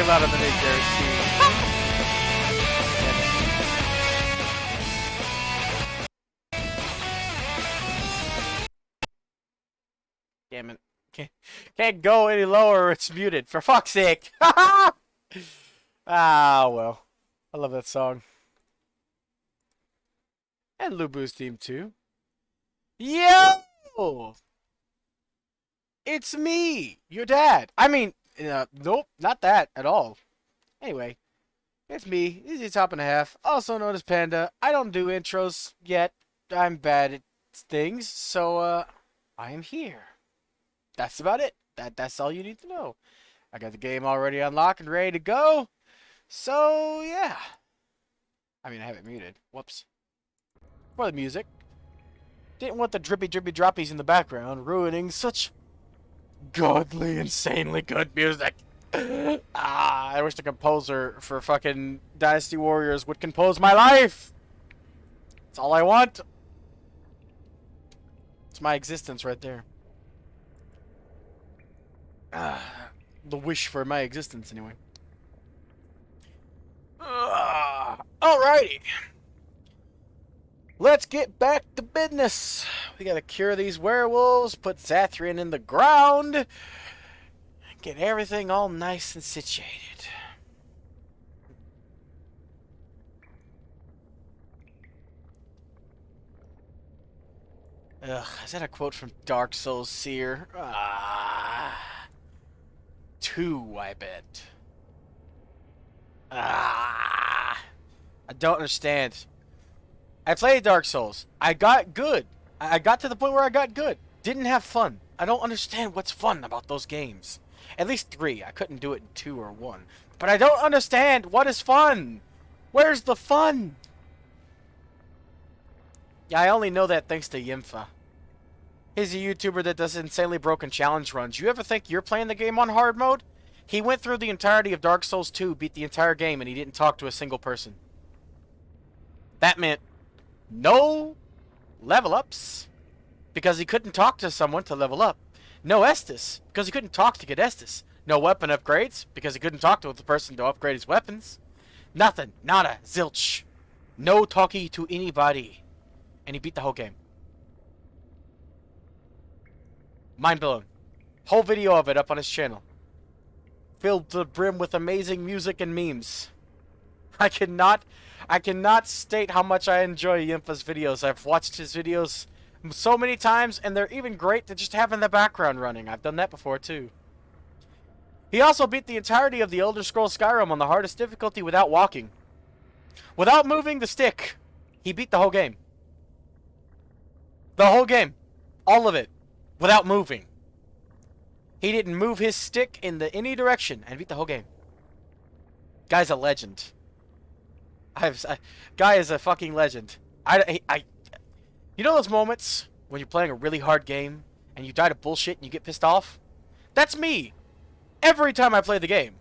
way louder than it guaranteed. Damn it. Can't go any lower, it's muted. For fuck's sake. Ah, well. I love that song. And Lubu's theme too. Yo! It's me, your dad. I mean, nope, not that at all. Anyway, it's me, zztopandahalf, also known as Panda. I don't do intros yet. I'm bad at things, so I am here. That's about it. That's all you need to know. I got the game already unlocked and ready to go. So yeah. I mean, I have it muted. Whoops. For the music. Didn't want the drippy droppies in the background ruining such godly, insanely good music. I wish the composer for fucking Dynasty Warriors would compose my life. That's all I want. It's my existence right there. The wish for my existence, anyway. Alrighty. Let's get back to business. We gotta cure these werewolves, put Zathrian in the ground, get everything all nice and situated. Ugh, is that a quote from Dark Souls Seer? 2, I bet. I don't understand. I played Dark Souls. I got good. I got to the point where I got good. Didn't have fun. I don't understand what's fun about those games. At least 3. I couldn't do it in 2 or 1. But I don't understand what is fun. Where's the fun? Yeah, I only know that thanks to Yimfa. He's a YouTuber that does insanely broken challenge runs. You ever think you're playing the game on hard mode? He went through the entirety of Dark Souls 2, beat the entire game, and he didn't talk to a single person. That meant no level ups, because he couldn't talk to someone to level up. No Estus, because he couldn't talk to get Estus. No weapon upgrades, because he couldn't talk to the person to upgrade his weapons. Nothing. Nada. Zilch. No talkie to anybody. And he beat the whole game. Mind blowing. Whole video of it up on his channel. Filled to the brim with amazing music and memes. I cannot state how much I enjoy Yimfa's videos. I've watched his videos so many times, and they're even great to just have in the background running. I've done that before, too. He also beat the entirety of the Elder Scrolls Skyrim on the hardest difficulty without walking. Without moving the stick. He beat the whole game. The whole game. All of it. Without moving. He didn't move his stick in any direction and beat the whole game. Guy's a legend. Guy is a fucking legend. You know those moments when you're playing a really hard game and you die to bullshit and you get pissed off? That's me. Every time I play the game.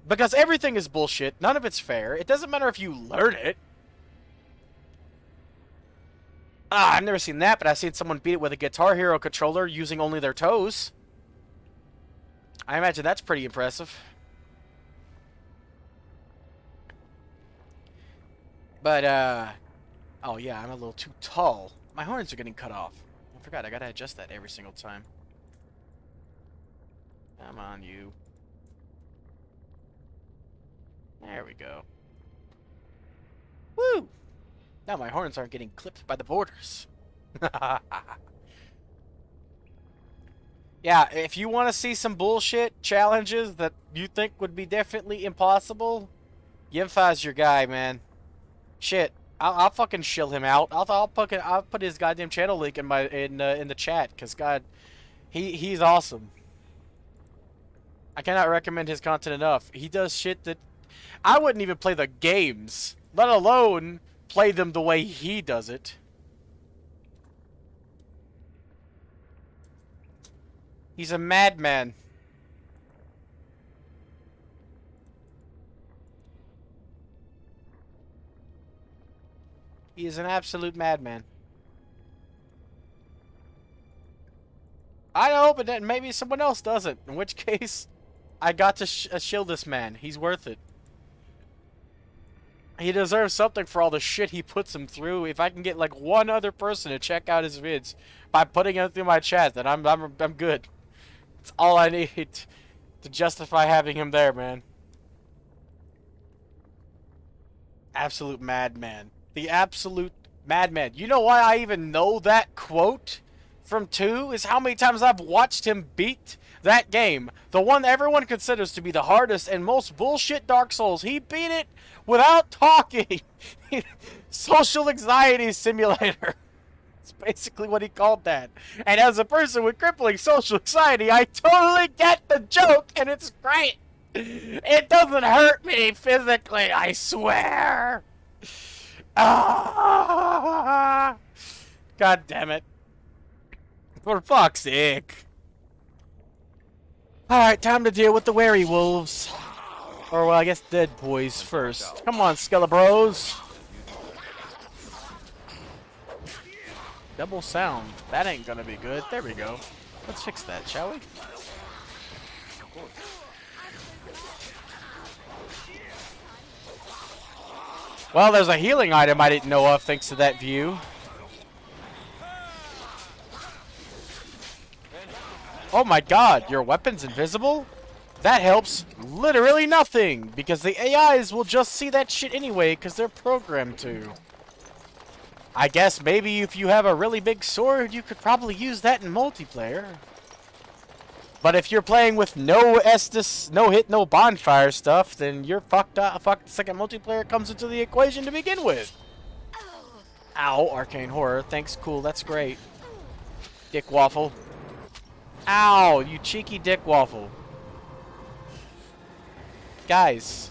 Because everything is bullshit. None of it's fair. It doesn't matter if you learn it. I've never seen that, but I've seen someone beat it with a Guitar Hero controller using only their toes. I imagine that's pretty impressive. But, oh yeah, I'm a little too tall. My horns are getting cut off. I forgot, I gotta adjust that every single time. Come on, you. There we go. Woo! Now my horns aren't getting clipped by the borders. Yeah, if you want to see some bullshit challenges that you think would be definitely impossible, Yimfa's your guy, man. Shit, I'll fucking shill him out. I'll put his goddamn channel link in the chat, cause God, he's awesome. I cannot recommend his content enough. He does shit that I wouldn't even play the games, let alone play them the way he does it. He's a madman. He is an absolute madman. I know, but then maybe someone else doesn't. In which case, I got to shield this man. He's worth it. He deserves something for all the shit he puts him through. If I can get like one other person to check out his vids by putting it through my chat, then I'm good. It's all I need to justify having him there, man. Absolute madman. The absolute madman. You know why I even know that quote from 2? Is how many times I've watched him beat that game. The one everyone considers to be the hardest and most bullshit Dark Souls. He beat it without talking. Social anxiety simulator. It's basically what he called that. And as a person with crippling social anxiety, I totally get the joke, and it's great. It doesn't hurt me physically, I swear. Ah! God damn it. For fuck's sake. Alright, time to deal with the wary wolves. Or, well, I guess dead boys first. Come on, Skelebros. Double sound. That ain't gonna be good. There we go. Let's fix that, shall we? Well, there's a healing item I didn't know of thanks to that view. Oh my god, your weapon's invisible? That helps literally nothing, because the AIs will just see that shit anyway, because they're programmed to. I guess maybe if you have a really big sword, you could probably use that in multiplayer. But if you're playing with no Estus, no hit, no bonfire stuff, then you're fucked up. Fuck, the second multiplayer comes into the equation to begin with. Ow, arcane horror. Thanks, cool, that's great. Dick waffle. Ow, you cheeky dick waffle. Guys.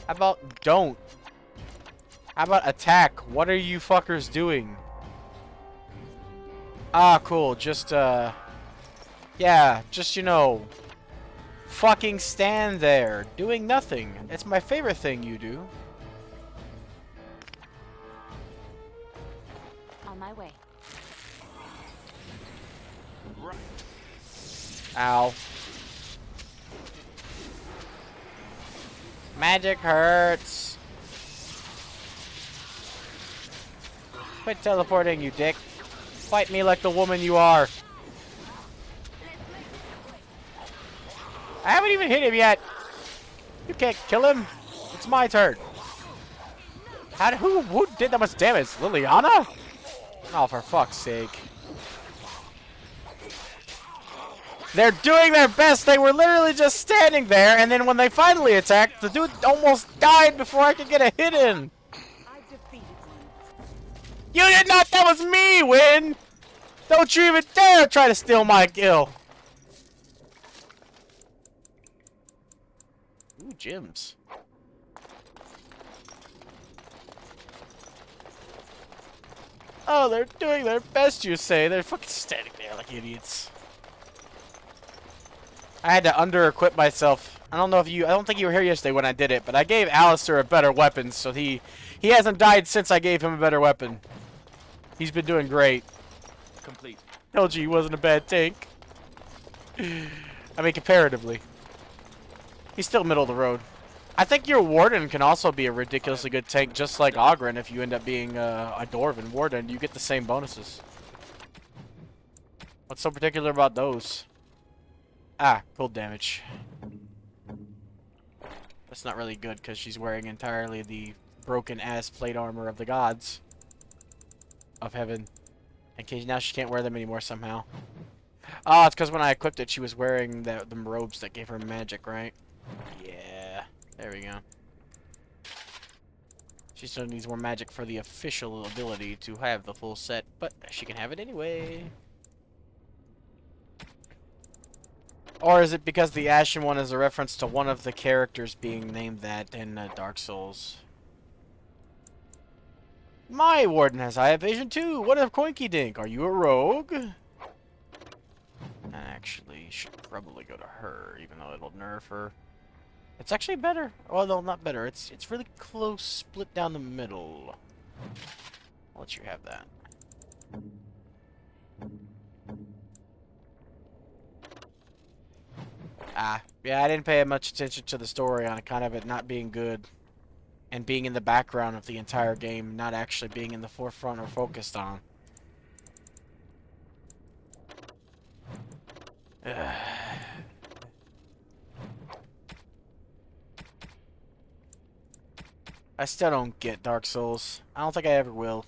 How about don't? How about attack? What are you fuckers doing? Ah, cool. Just, yeah, just, you know, fucking stand there, doing nothing. It's my favorite thing you do. On my way. Ow. Magic hurts. Quit teleporting, you dick. Fight me like the woman you are. I haven't even hit him yet. You can't kill him. It's my turn. Who did that much damage? Liliana? Oh, for fuck's sake. They're doing their best. They were literally just standing there, and then when they finally attacked, the dude almost died before I could get a hit in. You did not! That was me, Win! Don't you even dare try to steal my kill! Ooh, gems. Oh, they're doing their best, you say. They're fucking standing there like idiots. I had to under-equip myself. I don't think you were here yesterday when I did it, but I gave Alistair a better weapon, so he hasn't died since I gave him a better weapon. He's been doing great. Complete. Told you he wasn't a bad tank. I mean, comparatively. He's still middle of the road. I think your Warden can also be a ridiculously good tank, just like Ogren. If you end up being a Dwarven Warden, you get the same bonuses. What's so particular about those? Ah, cold damage. That's not really good because she's wearing entirely the broken-ass plate armor of the gods of heaven. And now she can't wear them anymore somehow. Oh, it's because when I equipped it, she was wearing the robes that gave her magic, right? Yeah. There we go. She still needs more magic for the official ability to have the full set, but she can have it anyway. Or is it because the Ashen one is a reference to one of the characters being named that in Dark Souls? My Warden has eye vision too! What a coinky dink! Are you a rogue? Actually, should probably go to her, even though it'll nerf her. It's actually better. Well, no, not better. It's really close, split down the middle. I'll let you have that. Yeah, I didn't pay much attention to the story on account of it not being good. And being in the background of the entire game, not actually being in the forefront or focused on. I still don't get Dark Souls. I don't think I ever will.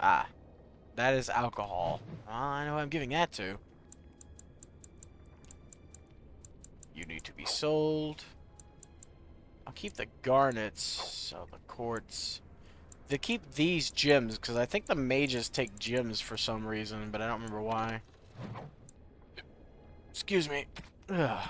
That is alcohol. I know who I'm giving that to. You need to be sold. I'll keep the garnets, so the quartz. They keep these gems, because I think the mages take gems for some reason, but I don't remember why. Excuse me. Ugh.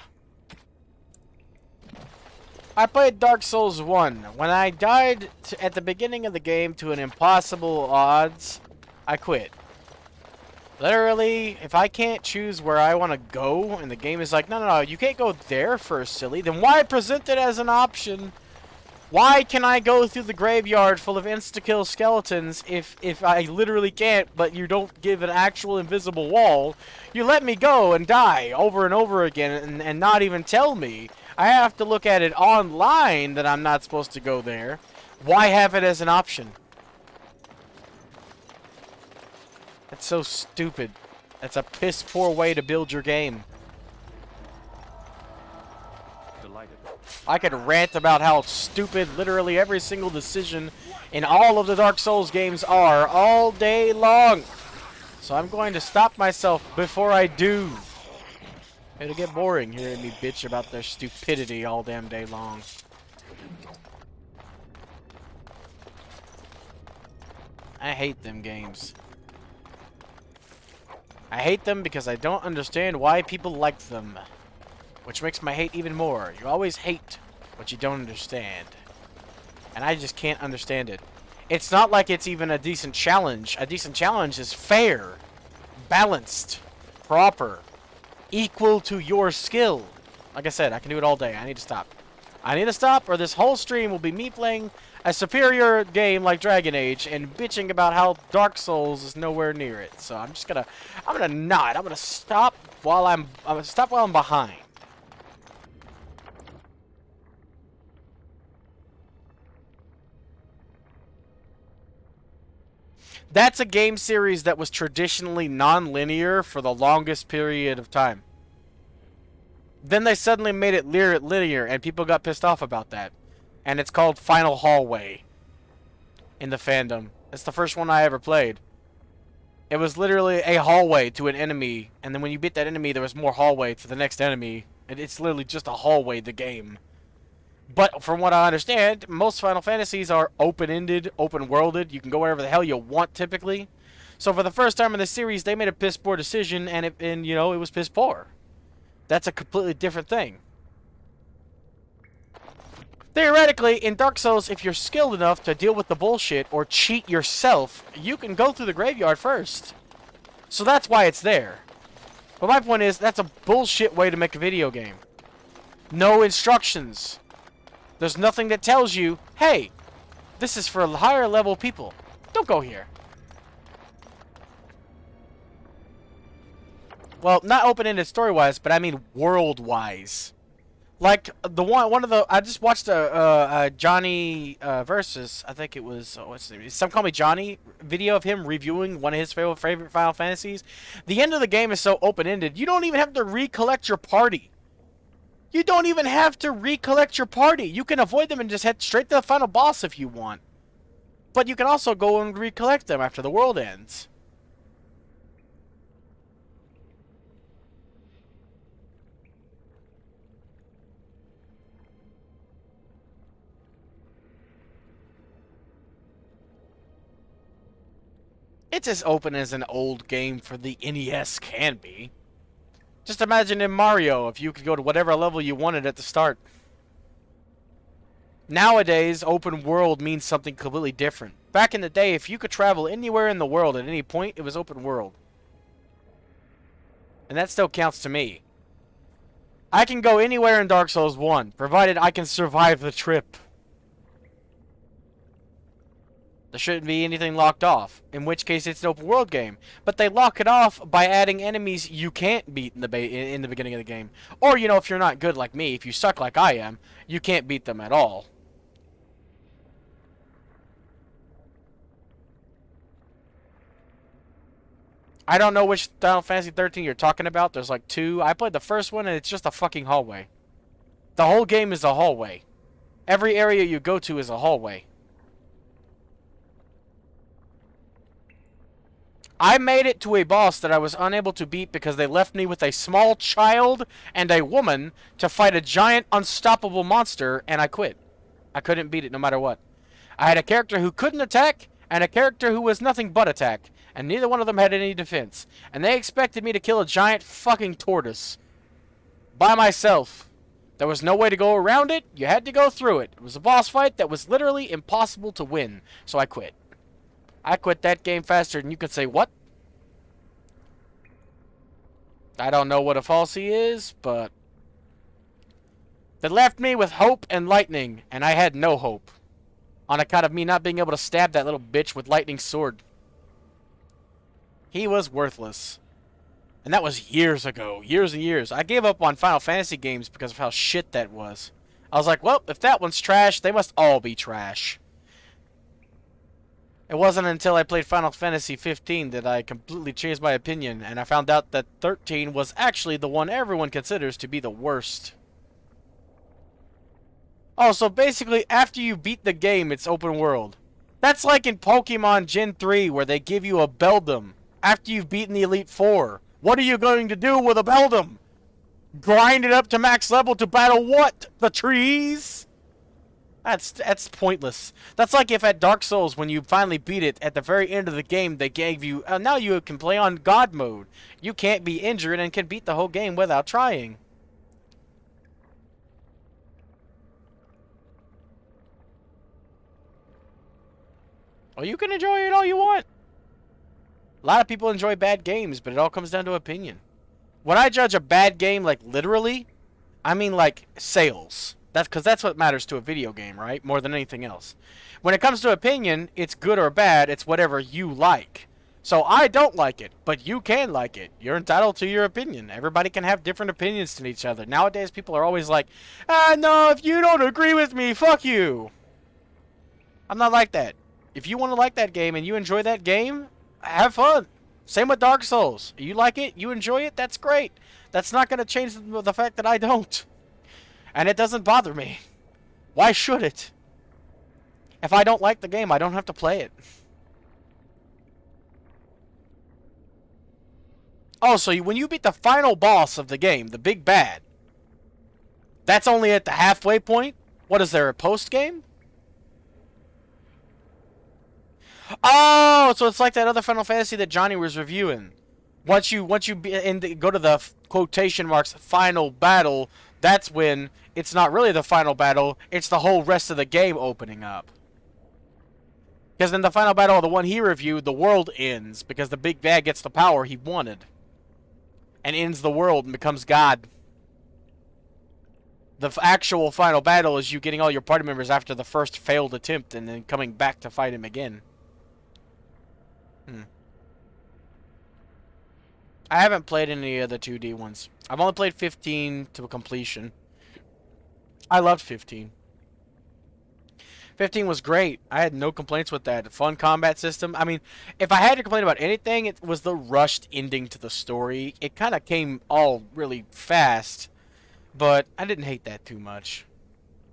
I played Dark Souls 1. When I died at the beginning of the game to an impossible odds, I quit. Literally, if I can't choose where I want to go, and the game is like, no, you can't go there first, silly, then why present it as an option? Why can I go through the graveyard full of insta-kill skeletons if I literally can't, but you don't give an actual invisible wall? You let me go and die over and over again and not even tell me. I have to look at it online that I'm not supposed to go there. Why have it as an option? That's so stupid. That's a piss poor way to build your game. Delighted. I could rant about how stupid literally every single decision in all of the Dark Souls games are all day long. So I'm going to stop myself before I do. It'll get boring hearing me bitch about their stupidity all damn day long. I hate them games. I hate them because I don't understand why people like them. Which makes my hate even more. You always hate what you don't understand. And I just can't understand it. It's not like it's even a decent challenge. A decent challenge is fair, balanced, proper, equal to your skill. Like I said, I can do it all day. I need to stop. I need to stop, or this whole stream will be me playing a superior game like Dragon Age and bitching about how Dark Souls is nowhere near it. So I'm gonna not. I'm gonna stop while I'm behind. That's a game series that was traditionally non-linear for the longest period of time. Then they suddenly made it linear, and people got pissed off about that. And it's called Final Hallway in the fandom. It's the first one I ever played. It was literally a hallway to an enemy, and then when you beat that enemy, there was more hallway to the next enemy. And it's literally just a hallway, the game. But from what I understand, most Final Fantasies are open-ended, open-worlded. You can go wherever the hell you want, typically. So for the first time in the series, they made a piss-poor decision, and you know, it was piss-poor. That's a completely different thing. Theoretically, in Dark Souls, if you're skilled enough to deal with the bullshit or cheat yourself, you can go through the graveyard first. So that's why it's there. But my point is, that's a bullshit way to make a video game. No instructions. There's nothing that tells you, hey, this is for higher level people. Don't go here. Well, not open-ended story-wise, but I mean world-wise. Like the one of the I just watched a Johnny versus I think it was what's his name? Some Call Me Johnny video of him reviewing one of his favorite Final Fantasies. The end of the game is so open-ended. You don't even have to recollect your party. You don't even have to recollect your party. You can avoid them and just head straight to the final boss if you want. But you can also go and recollect them after the world ends. It's as open as an old game for the NES can be. Just imagine in Mario if you could go to whatever level you wanted at the start. Nowadays, open world means something completely different. Back in the day, if you could travel anywhere in the world at any point, it was open world. And that still counts to me. I can go anywhere in Dark Souls 1, provided I can survive the trip. There shouldn't be anything locked off, in which case it's an open world game. But they lock it off by adding enemies you can't beat in the beginning of the game. Or, you know, if you're not good like me, if you suck like I am, you can't beat them at all. I don't know which Final Fantasy 13 you're talking about. There's like two. I played the first one and it's just a fucking hallway. The whole game is a hallway. Every area you go to is a hallway. I made it to a boss that I was unable to beat because they left me with a small child and a woman to fight a giant unstoppable monster, and I quit. I couldn't beat it no matter what. I had a character who couldn't attack and a character who was nothing but attack, and neither one of them had any defense. And they expected me to kill a giant fucking tortoise by myself. There was no way to go around it. You had to go through it. It was a boss fight that was literally impossible to win, so I quit. I quit that game faster than you could say, what? I don't know what a falsie is, but they left me with hope and lightning, and I had no hope. On account of me not being able to stab that little bitch with lightning sword. He was worthless. And that was years ago. Years and years. I gave up on Final Fantasy games because of how shit that was. I was like, well, if that one's trash, they must all be trash. It wasn't until I played Final Fantasy 15 that I completely changed my opinion, and I found out that 13 was actually the one everyone considers to be the worst. Oh, so basically, after you beat the game, it's open world. That's like in Pokemon Gen 3, where they give you a Beldum after you've beaten the Elite Four. What are you going to do with a Beldum? Grind it up to max level to battle what? The trees? That's pointless. That's like if at Dark Souls, when you finally beat it, at the very end of the game, they gave you, now you can play on God mode. You can't be injured and can beat the whole game without trying. Well, you can enjoy it all you want. A lot of people enjoy bad games, but it all comes down to opinion. When I judge a bad game, like literally, I mean like sales. That's because that's what matters to a video game, right? More than anything else. When it comes to opinion, it's good or bad. It's whatever you like. So I don't like it, but you can like it. You're entitled to your opinion. Everybody can have different opinions to each other. Nowadays, people are always like, no, if you don't agree with me, fuck you. I'm not like that. If you want to like that game and you enjoy that game, have fun. Same with Dark Souls. You like it, you enjoy it, that's great. That's not going to change the fact that I don't. And it doesn't bother me. Why should it? If I don't like the game, I don't have to play it. Oh, so when you beat the final boss of the game, the big bad, that's only at the halfway point? What is there, a post game? Oh, so it's like that other Final Fantasy that Johnny was reviewing. Once you go to the quotation marks final battle, that's when it's not really the final battle, it's the whole rest of the game opening up. Because in the final battle, the one he reviewed, the world ends because the big bad gets the power he wanted and ends the world and becomes God. The actual final battle is you getting all your party members after the first failed attempt and then coming back to fight him again. I haven't played any of the 2D ones. I've only played 15 to completion. I loved 15. 15 was great. I had no complaints with that. Fun combat system. I mean, if I had to complain about anything, it was the rushed ending to the story. It kind of came all really fast, but I didn't hate that too much.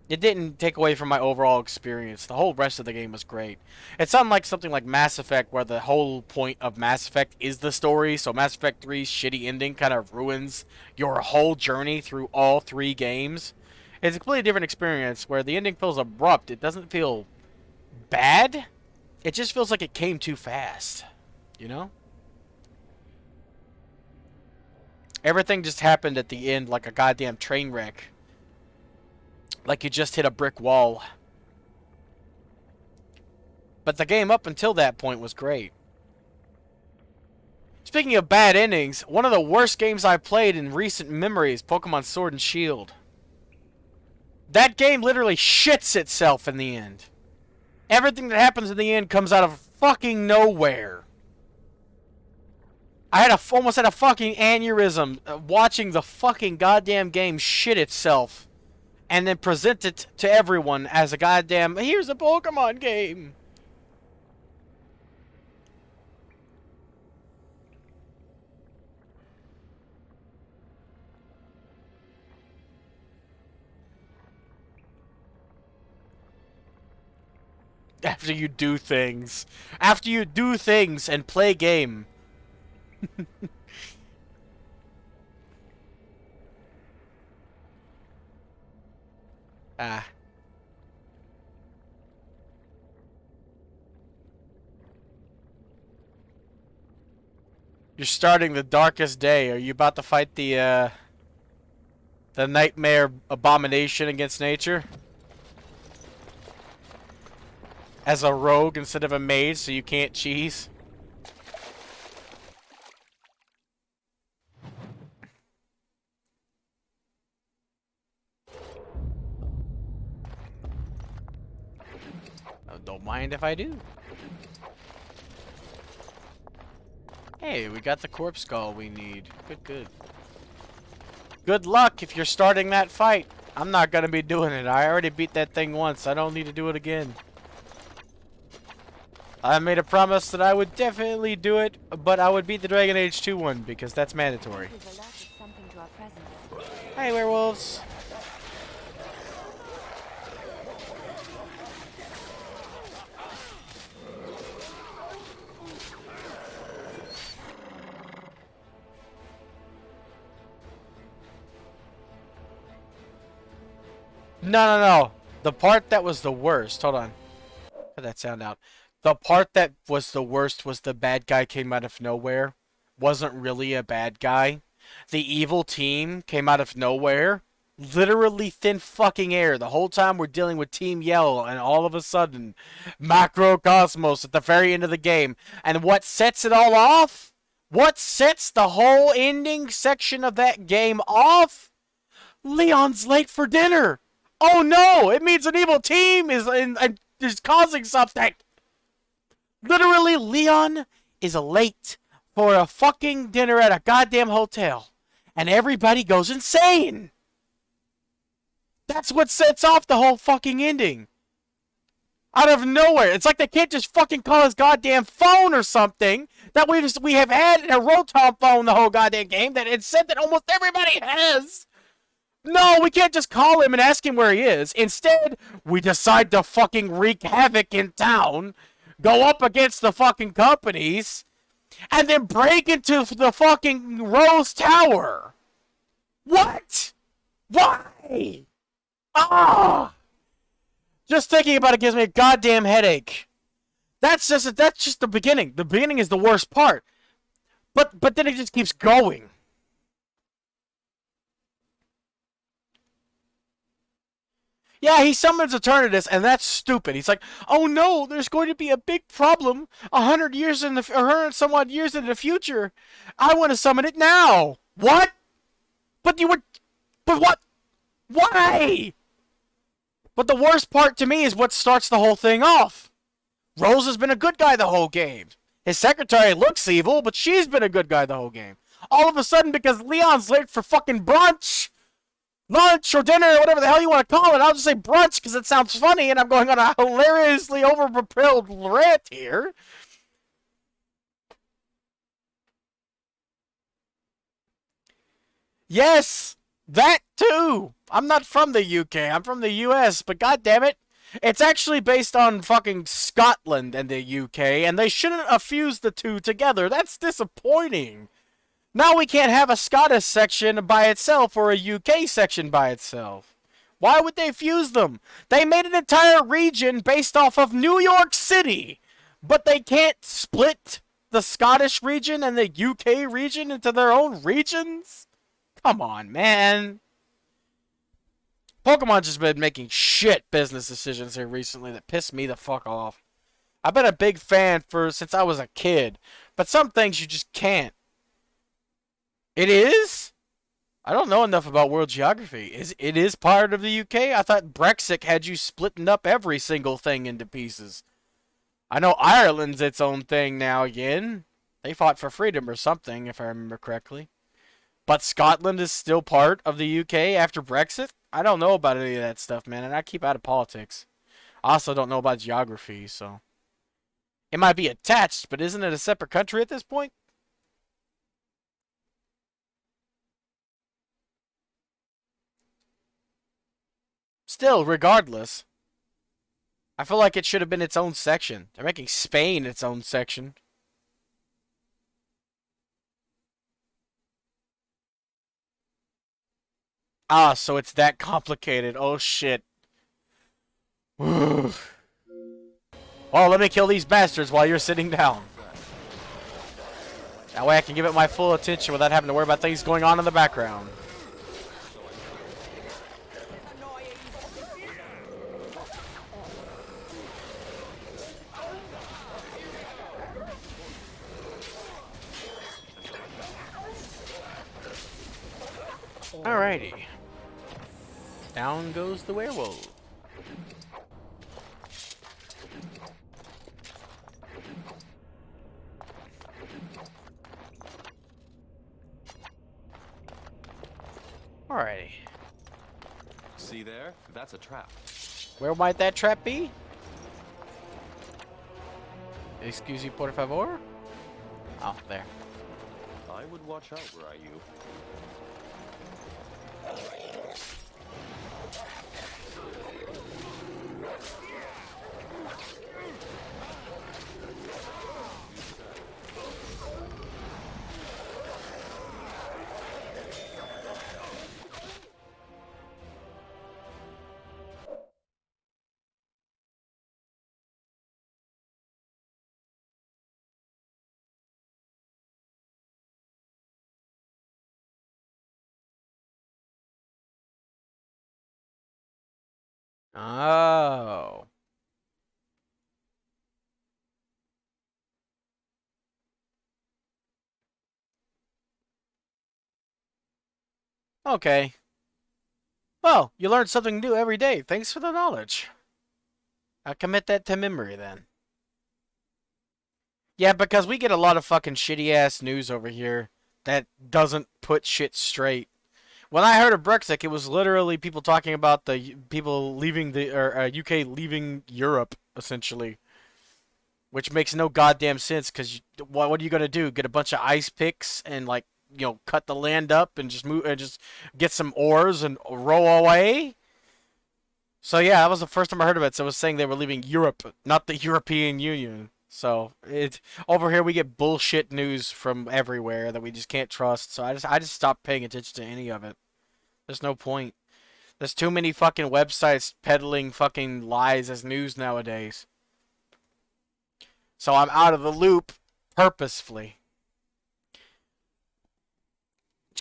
It didn't take away from my overall experience. The whole rest of the game was great. It's unlike something like Mass Effect, where the whole point of Mass Effect is the story, so Mass Effect 3's shitty ending kind of ruins your whole journey through all 3 games. It's a completely different experience, where the ending feels abrupt. It doesn't feel bad. It just feels like it came too fast. You know? Everything just happened at the end like a goddamn train wreck. Like you just hit a brick wall. But the game up until that point was great. Speaking of bad endings, one of the worst games I played in recent memory is Pokemon Sword and Shield. That game literally shits itself in the end. Everything that happens in the end comes out of fucking nowhere. I almost had a fucking aneurysm watching the fucking goddamn game shit itself and then present it to everyone as a goddamn, here's a Pokemon game. After you do things. After you do things and play game. Ah. You're starting the darkest day. Are you about to fight the nightmare abomination against nature? As a rogue instead of a mage, so you can't cheese? Oh, don't mind if I do. Hey, we got the corpse skull we need. Good, good. Good luck if you're starting that fight. I'm not gonna be doing it. I already beat that thing once. I don't need to do it again. I made a promise that I would definitely do it, but I would beat the Dragon Age 2 one because that's mandatory. Hey, werewolves. No. The part that was the worst. Hold on. Cut that sound out. The part that was the worst was the bad guy came out of nowhere. Wasn't really a bad guy. The evil team came out of nowhere. Literally thin fucking air. The whole time we're dealing with Team Yell, and all of a sudden, Macrocosmos at the very end of the game. And what sets it all off? What sets the whole ending section of that game off? Leon's late for dinner. Oh no! It means an evil team is causing something. Literally, Leon is late for a fucking dinner at a goddamn hotel. And everybody goes insane. That's what sets off the whole fucking ending. Out of nowhere. It's like they can't just fucking call his goddamn phone or something that we have had a Rotom phone the whole goddamn game that it said that almost everybody has. No, we can't just call him and ask him where he is. Instead, we decide to fucking wreak havoc in town, go up against the fucking companies, and then break into the fucking Rose Tower. What? Why? Ah! Just thinking about it gives me a goddamn headache. That's just the beginning. The beginning is the worst part. But then it just keeps going. Yeah, he summons Eternatus, and that's stupid. He's like, oh no, there's going to be a big problem 100 years in the, or 100 some odd years in the future. I want to summon it now. What? But what? Why? But the worst part to me is what starts the whole thing off. Rose has been a good guy the whole game. His secretary looks evil, but she's been a good guy the whole game. All of a sudden, because Leon's late for fucking brunch, lunch or dinner or whatever the hell you want to call it. I'll just say brunch because it sounds funny and I'm going on a hilariously overpropelled rant here. Yes, that too. I'm not from the UK. I'm from the US, but goddammit, it's actually based on fucking Scotland and the UK, and they shouldn't have fused the two together. That's disappointing. Now we can't have a Scottish section by itself or a UK section by itself. Why would they fuse them? They made an entire region based off of New York City, but they can't split the Scottish region and the UK region into their own regions? Come on, man. Pokemon's just been making shit business decisions here recently that piss me the fuck off. I've been a big fan since I was a kid, but some things you just can't. It is? I don't know enough about world geography. It is part of the UK? I thought Brexit had you splitting up every single thing into pieces. I know Ireland's its own thing now again. They fought for freedom or something, if I remember correctly. But Scotland is still part of the UK after Brexit? I don't know about any of that stuff, man, and I keep out of politics. I also don't know about geography, so. It might be attached, but isn't it a separate country at this point? Still, regardless, I feel like it should have been its own section. They're making Spain its own section. Ah, so it's that complicated. Oh, shit. Well, let me kill these bastards while you're sitting down. That way I can give it my full attention without having to worry about things going on in the background. Alrighty. Down goes the werewolf. Alrighty. See there? That's a trap. Where might that trap be? Excuse me, por favor? Oh, there. I would watch out, were I you. Oh. Okay. Well, you learn something new every day. Thanks for the knowledge. I'll commit that to memory then. Yeah, because we get a lot of fucking shitty ass news over here that doesn't put shit straight. When I heard of Brexit, it was literally people talking about the people leaving the UK leaving Europe essentially, which makes no goddamn sense. Because what are you gonna do? Get a bunch of ice picks and like cut the land up and just move and just get some oars and row away? So yeah, that was the first time I heard of it. So it was saying they were leaving Europe, not the European Union. So it over here we get bullshit news from everywhere that we just can't trust. So I just stopped paying attention to any of it. There's no point. There's too many fucking websites peddling fucking lies as news nowadays. So I'm out of the loop purposefully.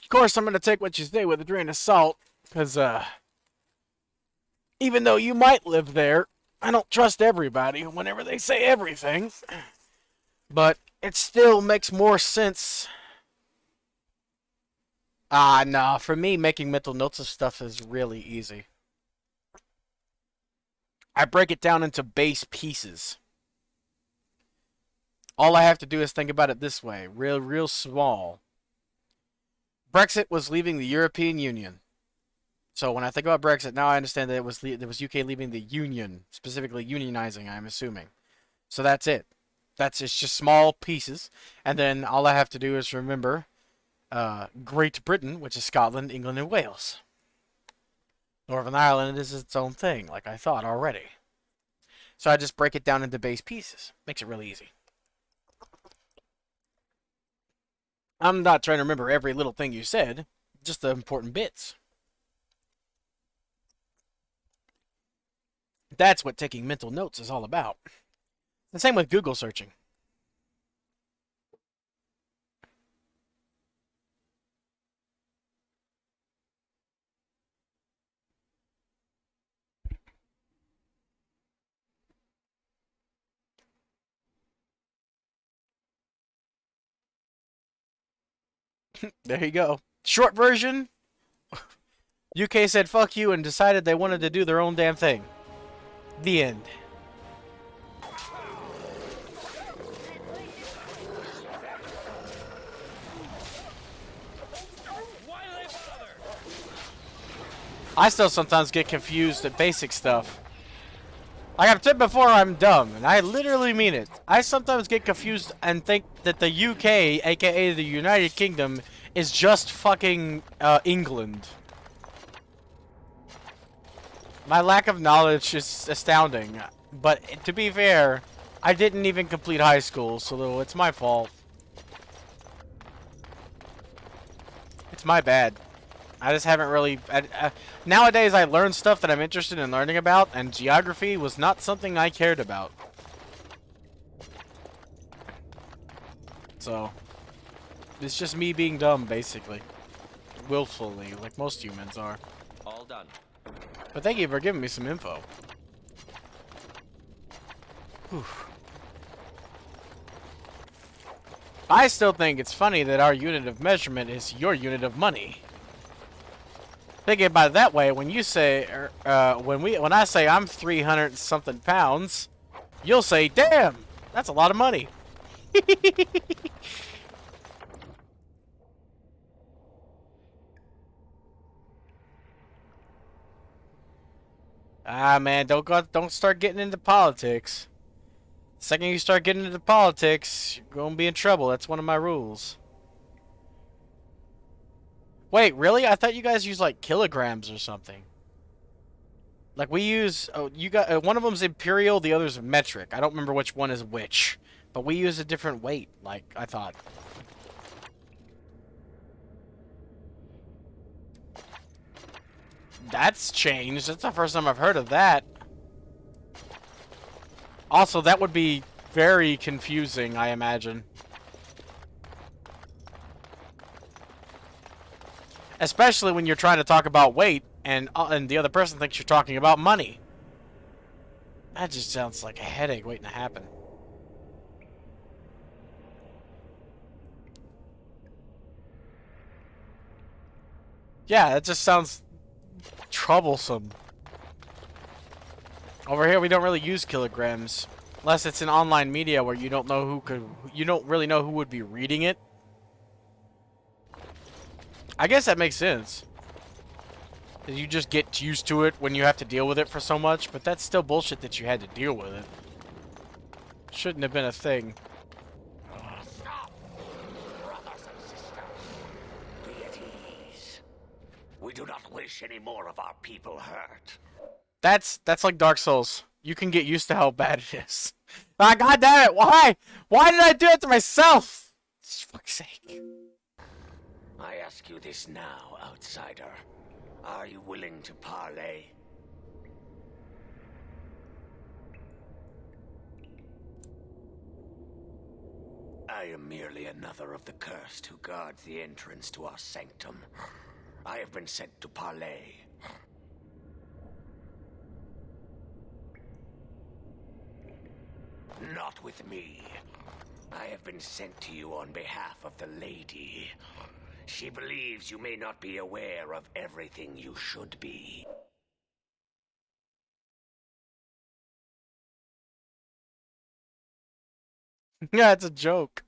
Of course, I'm gonna take what you say with a grain of salt, because even though you might live there, I don't trust everybody whenever they say everything. But it still makes more sense. Nah, for me, making mental notes of stuff is really easy. I break it down into base pieces. All I have to do is think about it this way, real small. Brexit was leaving the European Union. So when I think about Brexit, now I understand that it was UK leaving the Union, specifically unionizing, I'm assuming. So that's it. It's just small pieces, and then all I have to do is remember Great Britain, which is Scotland, England, and Wales. Northern Ireland is its own thing, like I thought already. So I just break it down into base pieces. Makes it really easy. I'm not trying to remember every little thing you said, just the important bits. That's what taking mental notes is all about. The same with Google searching. There you go. Short version, UK said fuck you and decided they wanted to do their own damn thing. The end. I still sometimes get confused at basic stuff. Like I've said before, I'm dumb, and I literally mean it. I sometimes get confused and think that the UK, aka the United Kingdom, is just fucking England. My lack of knowledge is astounding, but to be fair, I didn't even complete high school, so it's my fault. It's my bad. I just haven't really... nowadays, I learn stuff that I'm interested in learning about, and geography was not something I cared about. So, it's just me being dumb, basically. Willfully, like most humans are. All done. But thank you for giving me some info. Whew. I still think it's funny that our unit of measurement is your unit of money. Thinking about it that way, when you say, when I say I'm 300 something pounds, you'll say, "Damn, that's a lot of money." Ah, man, don't start getting into politics. The second you start getting into politics, you're gonna be in trouble. That's one of my rules. Wait, really? I thought you guys use like kilograms or something. Like we use, oh, you got one of them's imperial, the other's metric. I don't remember which one is which, but we use a different weight. Like I thought. That's changed. That's the first time I've heard of that. Also, that would be very confusing, I imagine. Especially when you're trying to talk about weight and the other person thinks you're talking about money. That just sounds like a headache waiting to happen. Yeah, that just sounds troublesome. Over here, we don't really use kilograms, unless it's in online media where you don't know you don't really know who would be reading it. I guess that makes sense. You just get used to it when you have to deal with it for so much, but that's still bullshit that you had to deal with it. Shouldn't have been a thing. Stop! Brothers and sisters, be at ease. We do not wish any more of our people hurt. That's like Dark Souls. You can get used to how bad it is. Ah, God damn it! Why? Why did I do it to myself? For fuck's sake. I ask you this now, outsider. Are you willing to parley? I am merely another of the cursed who guards the entrance to our sanctum. I have been sent to parley. Not with me. I have been sent to you on behalf of the lady. She believes you may not be aware of everything you should be. Yeah, it's a joke.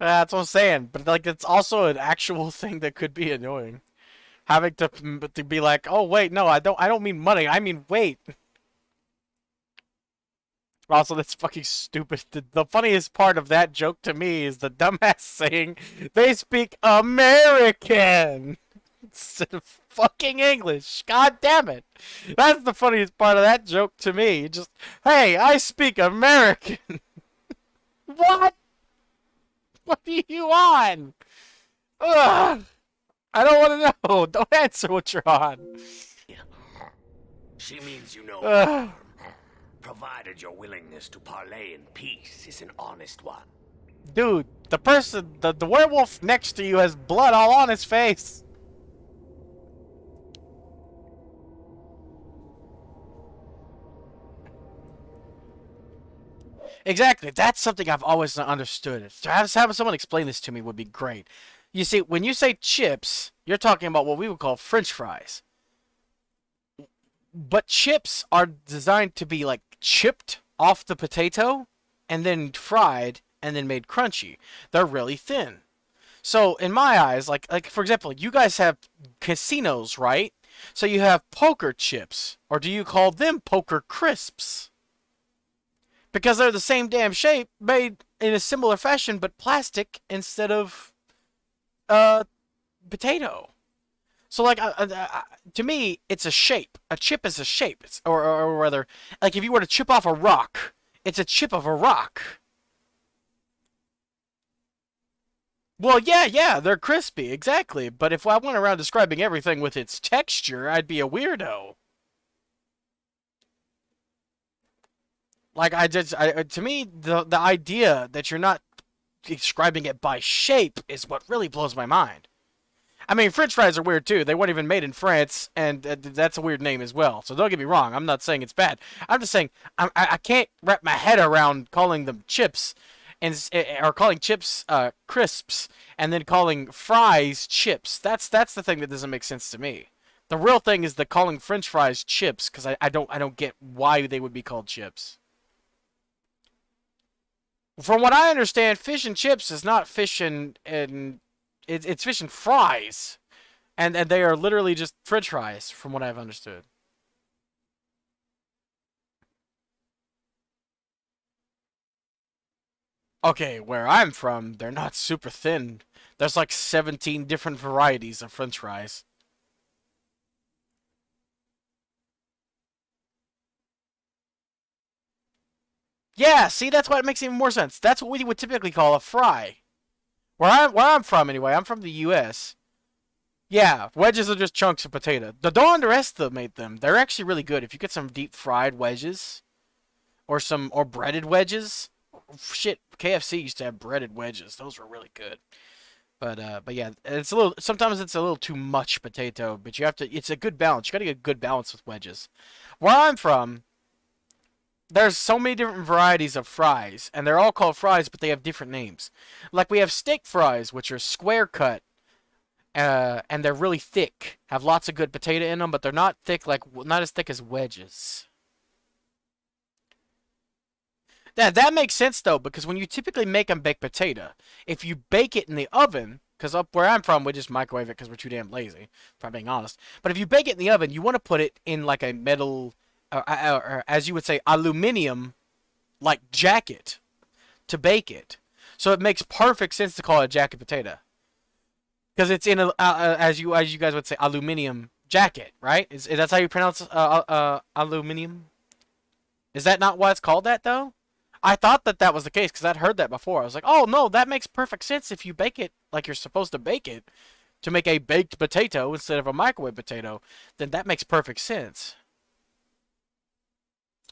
That's what I'm saying. But like, it's also an actual thing that could be annoying. Having to be like, oh wait, no, I don't mean money. I mean weight. Also, that's fucking stupid. The funniest part of that joke to me is the dumbass saying they speak American instead of fucking English. God damn it. That's the funniest part of that joke to me. Just, hey, I speak American. What? What are you on? Ugh. I don't want to know. Don't answer what you're on. She means you know Ugh. harm, provided your willingness to parley in peace is an honest one. Dude, the werewolf next to you has blood all on his face. Exactly. That's something I've always not understood. To have someone explain this to me would be great. You see, when you say chips, you're talking about what we would call French fries. But chips are designed to be like chipped off the potato and then fried and then made crunchy. They're really thin. So in my eyes, like for example, you guys have casinos, right? So you have poker chips, or do you call them poker crisps? Because they're the same damn shape, made in a similar fashion, but plastic instead of uh potato. So like to me, it's a shape. A chip is a shape, or rather, like if you were to chip off a rock, it's a chip of a rock. Well, yeah, they're crispy, exactly. But if I went around describing everything with its texture, I'd be a weirdo. Like to me, the idea that you're not describing it by shape is what really blows my mind. I mean, French fries are weird too. They weren't even made in France, and that's a weird name as well. So don't get me wrong. I'm not saying it's bad. I'm just saying I can't wrap my head around calling them chips, or calling chips crisps, and then calling fries chips. That's the thing that doesn't make sense to me. The real thing is the calling French fries chips, because I don't get why they would be called chips. From what I understand, fish and chips is not fish and it's fish and fries. And they are literally just French fries, from what I've understood. Okay, where I'm from, they're not super thin. There's like 17 different varieties of French fries. Yeah, see, that's why it makes even more sense. That's what we would typically call a fry. Where I'm from anyway, I'm from the US. Yeah, wedges are just chunks of potato. Don't underestimate them. They're actually really good. If you get some deep fried wedges or breaded wedges, shit, KFC used to have breaded wedges. Those were really good. But yeah, it's a little. Sometimes it's a little too much potato, but you have to. It's a good balance. You got to get a good balance with wedges. Where I'm from, there's so many different varieties of fries, and they're all called fries, but they have different names. Like we have steak fries, which are square cut, and they're really thick. Have lots of good potato in them, but they're not thick not as thick as wedges. That makes sense though, because when you typically make a baked potato, if you bake it in the oven, because up where I'm from, we just microwave it because we're too damn lazy, if I'm being honest. But if you bake it in the oven, you want to put it in like a metal, or as you would say, aluminum, like jacket to bake it. So it makes perfect sense to call it a jacket potato, because it's in a as you guys would say, aluminium jacket, right? Is that's how you pronounce aluminum? Is that not why it's called that though? I thought that was the case because I'd heard that before. I was like, oh no, that makes perfect sense if you bake it like you're supposed to bake it to make a baked potato instead of a microwave potato. Then that makes perfect sense.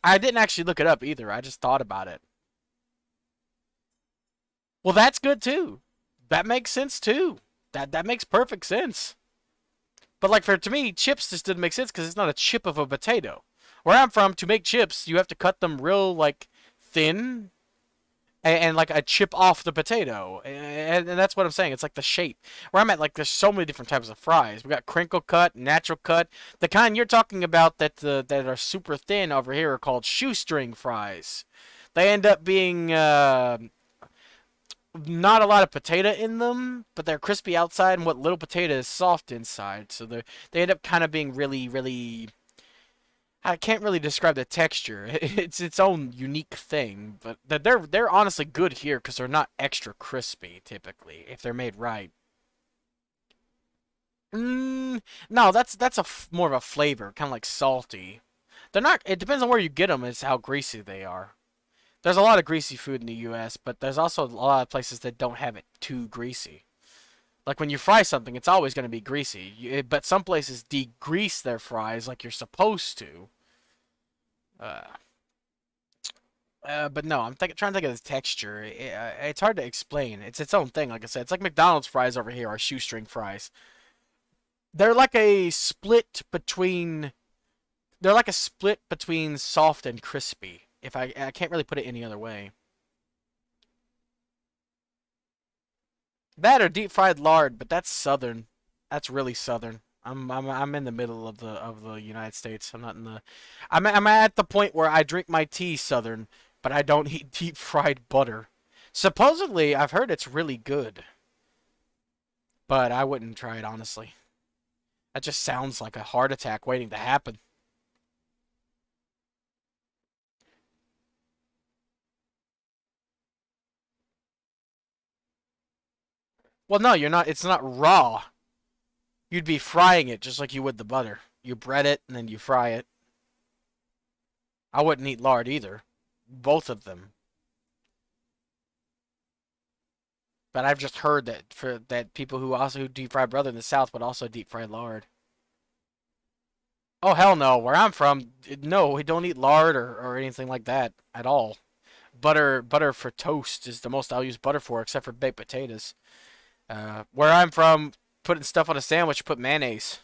I didn't actually look it up either. I just thought about it. Well, that's good too. That makes sense too. That makes perfect sense. But like to me, chips just didn't make sense because it's not a chip of a potato. Where I'm from, to make chips, you have to cut them real like thin and like a chip off the potato, and that's what I'm saying. It's like the shape. Where I'm at, like there's so many different types of fries. We got crinkle cut, natural cut. The kind you're talking about that are super thin over here are called shoestring fries. They end up being not a lot of potato in them, but they're crispy outside, and what little potato is soft inside. So they end up kind of being really, really. I can't really describe the texture. It's its own unique thing, but they're honestly good here because they're not extra crispy typically if they're made right. No, that's more of a flavor, kind of like salty. They're not. It depends on where you get them. Is how greasy they are. There's a lot of greasy food in the U.S., but there's also a lot of places that don't have it too greasy. Like when you fry something, it's always going to be greasy. But some places degrease their fries like you're supposed to. Uh, but no, trying to think of the texture. It's hard to explain. It's its own thing. Like I said, it's like McDonald's fries over here are shoestring fries. They're like a split between. They're like a split between soft and crispy. If I can't really put it any other way. That or deep fried lard, but that's southern. That's really southern. I'm in the middle of the United States. I'm not in the. I'm at the point where I drink my tea southern, but I don't eat deep fried butter. Supposedly, I've heard it's really good, but I wouldn't try it honestly. That just sounds like a heart attack waiting to happen. Well, no, you're not. It's not raw. You'd be frying it just like you would the butter. You bread it and then you fry it. I wouldn't eat lard either. Both of them. But I've just heard that for that people who deep fry butter in the South would also deep fry lard. Oh hell no! Where I'm from, no, we don't eat lard or anything like that at all. Butter for toast is the most I'll use butter for, except for baked potatoes. Where I'm from, putting stuff on a sandwich, put mayonnaise.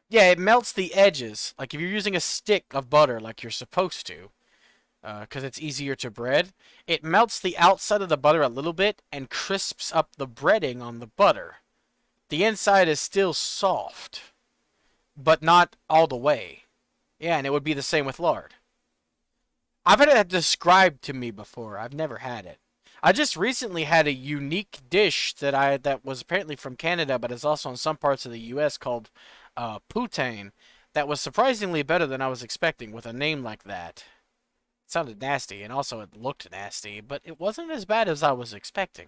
Yeah, it melts the edges. Like if you're using a stick of butter, like you're supposed to, because it's easier to bread. It melts the outside of the butter a little bit and crisps up the breading on the butter. The inside is still soft, but not all the way. Yeah, and it would be the same with lard. I've had it described to me before. I've never had it. I just recently had a unique dish that was apparently from Canada, but is also in some parts of the U.S. called poutine. That was surprisingly better than I was expecting with a name like that. It sounded nasty, and also it looked nasty, but it wasn't as bad as I was expecting.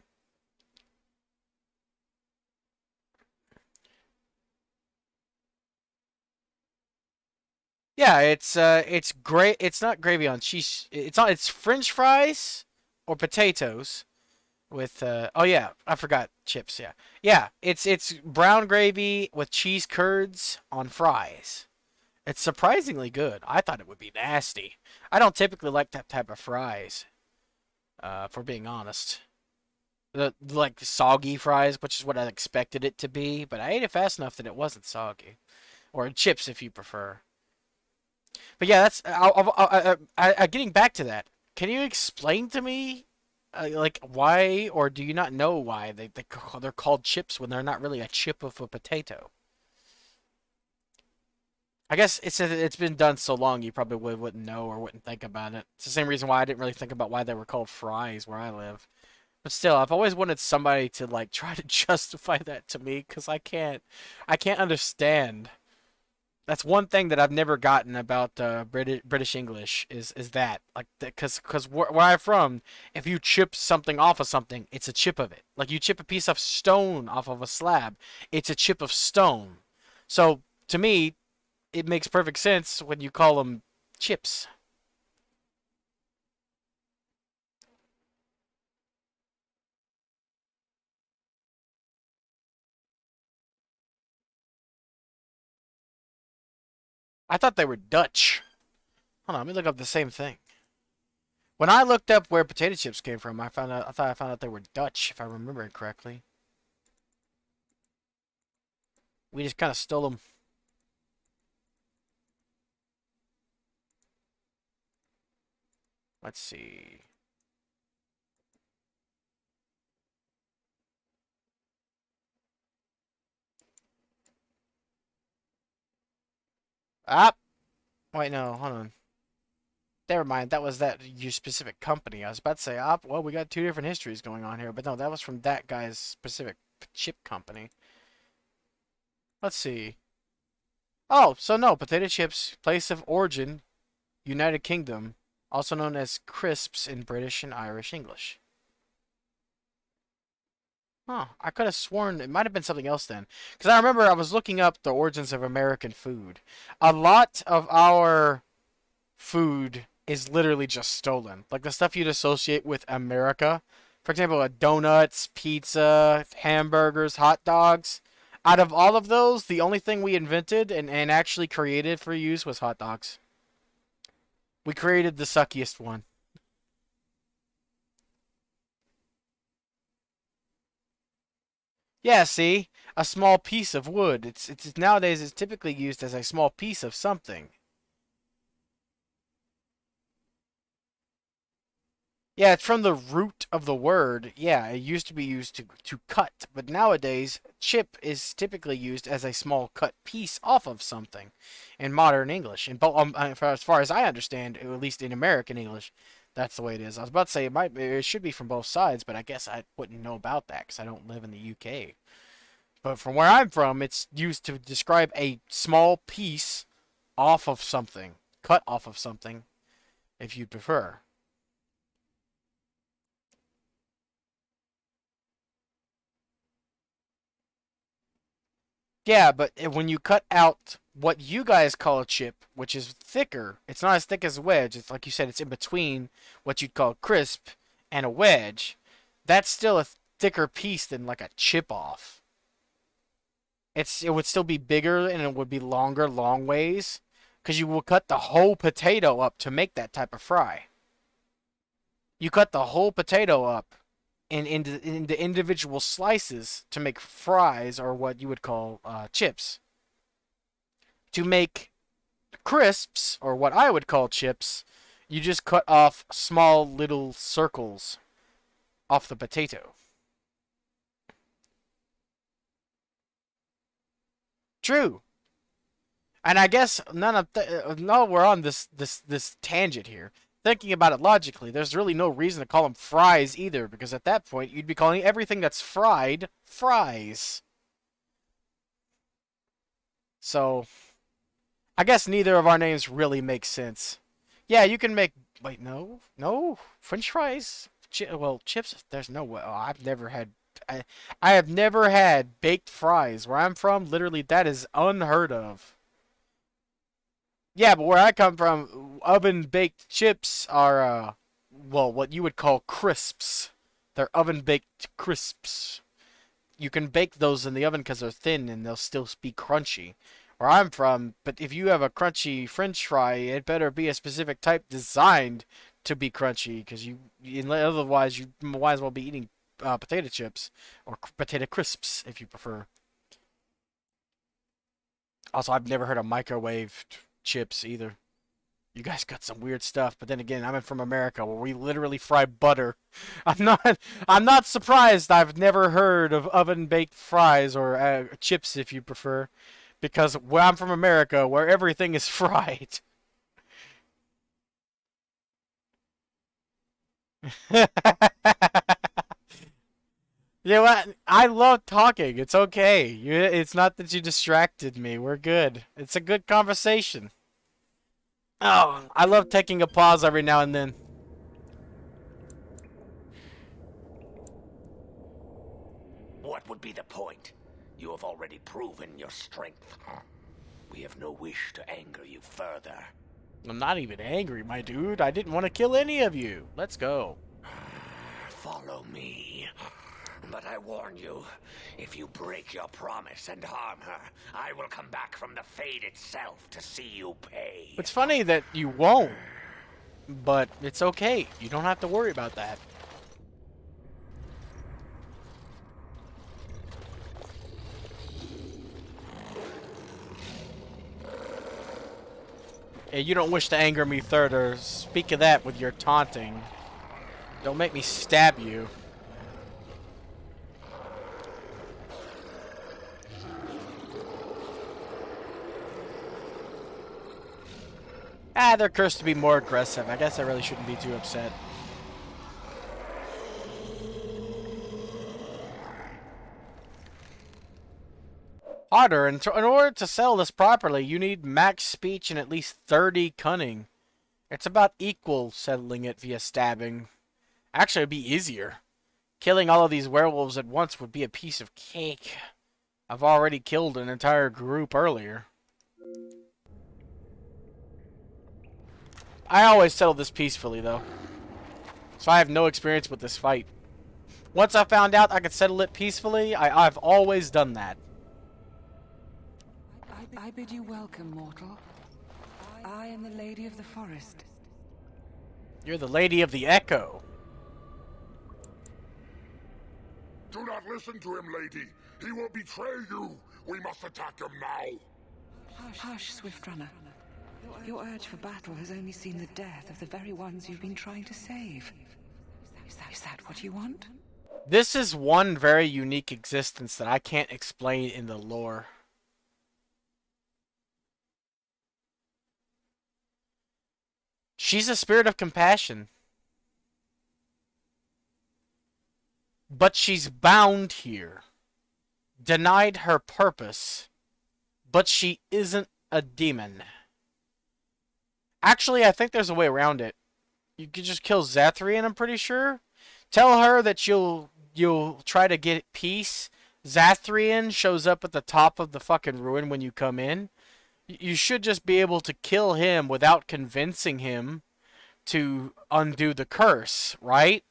Yeah, it's great. It's not gravy on cheese. It's French fries or potatoes with oh yeah, I forgot chips. Yeah, yeah. It's brown gravy with cheese curds on fries. It's surprisingly good. I thought it would be nasty. I don't typically like that type of fries. For being honest, the like soggy fries, which is what I expected it to be, but I ate it fast enough that it wasn't soggy, or chips if you prefer. But yeah, that's getting back to that. Can you explain to me, like why, or do you not know why they're called chips when they're not really a chip of a potato? I guess it's been done so long you probably wouldn't know or wouldn't think about it. It's the same reason why I didn't really think about why they were called fries where I live. But still, I've always wanted somebody to like try to justify that to me because I can't understand. That's one thing that I've never gotten about British English is that like because where I'm from, if you chip something off of something, it's a chip of it. Like you chip a piece of stone off of a slab, it's a chip of stone. So to me, it makes perfect sense when you call them chips. I thought they were Dutch. Hold on, let me look up the same thing. When I looked up where potato chips came from, I thought I found out they were Dutch, if I remember it correctly. We just kind of stole them. Let's see. Ah, wait, no, hold on. Never mind, that was that you specific company. I was about to say, well, we got two different histories going on here, but no, that was from that guy's specific chip company. Let's see. Oh, so no, potato chips, place of origin, United Kingdom, also known as crisps in British and Irish English. Huh, I could have sworn it might have been something else then. Because I remember I was looking up the origins of American food. A lot of our food is literally just stolen. Like the stuff you'd associate with America. For example, donuts, pizza, hamburgers, hot dogs. Out of all of those, the only thing we invented and actually created for use was hot dogs. We created the suckiest one. Yeah, see? A small piece of wood. It's nowadays it's typically used as a small piece of something. Yeah, it's from the root of the word. Yeah, it used to be used to cut, but nowadays, chip is typically used as a small cut piece off of something in modern English. And as far as I understand, at least in American English, that's the way it is. I was about to say it should be from both sides, but I guess I wouldn't know about that because I don't live in the UK. But from where I'm from, it's used to describe a small piece off of something, cut off of something, if you prefer. Yeah, but when you cut out what you guys call a chip, which is thicker, it's not as thick as a wedge. It's like you said, it's in between what you'd call crisp and a wedge. That's still a thicker piece than like a chip off. It would still be bigger and it would be longer, long ways, because you will cut the whole potato up to make that type of fry. You cut the whole potato up into individual slices to make fries or what you would call chips. To make crisps, or what I would call chips, you just cut off small little circles off the potato. True. And I guess no, we're on this tangent here. Thinking about it logically, there's really no reason to call them fries either, because at that point you'd be calling everything that's fried fries. So I guess neither of our names really make sense. Yeah, you can make. Wait, no, French fries. Well, chips. There's no way. Oh, I've never had. I have never had baked fries. Where I'm from, literally, that is unheard of. Yeah, but where I come from, oven baked chips are, well, what you would call crisps. They're oven baked crisps. You can bake those in the oven because they're thin and they'll still be crunchy. Where I'm from, but if you have a crunchy French fry, it better be a specific type designed to be crunchy, because otherwise you might as well be eating potato chips or potato crisps if you prefer. Also, I've never heard of microwaved chips either. You guys got some weird stuff, but then again, I'm from America where we literally fry butter. I'm not surprised I've never heard of oven baked fries or chips if you prefer, because I'm from America where everything is fried. You know what? I love talking. It's okay. It's not that you distracted me. We're good. It's a good conversation. Oh, I love taking a pause every now and then. What would be the point? You have already proven your strength. We have no wish to anger you further. I'm not even angry, my dude. I didn't want to kill any of you. Let's go. Follow me. But I warn you, if you break your promise and harm her, I will come back from the Fade itself to see you pay. It's funny that you won't, but it's okay. You don't have to worry about that. Yeah, you don't wish to anger me further. Speak of that with your taunting. Don't make me stab you. Ah, they're cursed to be more aggressive. I guess I really shouldn't be too upset. Harder. In order to sell this properly, you need max speech and at least 30 cunning. It's about equal settling it via stabbing. Actually, it'd be easier. Killing all of these werewolves at once would be a piece of cake. I've already killed an entire group earlier. I always settle this peacefully, though. So I have no experience with this fight. Once I found out I could settle it peacefully, I've always done that. I bid you welcome, mortal. I am the Lady of the Forest. You're the Lady of the Echo. Do not listen to him, lady. He will betray you. We must attack him now. Hush, Swift Runner. Your urge for battle has only seen the death of the very ones you've been trying to save. Is that what you want? This is one very unique existence that I can't explain in the lore. She's a spirit of compassion. But she's bound here. Denied her purpose. But she isn't a demon. Actually, I think there's a way around it. You could just kill Zathrian, I'm pretty sure. Tell her that you'll try to get peace. Zathrian shows up at the top of the fucking ruin when you come in. You should just be able to kill him without convincing him to undo the curse, right?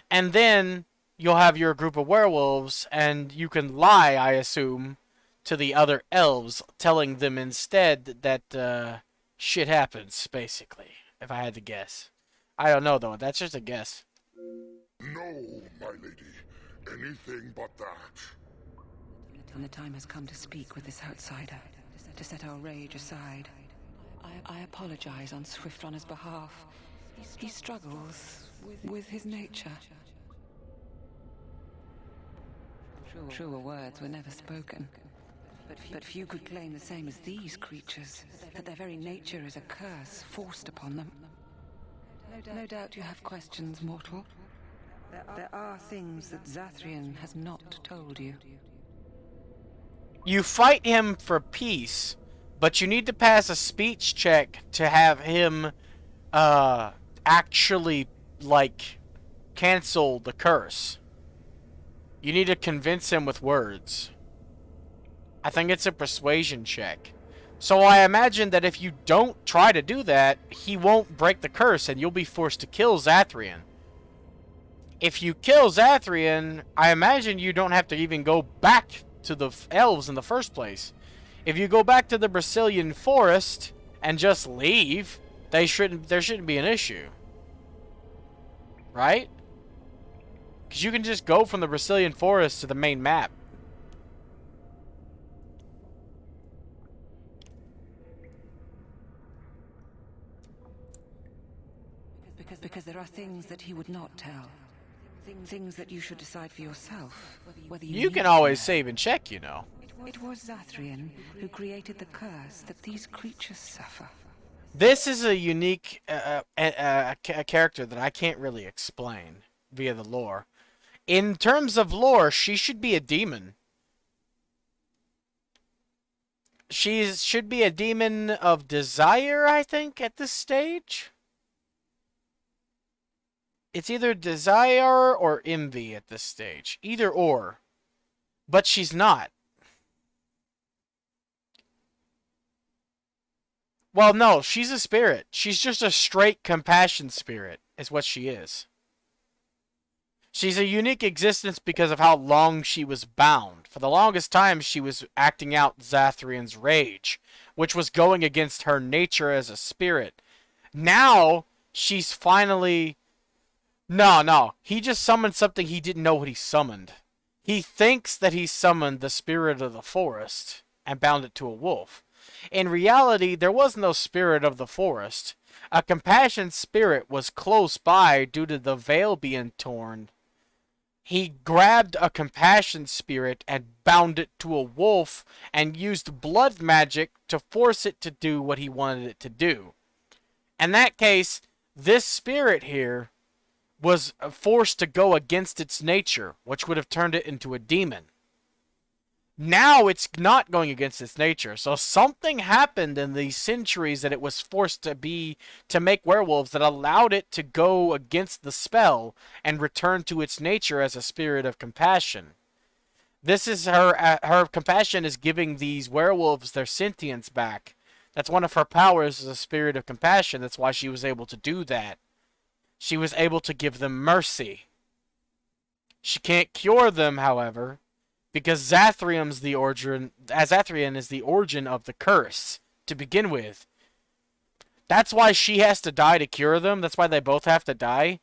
And then you'll have your group of werewolves, and you can lie, I assume, to the other elves, telling them instead that shit happens, basically, if I had to guess. I don't know, though. That's just a guess. No, my lady. Anything but that. And the time has come to speak with this outsider, to set our rage aside. I apologize on Swiftrunner's behalf. He struggles with his nature. Truer words were never spoken. But few could claim the same as these creatures, that their very nature is a curse forced upon them. No doubt you have questions, mortal. There are things that Zathrian has not told you. You fight him for peace, but you need to pass a speech check to have him actually, like, cancel the curse. You need to convince him with words. I think it's a persuasion check. So I imagine that if you don't try to do that, he won't break the curse and you'll be forced to kill Zathrian. If you kill Zathrian, I imagine you don't have to even go back to the elves in the first place. If you go back to the Brazilian forest and just leave, there shouldn't be an issue. Right? Because you can just go from the Brazilian forest to the main map. Because there are things that he would not tell. Things that you should decide for yourself. Whether You can always save and check, you know. It was Zathrian who created the curse that these creatures suffer. This is a unique character that I can't really explain via the lore. In terms of lore, she should be a demon. She should be a demon of desire, I think, at this stage. It's either desire or envy at this stage. Either or. But she's not. Well, no, she's a spirit. She's just a straight compassion spirit, is what she is. She's a unique existence because of how long she was bound. For the longest time, she was acting out Zathrian's rage, which was going against her nature as a spirit. Now, she's finally... No. He just summoned something he didn't know what he summoned. He thinks that he summoned the spirit of the forest and bound it to a wolf. In reality, there was no spirit of the forest. A compassion spirit was close by due to the veil being torn. He grabbed a compassion spirit and bound it to a wolf and used blood magic to force it to do what he wanted it to do. In that case, this spirit here was forced to go against its nature, which would have turned it into a demon. Now it's not going against its nature, so something happened in these centuries that it was forced to make werewolves that allowed it to go against the spell and return to its nature as a spirit of compassion. This is her compassion is giving these werewolves their sentience back. That's one of her powers, is a spirit of compassion. That's why she was able to do that. She was able to give them mercy. She can't cure them, however, because Zathrian is the origin of the curse to begin with. That's why she has to die to cure them. That's why they both have to die.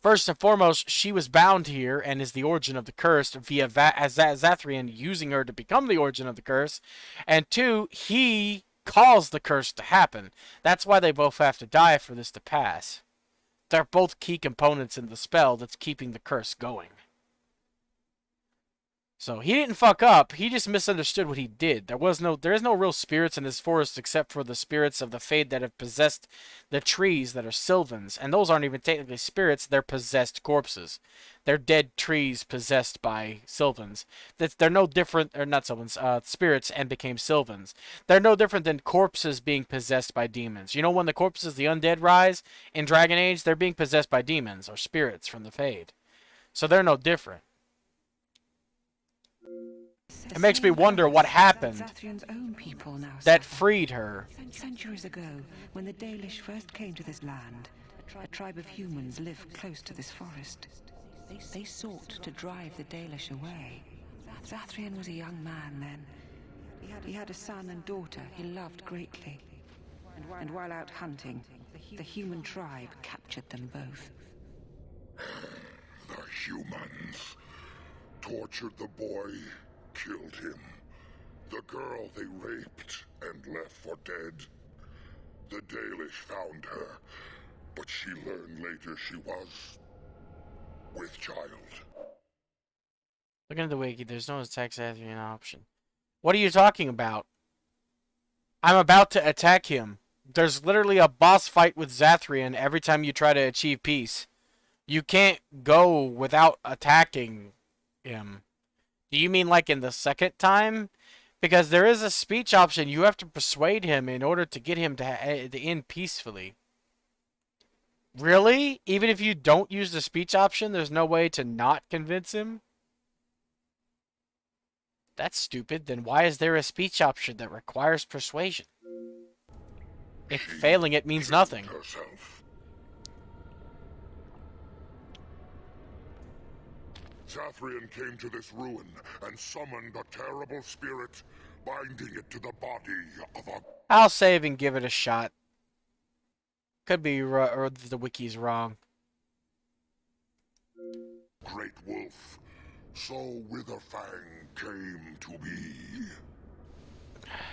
First and foremost, she was bound here and is the origin of the curse via Zathrian using her to become the origin of the curse. And two, he caused the curse to happen. That's why they both have to die for this to pass. They're both key components in the spell that's keeping the curse going. So he didn't fuck up. He just misunderstood what he did. There is no real spirits in this forest except for the spirits of the Fade that have possessed the trees that are Sylvans, and those aren't even technically spirits. They're possessed corpses. They're dead trees possessed by Sylvans. They're no different, or not Sylvans, spirits, and became Sylvans. They're no different than corpses being possessed by demons. You know when the corpses, the undead, rise in Dragon Age, they're being possessed by demons or spirits from the Fade. So they're no different. It makes me wonder what happened that freed her. Centuries ago, when the Dalish first came to this land, a tribe of humans lived close to this forest. They sought to drive the Dalish away. Zathrian was a young man then. He had a son and daughter he loved greatly. And while out hunting, the human tribe captured them both. The humans tortured the boy, killed him. The girl they raped and left for dead. The Dalish found her, but she learned later she was with child. Looking at the wiki, there's no attack Zathrian option. What are you talking about? I'm about to attack him. There's literally a boss fight with Zathrian every time you try to achieve peace. You can't go without attacking him. Do you mean like in the second time? Because there is a speech option. You have to persuade him in order to get him to end peacefully. Really? Even if you don't use the speech option, there's no way to not convince him? That's stupid. Then why is there a speech option that requires persuasion? If failing it means nothing. Herself. Zathrian came to this ruin and summoned a terrible spirit, binding it to the body of a... I'll save and give it a shot. Could be or the wiki's wrong. great wolf. So Witherfang came to be.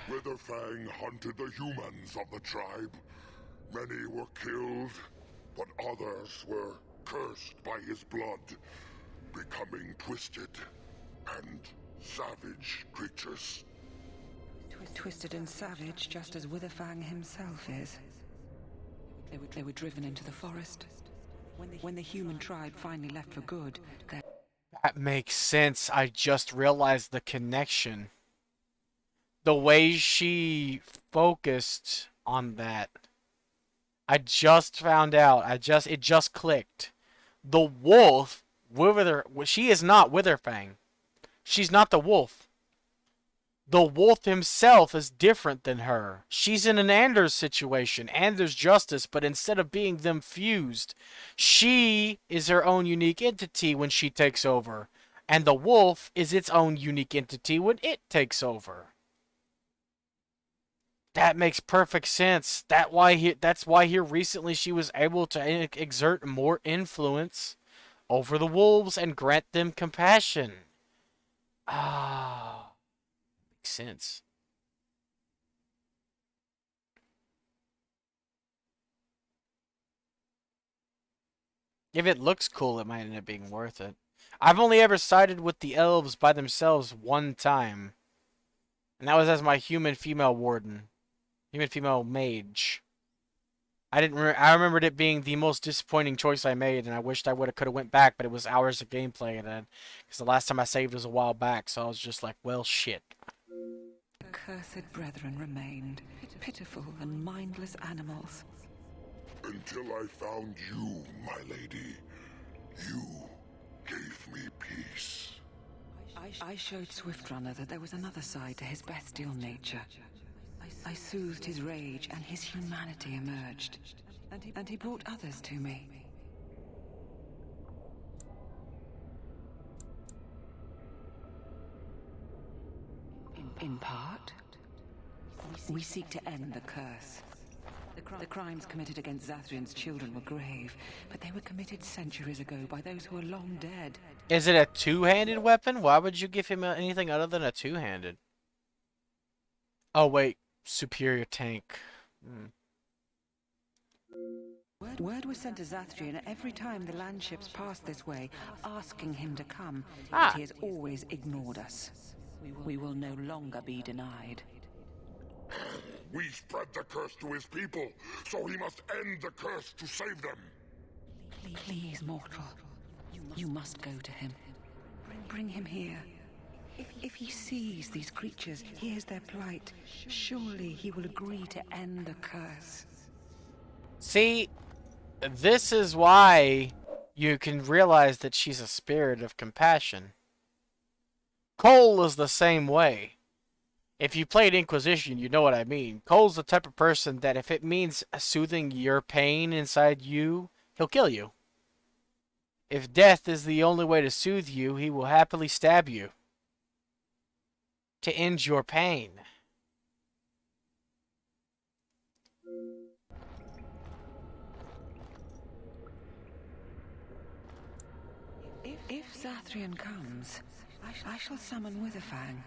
Witherfang hunted the humans of the tribe. Many were killed, but others were cursed by his blood, becoming twisted and savage creatures. Twisted and savage, just as Witherfang himself is. They were driven into the forest. When the human tribe finally left for good, that makes sense. I just realized the connection. The way she focused on that. I just found out. It just clicked. The wolf, she is not Witherfang. She's not the wolf. The wolf himself is different than her. She's in an Anders situation. Anders justice, but instead of being them fused, she is her own unique entity when she takes over. And the wolf is its own unique entity when it takes over. That makes perfect sense. That's why here recently she was able to exert more influence over the wolves and grant them compassion. Ah, makes sense. If it looks cool, it might end up being worth it. I've only ever sided with the elves by themselves one time. And that was as my human female warden. Human female mage. I remembered it being the most disappointing choice I made, and I wished I could have went back, but it was hours of gameplay, and because the last time I saved was a while back, so I was just like, well, shit. Accursed brethren remained, pitiful and mindless animals. Until I found you, my lady. You gave me peace. I showed Swiftrunner that there was another side to his bestial nature. I soothed his rage, and his humanity emerged. And he brought others to me. In part, we seek to end the curse. The crimes committed against Zathrian's children were grave, but they were committed centuries ago by those who are long dead. Is it a two-handed weapon? Why would you give him anything other than a two-handed? Oh, wait. Superior tank. Word was sent to Zathrian every time the landships passed this way, asking him to come, Ah. but he has always ignored us. We will no longer be denied. We spread the curse to his people, so he must end the curse to save them. Please, mortal. You must go to him. Bring him here. If he sees these creatures, hears their plight, surely he will agree to end the curse. See, this is why you can realize that she's a spirit of compassion. Cole is the same way. If you played Inquisition, you know what I mean. Cole's the type of person that if it means soothing your pain inside you, he'll kill you. If death is the only way to soothe you, he will happily stab you. To end your pain. If Zathrian comes, I shall summon Witherfang.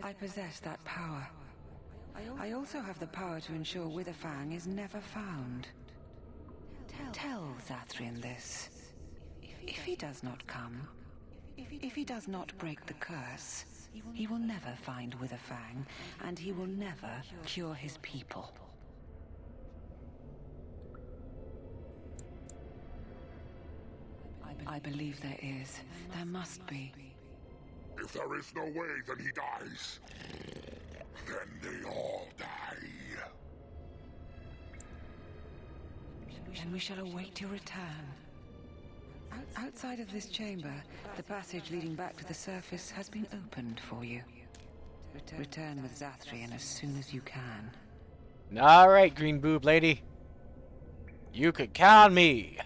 I possess that power. I also have the power to ensure Witherfang is never found. Tell Zathrian this. If he does not come, if he does not break the curse, he will never find Witherfang, and he will never cure his people. I believe there is. There must be. If there is no way, then he dies. Then they all die. Then we shall await your return. Outside of this chamber, the passage leading back to the surface has been opened for you. Return with Zathrian as soon as you can. Alright, green boob lady. You could count on me.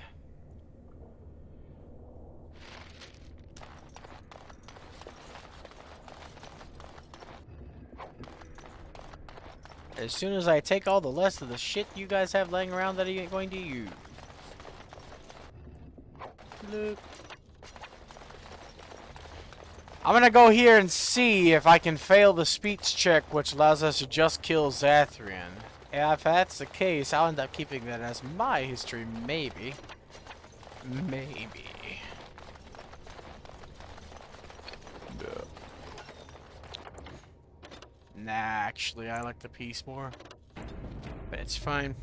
As soon as I take all the rest of the shit you guys have laying around that I ain't going to use. Look. I'm gonna go here and see if I can fail the speech check, which allows us to just kill Zathrian. If that's the case, I'll end up keeping that as my history, maybe. Maybe. Nah, actually, I like the piece more. But it's fine.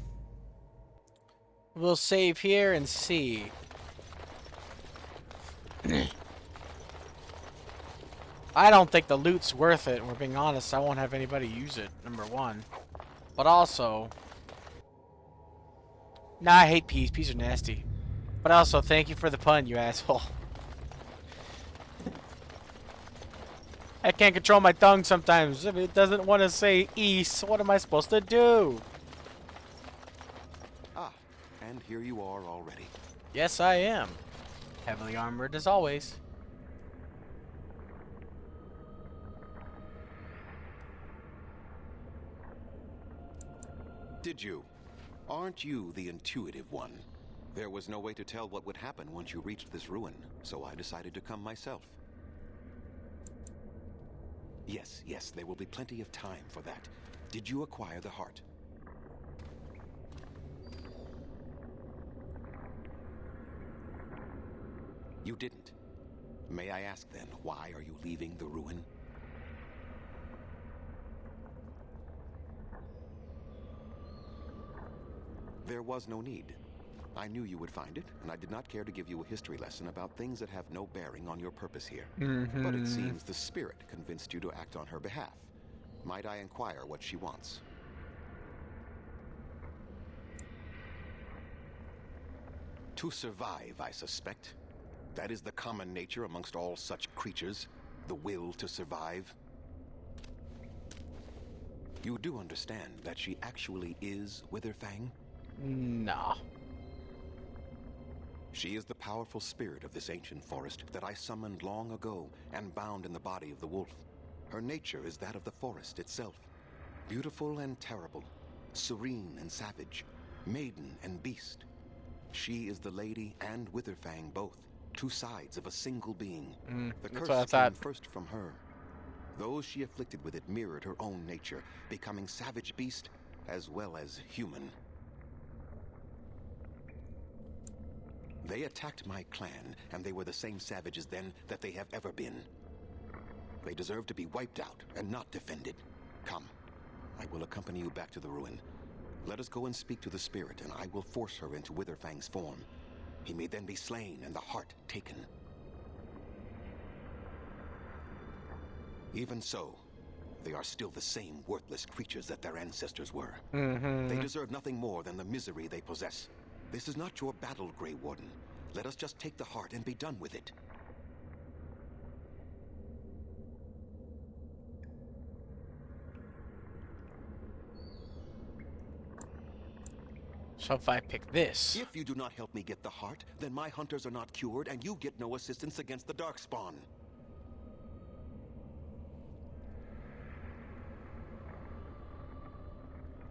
We'll save here and see. I don't think the loot's worth it, we're being honest. I won't have anybody use it, number one. But also... Nah, I hate peas. Peas are nasty. But also, thank you for the pun, you asshole. I can't control my tongue sometimes. If it doesn't want to say east, what am I supposed to do? Ah, and here you are already. Yes, I am. Heavily armored as always. Did you? Aren't you the intuitive one? There was no way to tell what would happen once you reached this ruin, so I decided to come myself. Yes, there will be plenty of time for that. Did you acquire the heart? You didn't. May I ask then, why are you leaving the ruin? There was no need. I knew you would find it, and I did not care to give you a history lesson about things that have no bearing on your purpose here. But it seems the spirit convinced you to act on her behalf. Might I inquire what she wants? To survive, I suspect. That is the common nature amongst all such creatures, the will to survive. You do understand that she actually is Witherfang? Nah. She is the powerful spirit of this ancient forest that I summoned long ago and bound in the body of the wolf. Her nature is that of the forest itself. Beautiful and terrible, serene and savage, maiden and beast. She is the lady and Witherfang both, two sides of a single being. The curse came first from her. Those she afflicted with it mirrored her own nature, becoming savage beast as well as human. They attacked my clan, and they were the same savages then that they have ever been. They deserve to be wiped out and not defended. Come, I will accompany you back to the ruin. Let us go and speak to the spirit, and I will force her into Witherfang's form. He may then be slain and the heart taken. Even so, they are still the same worthless creatures that their ancestors were. They deserve nothing more than the misery they possess. This is not your battle, Grey Warden. Let us just take the heart and be done with it. So if I pick this... If you do not help me get the heart, then my hunters are not cured, and you get no assistance against the Darkspawn.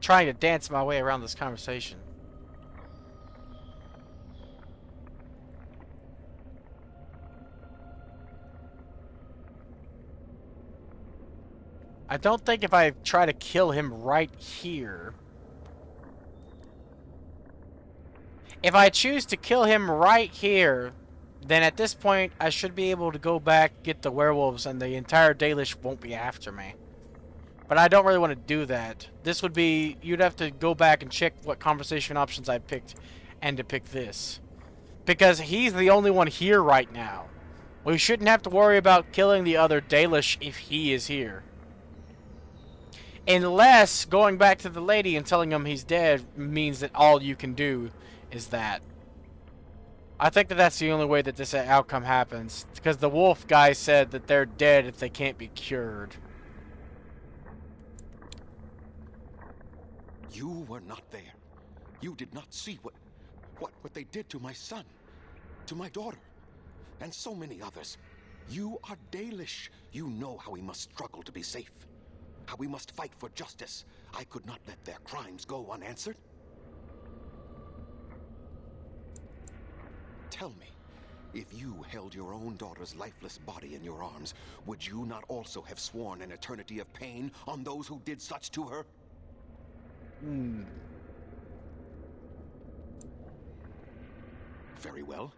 Trying to dance my way around this conversation. I don't think if I try to kill him right here... If I choose to kill him right here, then at this point I should be able to go back, get the werewolves, and the entire Dalish won't be after me. But I don't really want to do that. This would be... You'd have to go back and check what conversation options I picked and to pick this. Because he's the only one here right now. We shouldn't have to worry about killing the other Dalish if he is here. Unless going back to the lady and telling him he's dead means that all you can do is that. I think that that's the only way that this outcome happens. Because the wolf guy said that they're dead if they can't be cured. You were not there. You did not see what they did to my son, to my daughter, and so many others. You are Dalish. You know how we must struggle to be safe, how we must fight for justice. I could not let their crimes go unanswered. Tell me, if you held your own daughter's lifeless body in your arms, would you not also have sworn an eternity of pain on those who did such to her? Very well.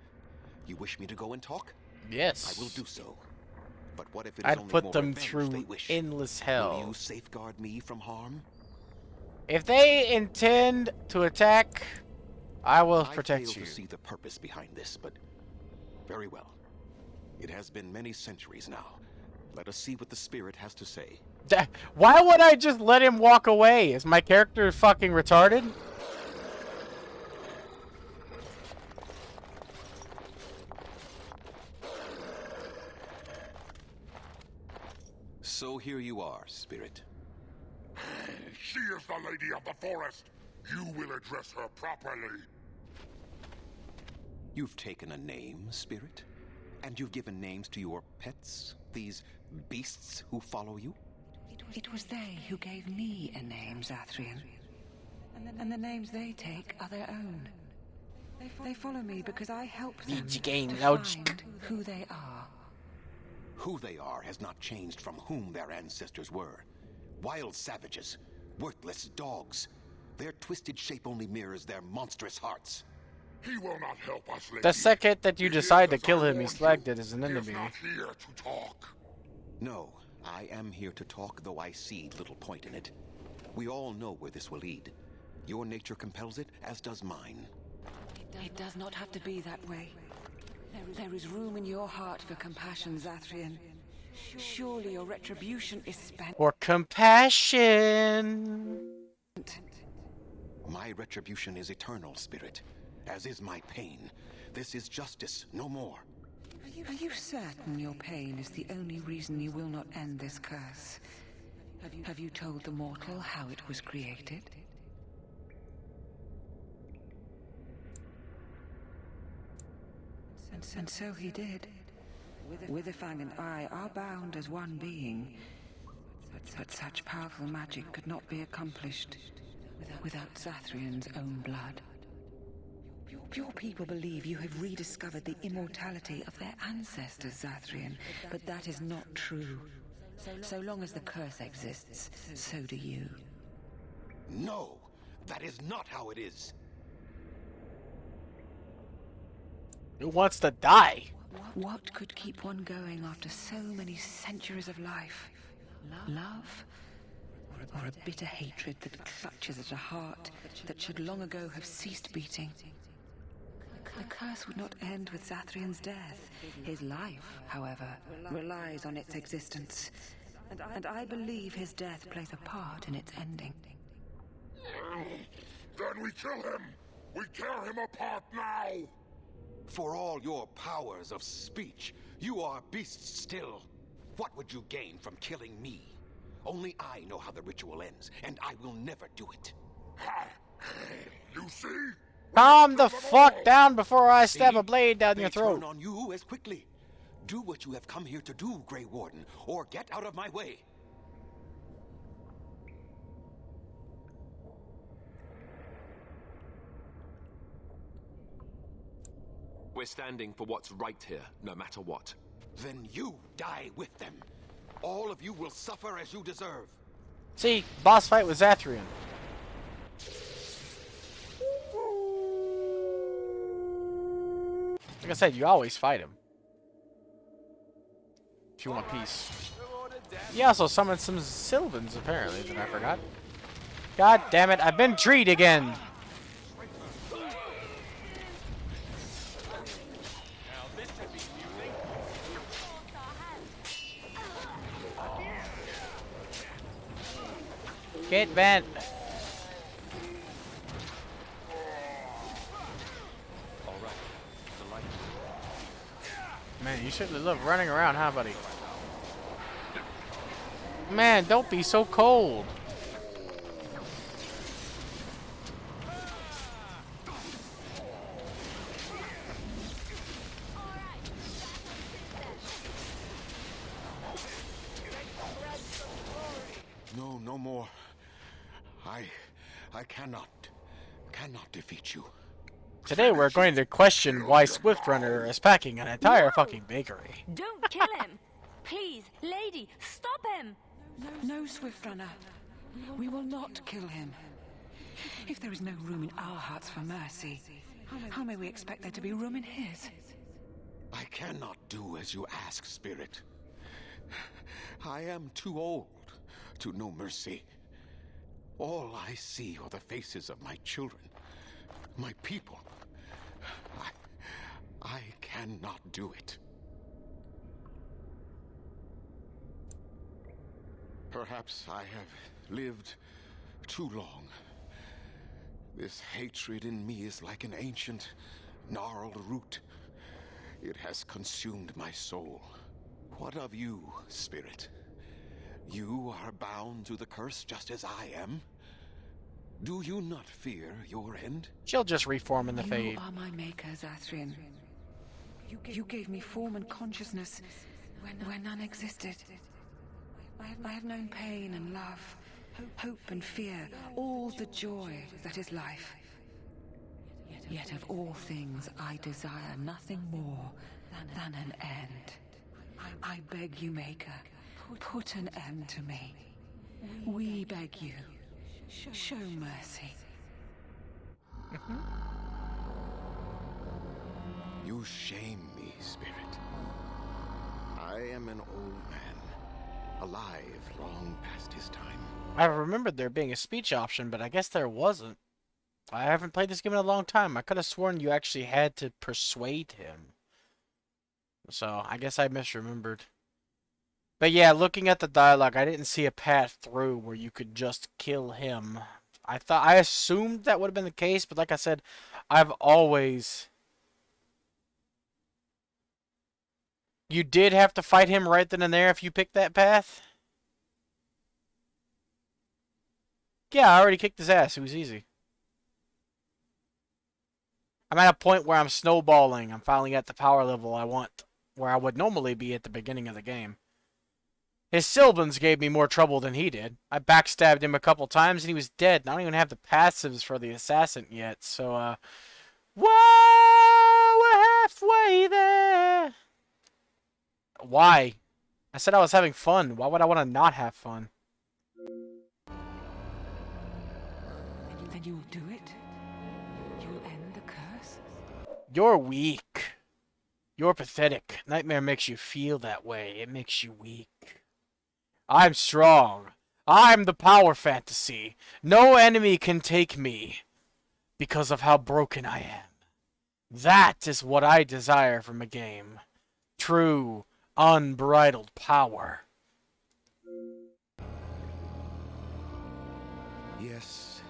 You wish me to go and talk? Yes. I will do so. But what if it is I'd only put more them revenge through they wish? endless hell. Will you safeguard me from harm? If they intend to attack, I will protect I fail you. to see the purpose behind this, but very well. It has been many centuries now. Let us see what the spirit has to say. Why would I just let him walk away? Is my character fucking retarded? So here you are, spirit. She is the lady of the forest. You will address her properly. You've taken a name, spirit, and you've given names to your pets, these beasts who follow you? It was they who gave me a name, Zathrian. And the names they take are their own. They follow me because I help them to find who they are. Who they are has not changed from whom their ancestors were. Wild savages, worthless dogs. Their twisted shape only mirrors their monstrous hearts. He will not help us, lady. The second that you He decide to is, as kill I him, he's warned flagged you. it as an He is enemy. not here to talk. No, I am here to talk, though I see little point in it. We all know where this will lead. Your nature compels it, as does mine. It does not have to be that way. There is room in your heart for compassion, Zathrian. Surely your retribution is spent. Or compassion. My retribution is eternal, spirit, as is my pain. This is justice, no more. Are you certain your pain is the only reason you will not end this curse? Have you told the mortal how it was created? And so he did. Witherfang and I are bound as one being. But such powerful magic could not be accomplished without Zathrian's own blood. Your people believe you have rediscovered the immortality of their ancestors, Zathrian, but that is not true. So long as the curse exists, so do you. No, that is not how it is. Who wants to die? What could keep one going after so many centuries of life? Love? Or a bitter hatred that clutches at a heart that should long ago have ceased beating? The curse would not end with Zathrian's death. His life, however, relies on its existence. And I believe his death plays a part in its ending. Then we kill him! We tear him apart now! For all your powers of speech, you are beasts still. What would you gain from killing me? Only I know how the ritual ends, and I will never do it. Ha! You see? Calm the fuck down before I stab See? a blade down They your throat. turn on you as quickly. Do what you have come here to do, Grey Warden, or get out of my way. We're standing for what's right here, no matter what. Then you die with them. All of you will suffer as you deserve. See, boss fight with Zathrian. Like I said, you always fight him. If you want peace. He also summoned some Sylvans, apparently, that I forgot. God damn it, I've been treed again! Get bent! Alright, the light. Man, you certainly love running around, huh, buddy? Man, don't be so cold. No, no more. I cannot defeat you. Today we're going to question why Swiftrunner is packing an entire fucking bakery. Don't kill him! Please, lady, stop him! No, Swiftrunner. We will not kill him. If there is no room in our hearts for mercy, how may we expect there to be room in his? I cannot do as you ask, Spirit. I am too old to know mercy. All I see are the faces of my children, my people. I cannot do it. Perhaps I have lived too long. This hatred in me is like an ancient, gnarled root. It has consumed my soul. What of you, Spirit? You are bound to the curse just as I am. Do you not fear your end? She'll just reform in the fade. You are my maker, Zathrian. You gave me form and consciousness where none existed. I have known pain and love, hope and fear, all the joy that is life. Yet of all things I desire nothing more than an end. I beg you, Maker, put an end to me. We beg you, show mercy. You shame me, Spirit. I am an old man, alive long past his time. I remembered there being a speech option, but I guess there wasn't. I haven't played this game in a long time. I could have sworn you actually had to persuade him. So, I guess I misremembered. But yeah, looking at the dialogue, I didn't see a path through where you could just kill him. I assumed that would have been the case, but like I said, I've always... You did have to fight him right then and there if you picked that path? Yeah, I already kicked his ass. It was easy. I'm at a point where I'm snowballing. I'm finally at the power level I want, where I would normally be at the beginning of the game. His Sylvans gave me more trouble than he did. I backstabbed him a couple times and he was dead. And I don't even have the passives for the assassin yet. So, whoa, we're halfway there. Why? I said I was having fun. Why would I want to not have fun? Then you'll do it? You'll end the curse? You're weak. You're pathetic. Nightmare makes you feel that way. It makes you weak. I'm strong. I'm the power fantasy. No enemy can take me because of how broken I am. That is what I desire from a game. True, unbridled power. Yes,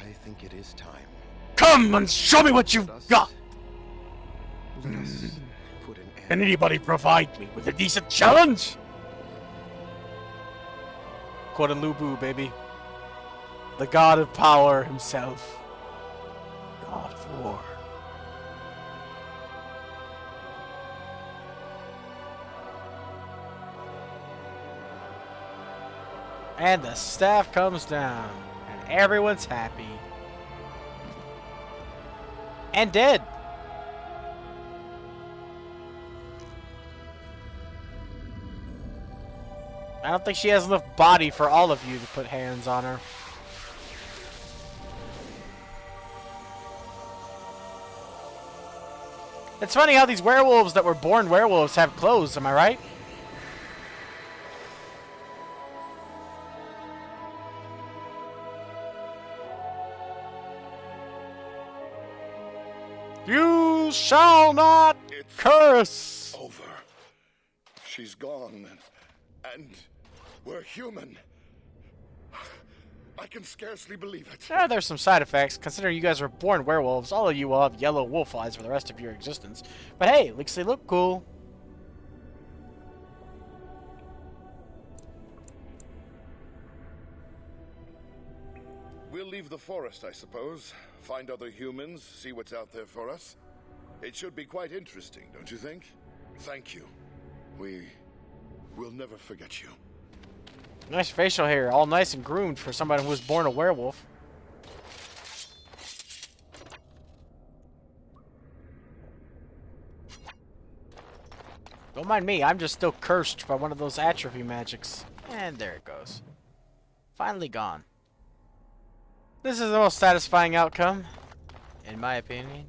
I think it is time. Come and show me what you've Let us- got! Let us put an end. Can anybody provide me with a decent challenge? Lubu, baby. The god of power himself. God of war. And the staff comes down. And everyone's happy. And dead. I don't think she has enough body for all of you to put hands on her. It's funny how these werewolves that were born werewolves have clothes, am I right? You shall not curse! Over. She's gone, and we're human. I can scarcely believe it. Yeah, there's some side effects. Considering you guys were born werewolves, all of you will have yellow wolf eyes for the rest of your existence. But hey, at least they look cool. We'll leave the forest, I suppose. Find other humans, see what's out there for us. It should be quite interesting, don't you think? Thank you. We'll never forget you. Nice facial hair, all nice and groomed for somebody who was born a werewolf. Don't mind me, I'm just still cursed by one of those atrophy magics. And there it goes. Finally gone. This is the most satisfying outcome, in my opinion.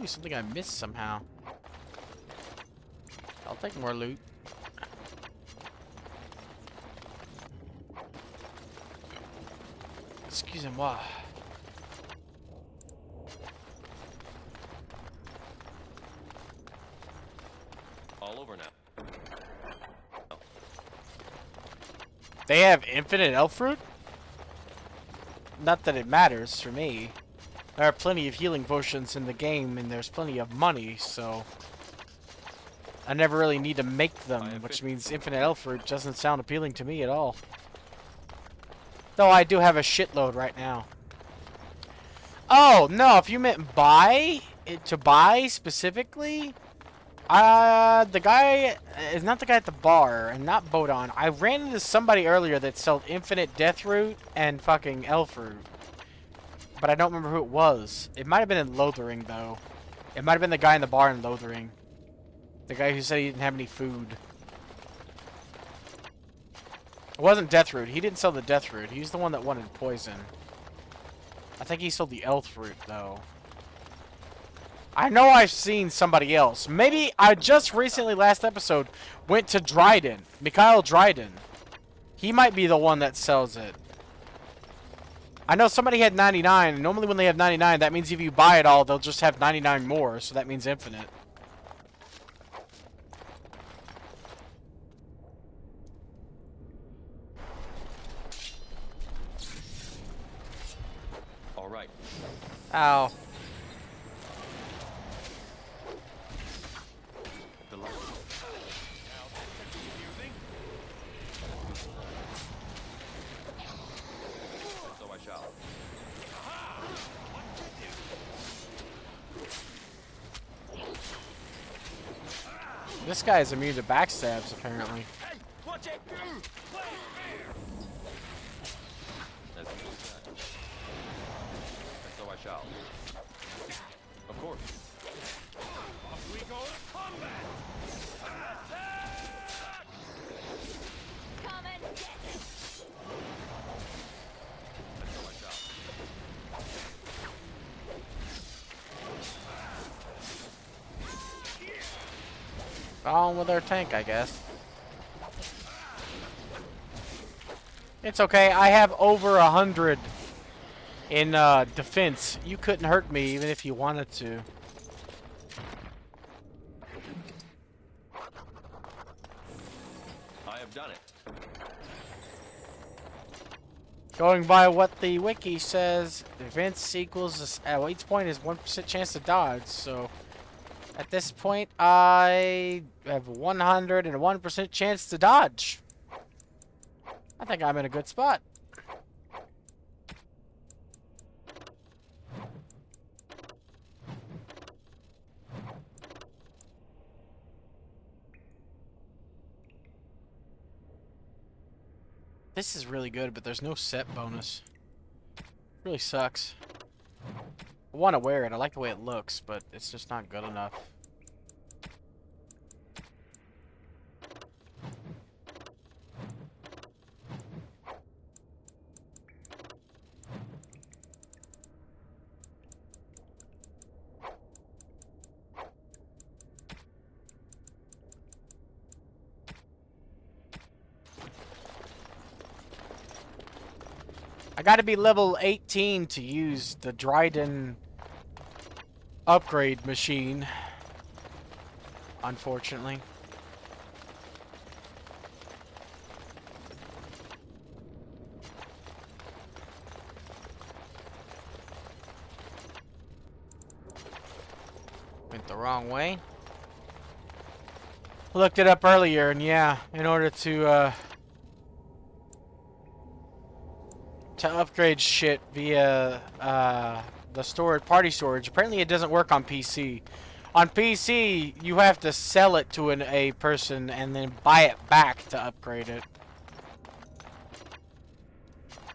Ooh, something I missed somehow. I'll take more loot. Excusez-moi. All over now. They have infinite elf fruit? Not that it matters for me. There are plenty of healing potions in the game, and there's plenty of money, so I never really need to make them, which means infinite elf fruit doesn't sound appealing to me at all. Though I do have a shitload right now. Oh, no, if you meant buy, to buy specifically, the guy is not the guy at the bar, and not Bodon. I ran into somebody earlier that sold infinite death root and fucking elf root. But I don't remember who it was. It might have been in Lothering, though. It might have been the guy in the bar in Lothering. The guy who said he didn't have any food. It wasn't death root. He didn't sell the death root. He's the one that wanted poison. I think he sold the elf root, though. I know I've seen somebody else. Maybe I just recently, last episode, went to Dryden. Mikhail Dryden. He might be the one that sells it. I know somebody had 99, and normally when they have 99, that means if you buy it all, they'll just have 99 more, so that means infinite. All right. Ow. The light. So I shall. This guy is immune to backstabs, apparently. As you said. And so I shall. Of course. Off we go to combat! Come and get it! And so I shall. On with our tank, I guess. It's okay. I have over 100 in defense. You couldn't hurt me even if you wanted to. I have done it. Going by what the wiki says, defense equals each point is 1% chance to dodge. So at this point, I have 101% chance to dodge. I think I'm in a good spot. This is really good, but there's no set bonus. Really sucks. I want to wear it. I like the way it looks, but it's just not good enough. I gotta be level 18 to use the Dryden upgrade machine. Unfortunately. Went the wrong way. Looked it up earlier, and yeah, in order to upgrade shit via the storage, party storage. Apparently it doesn't work on PC. On PC, you have to sell it to a person and then buy it back to upgrade it.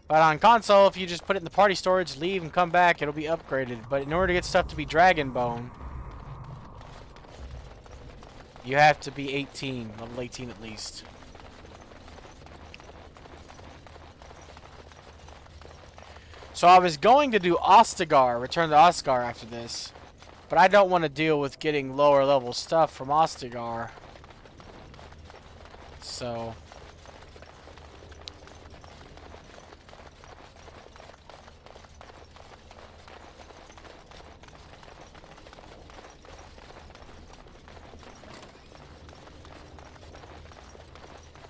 But on console, if you just put it in the party storage, leave and come back, it'll be upgraded. But in order to get stuff to be Dragon Bone, you have to be 18, level 18 at least. So I was going to do Ostagar, Return to Ostagar after this. But I don't want to deal with getting lower level stuff from Ostagar. So...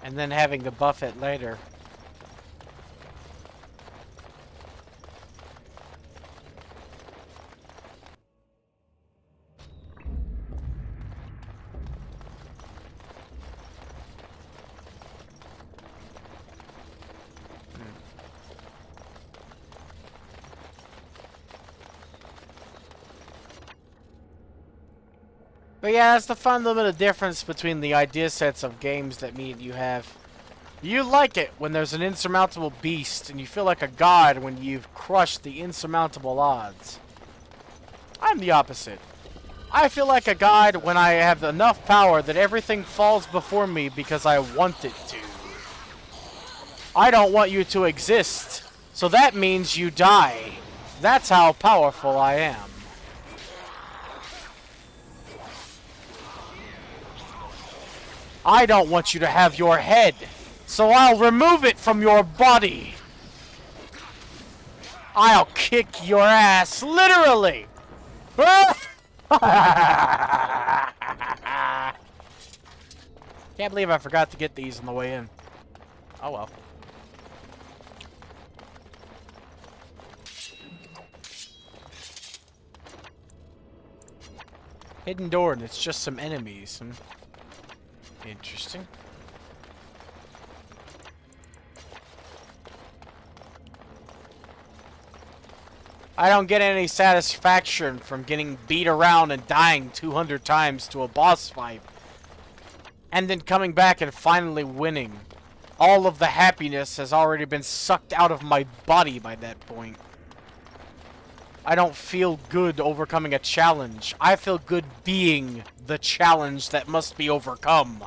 and then having to buff it later. But yeah, that's the fundamental difference between the idea sets of games that me and you have. You like it when there's an insurmountable beast, and you feel like a god when you've crushed the insurmountable odds. I'm the opposite. I feel like a god when I have enough power that everything falls before me because I want it to. I don't want you to exist, so that means you die. That's how powerful I am. I don't want you to have your head, so I'll remove it from your body. I'll kick your ass, literally. Can't believe I forgot to get these on the way in. Oh well. Hidden door, and it's just some enemies. Interesting. I don't get any satisfaction from getting beat around and dying 200 times to a boss fight. And then coming back and finally winning. All of the happiness has already been sucked out of my body by that point. I don't feel good overcoming a challenge. I feel good being the challenge that must be overcome.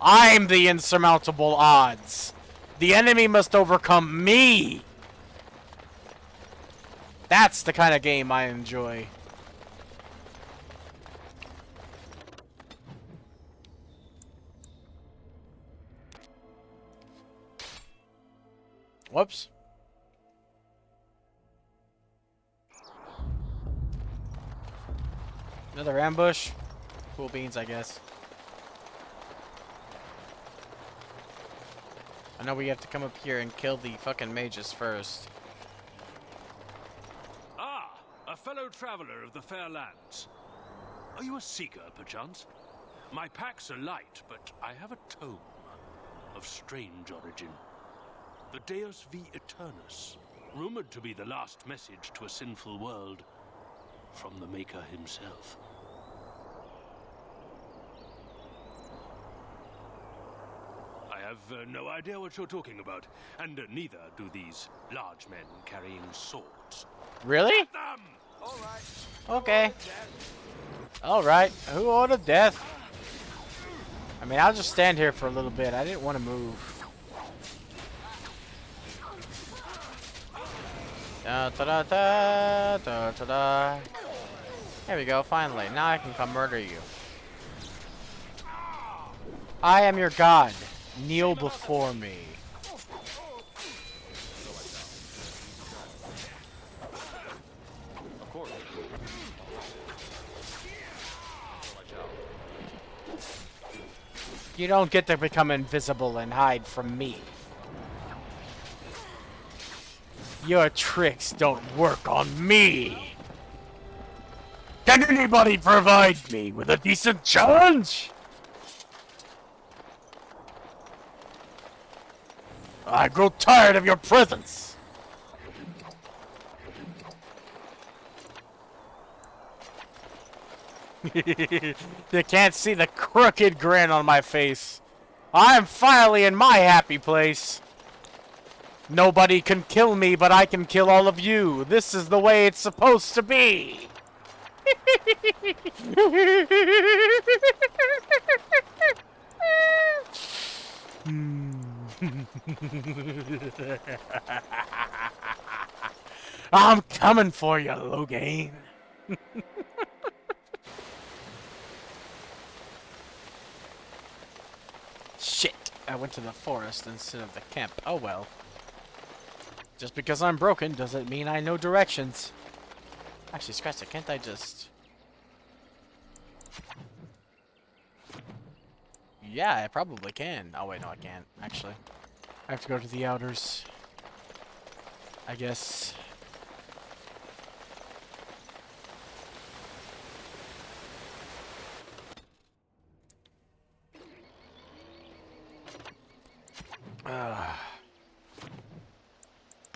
I'm the insurmountable odds. The enemy must overcome me. That's the kind of game I enjoy. Whoops. Another ambush. Cool beans, I guess. I know we have to come up here and kill the fucking mages first. Ah, a fellow traveler of the fair lands. Are you a seeker, perchance? My packs are light, but I have a tome of strange origin. The Deus V Eternus, rumored to be the last message to a sinful world from the Maker himself. I have no idea what you're talking about, and neither do these large men carrying swords. Really? Them! All right. Okay. Alright. Who ordered death? I mean, I'll just stand here for a little bit. I didn't want to move. Da da da da da da da. There we go, finally. Now I can come murder you. I am your god. Kneel before me. Of course. You don't get to become invisible and hide from me. Your tricks don't work on me. Can anybody provide me with a decent challenge? I grow tired of your presence. You can't see the crooked grin on my face. I'm finally in my happy place. Nobody can kill me, but I can kill all of you. This is the way it's supposed to be. I'm coming for you, Logain. Shit, I went to the forest instead of the camp. Oh well. Just because I'm broken doesn't mean I know directions. Actually, scratch it. Can't I just... Yeah, I probably can. Oh wait, no I can't, actually. I have to go to the outers. I guess.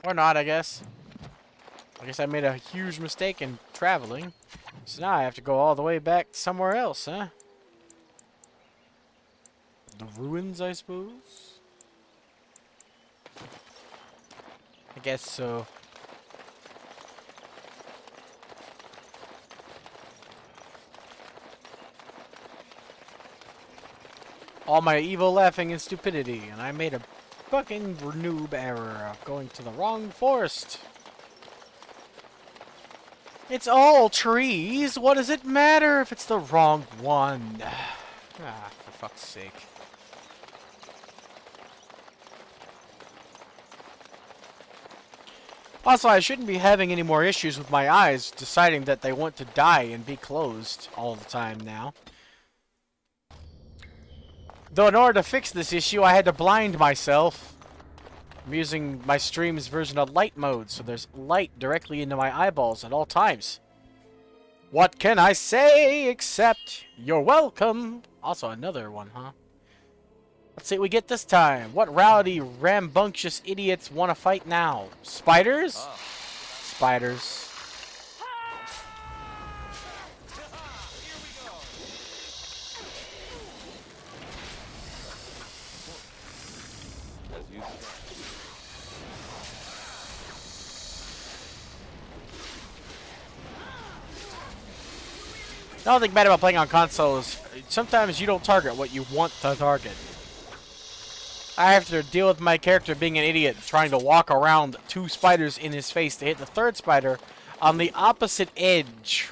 Or not, I guess. I guess I made a huge mistake in traveling. So now I have to go all the way back somewhere else, huh? The ruins, I suppose? I guess so. All my evil laughing and stupidity, and I made a fucking noob error of going to the wrong forest. It's all trees. What does it matter if it's the wrong one? Ah, for fuck's sake. Also, I shouldn't be having any more issues with my eyes deciding that they want to die and be closed all the time now. Though in order to fix this issue, I had to blind myself. I'm using my stream's version of light mode, so there's light directly into my eyeballs at all times. What can I say except you're welcome? Also another one, huh? Let's see what we get this time. What rowdy, rambunctious idiots want to fight now? Spiders? Spiders. As usual. The only thing bad about playing on console is sometimes you don't target what you want to target. I have to deal with my character being an idiot trying to walk around two spiders in his face to hit the third spider on the opposite edge.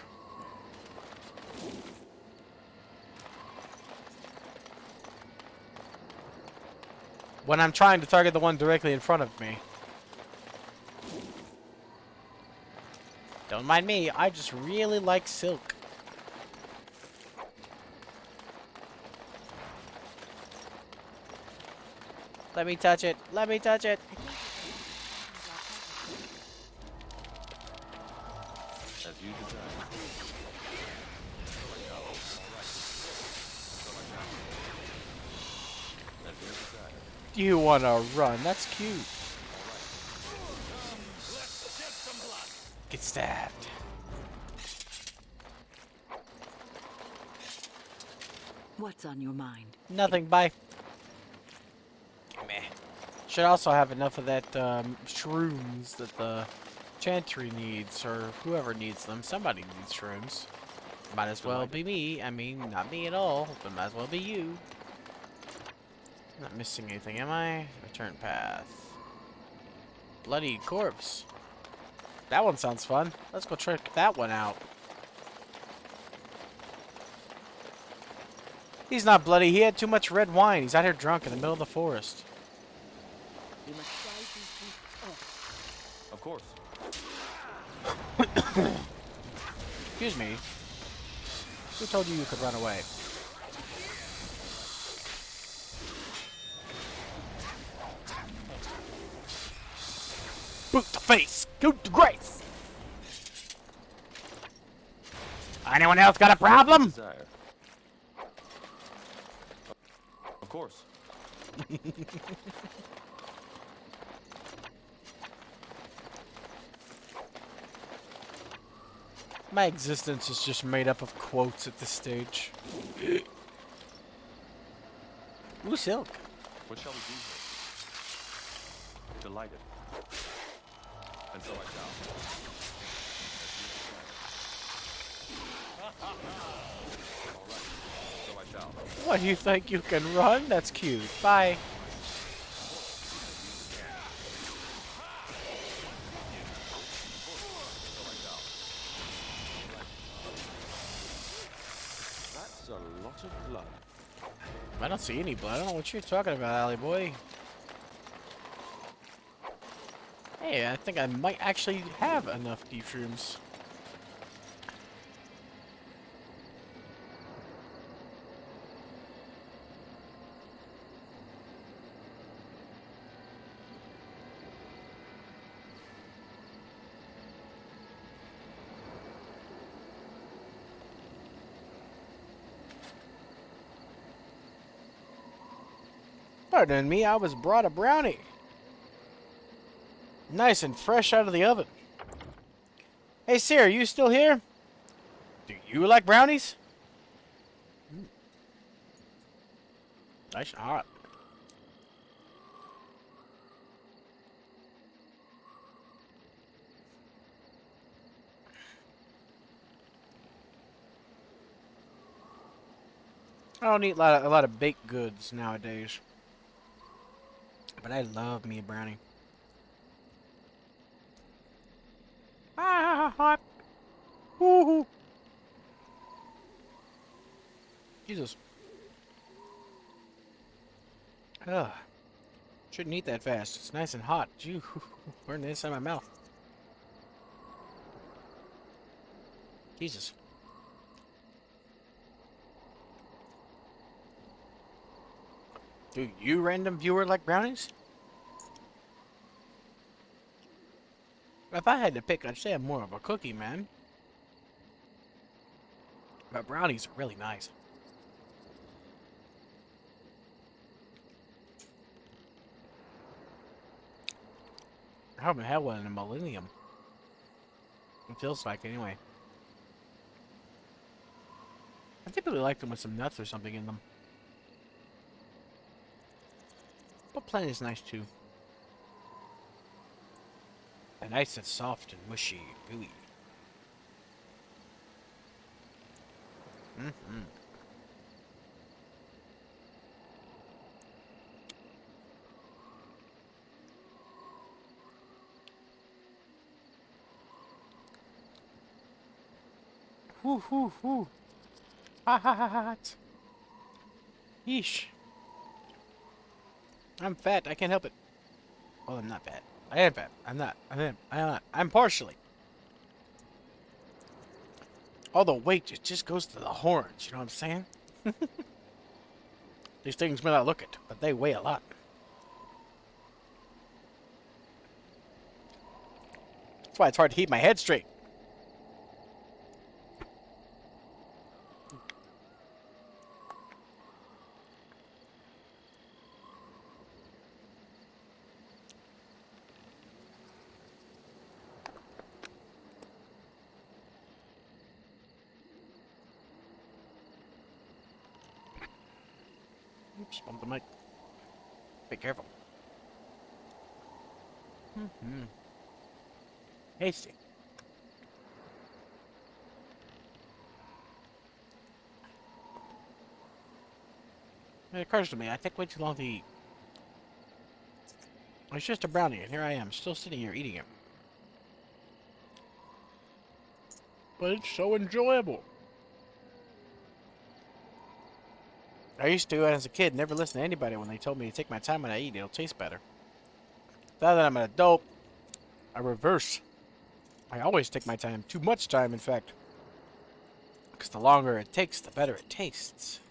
When I'm trying to target the one directly in front of me. Don't mind me. I just really like silk. Let me touch it. Let me touch it. As you desire. As you desire. You wanna run? That's cute. Get stabbed. What's on your mind? Nothing. Bye. Meh. Should also have enough of that shrooms that the Chantry needs, or whoever needs them. Somebody needs shrooms. Might as well be me. I mean, not me at all, but might as well be you. I'm not missing anything, am I? Return path. Bloody corpse. That one sounds fun. Let's go check that one out. He's not bloody. He had too much red wine. He's out here drunk in the middle of the forest. Of course. Excuse me. Who told you you could run away? Boot the face! Boot the grace! Anyone else got a problem? Desire. Of course. My existence is just made up of quotes at this stage. Ooh, silk. What shall we do here? Delighted. And so I shall. All right. So I shall. What, you think you can run? That's cute. Bye. That's a lot of blood. I don't see any blood. I don't know what you're talking about, Alley Boy. Hey, I think I might actually have enough deep shrooms. Pardon me, I was brought a brownie. Nice and fresh out of the oven. Hey, Sarah, you still here? Do you like brownies? Nice and hot. I don't eat a lot of baked goods nowadays. But I love me a brownie. Ah, hot. Woohoo. Jesus. Ugh. Shouldn't eat that fast. It's nice and hot. Gee, burn the inside of my mouth. Jesus. Do you, random viewer, like brownies? If I had to pick, I'd say I'm more of a cookie man. But brownies are really nice. I haven't had one in a millennium. It feels like, anyway. I typically like them with some nuts or something in them. But plain is nice too. And nice and soft and mushy, gooey. Mm-hmm. Whoo, whoo, whoo. Hot. Yeesh. I'm fat. I can't help it. Well, I'm not fat. I am fat. I'm not. I'm partially. All the weight just goes to the horns, you know what I'm saying? These things may not look it, but they weigh a lot. That's why it's hard to keep my head straight. Oops, bumped the mic. Be careful. Hasty. It occurs to me, I take way too long to eat. It's just a brownie, and here I am, still sitting here eating it. But it's so enjoyable. I used to, as a kid, never listen to anybody when they told me to take my time when I eat. It'll taste better. Now that I'm an adult, I reverse. I always take my time. Too much time, in fact. Because the longer it takes, the better it tastes.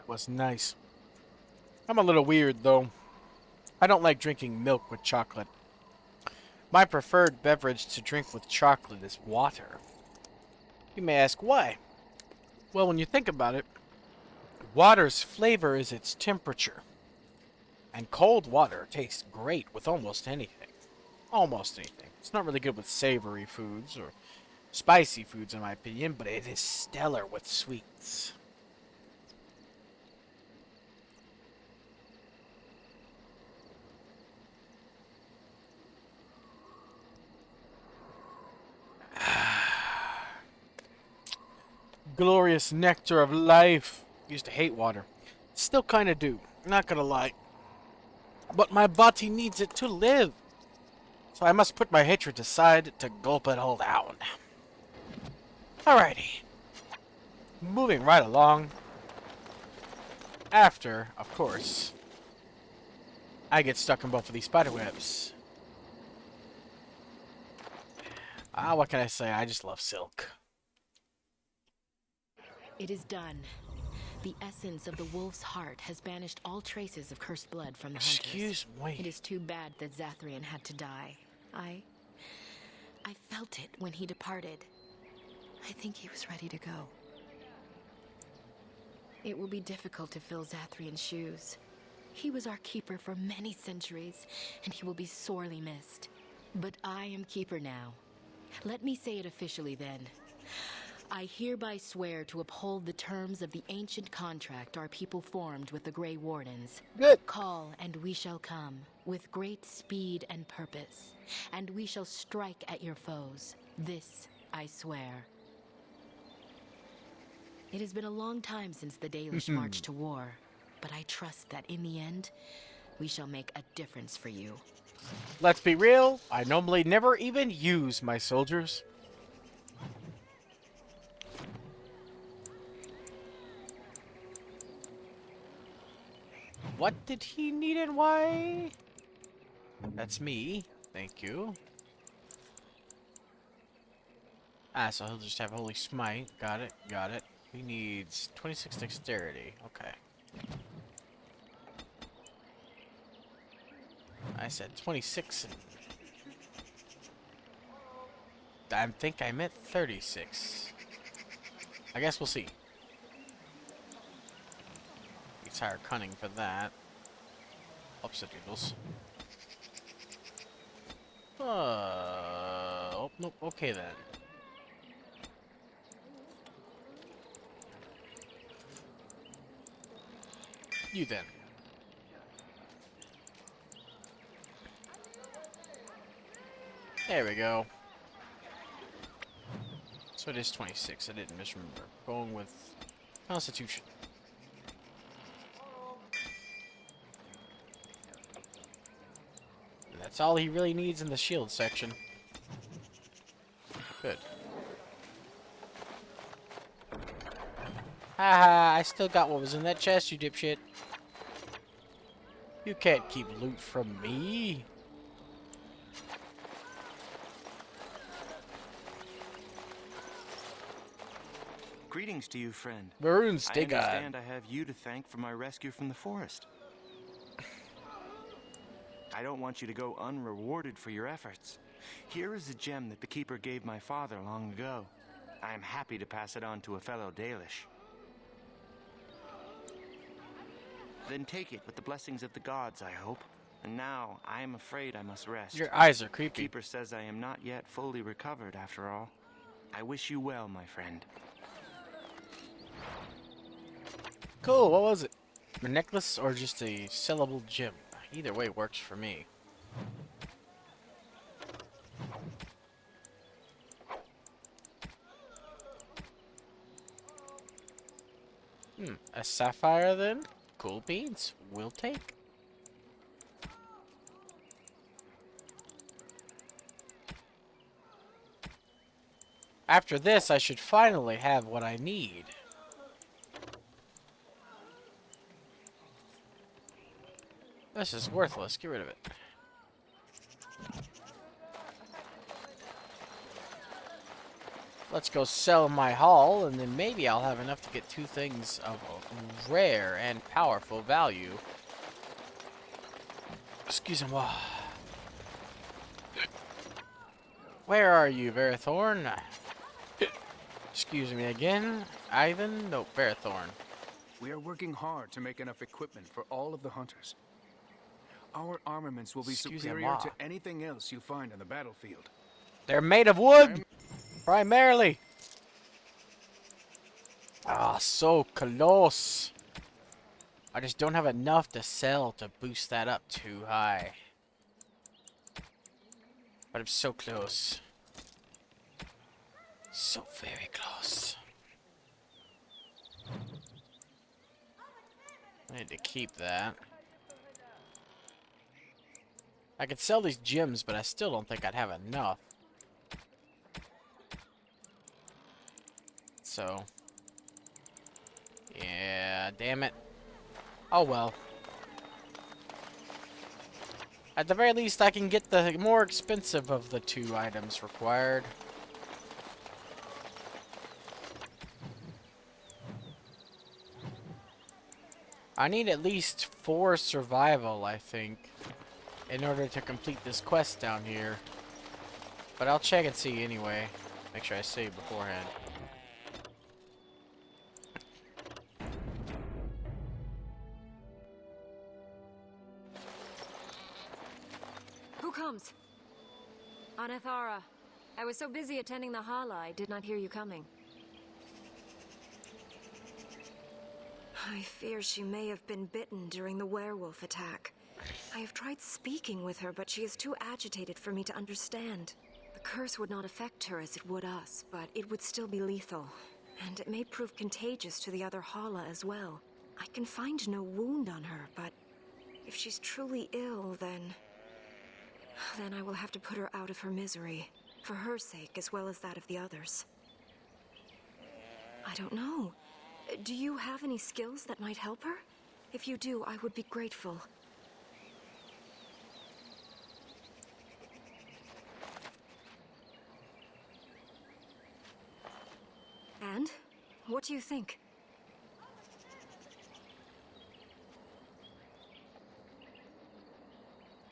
Was nice. I'm a little weird, though. I don't like drinking milk with chocolate. My preferred beverage to drink with chocolate is water. You may ask why. Well, when you think about it, water's flavor is its temperature. And cold water tastes great with almost anything. Almost anything. It's not really good with savory foods or spicy foods, in my opinion, but it is stellar with sweets. Glorious nectar of life. Used to hate water. Still kind of do. Not gonna lie. But my body needs it to live. So I must put my hatred aside to gulp it all down. Alrighty. Moving right along. After, of course, I get stuck in both of these spider webs. What can I say? I just love silk. It is done. The essence of the wolf's heart has banished all traces of cursed blood from the hunters. Excuse me. It is too bad that Zathrian had to die. I felt it when he departed. I think he was ready to go. It will be difficult to fill Zathrian's shoes. He was our keeper for many centuries, and he will be sorely missed. But I am keeper now. Let me say it officially then. I hereby swear to uphold the terms of the ancient contract our people formed with the Grey Wardens. Good. Call, and we shall come, with great speed and purpose, and we shall strike at your foes. This I swear. It has been a long time since the Dalish marched to war, but I trust that in the end, we shall make a difference for you. Let's be real, I normally never even use my soldiers. What did he need and why? That's me. Thank you. So he'll just have Holy Smite. Got it, got it. He needs 26 dexterity. Okay. I said 26. I think I meant 36. I guess we'll see. It's higher cunning for that. Upset doodles. Oh, nope. Okay then. You then. There we go. So it is 26. I didn't misremember. Going with Constitution. That's all he really needs in the shield section. Good. Haha, I still got what was in that chest, you dipshit. You can't keep loot from me. Greetings to you, friend. Maroon I Stick understand I have you to thank for my rescue from the forest. I don't want you to go unrewarded for your efforts. Here is a gem that the Keeper gave my father long ago. I am happy to pass it on to a fellow Dalish. Then take it with the blessings of the gods, I hope. And now, I am afraid I must rest. Your eyes are The creepy. Keeper says I am not yet fully recovered, after all. I wish you well, my friend. Cool, what was it? A necklace or just a sellable gem? Either way works for me. A sapphire then? Cool beans. We'll take. After this, I should finally have what I need. This is worthless. Get rid of it. Let's go sell my haul, and then maybe I'll have enough to get 2 things of rare and powerful value. Excuse me. Where are you, Verathorn? Excuse me again. Ivan? No, Verathorn. We are working hard to make enough equipment for all of the hunters. Our armaments will be superior to anything else you find on the battlefield. They're made of wood! Primarily! Ah, so close. I just don't have enough to sell to boost that up too high. But I'm so close. So very close. I need to keep that. I could sell these gems, but I still don't think I'd have enough. So, yeah, damn it. Oh well. At the very least, I can get the more expensive of the 2 items required. I need at least 4 survival, I think, in order to complete this quest down here. But I'll check and see anyway. Make sure I save beforehand. Who comes? Anathara. I was so busy attending the Hala, I did not hear you coming. I fear she may have been bitten during the werewolf attack. I have tried speaking with her, but she is too agitated for me to understand. The curse would not affect her as it would us, but it would still be lethal. And it may prove contagious to the other Hala as well. I can find no wound on her, but if she's truly ill, then I will have to put her out of her misery. For her sake, as well as that of the others. I don't know. Do you have any skills that might help her? If you do, I would be grateful. And? What do you think?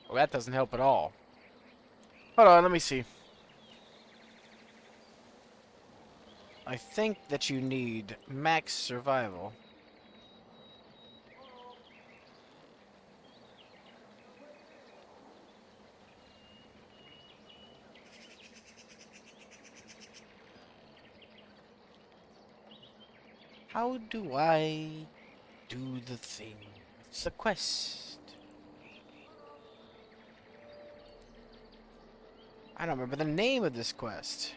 Well, that doesn't help at all. Hold on, let me see. I think that you need max survival. How do I do the thing? It's a quest. I don't remember the name of this quest.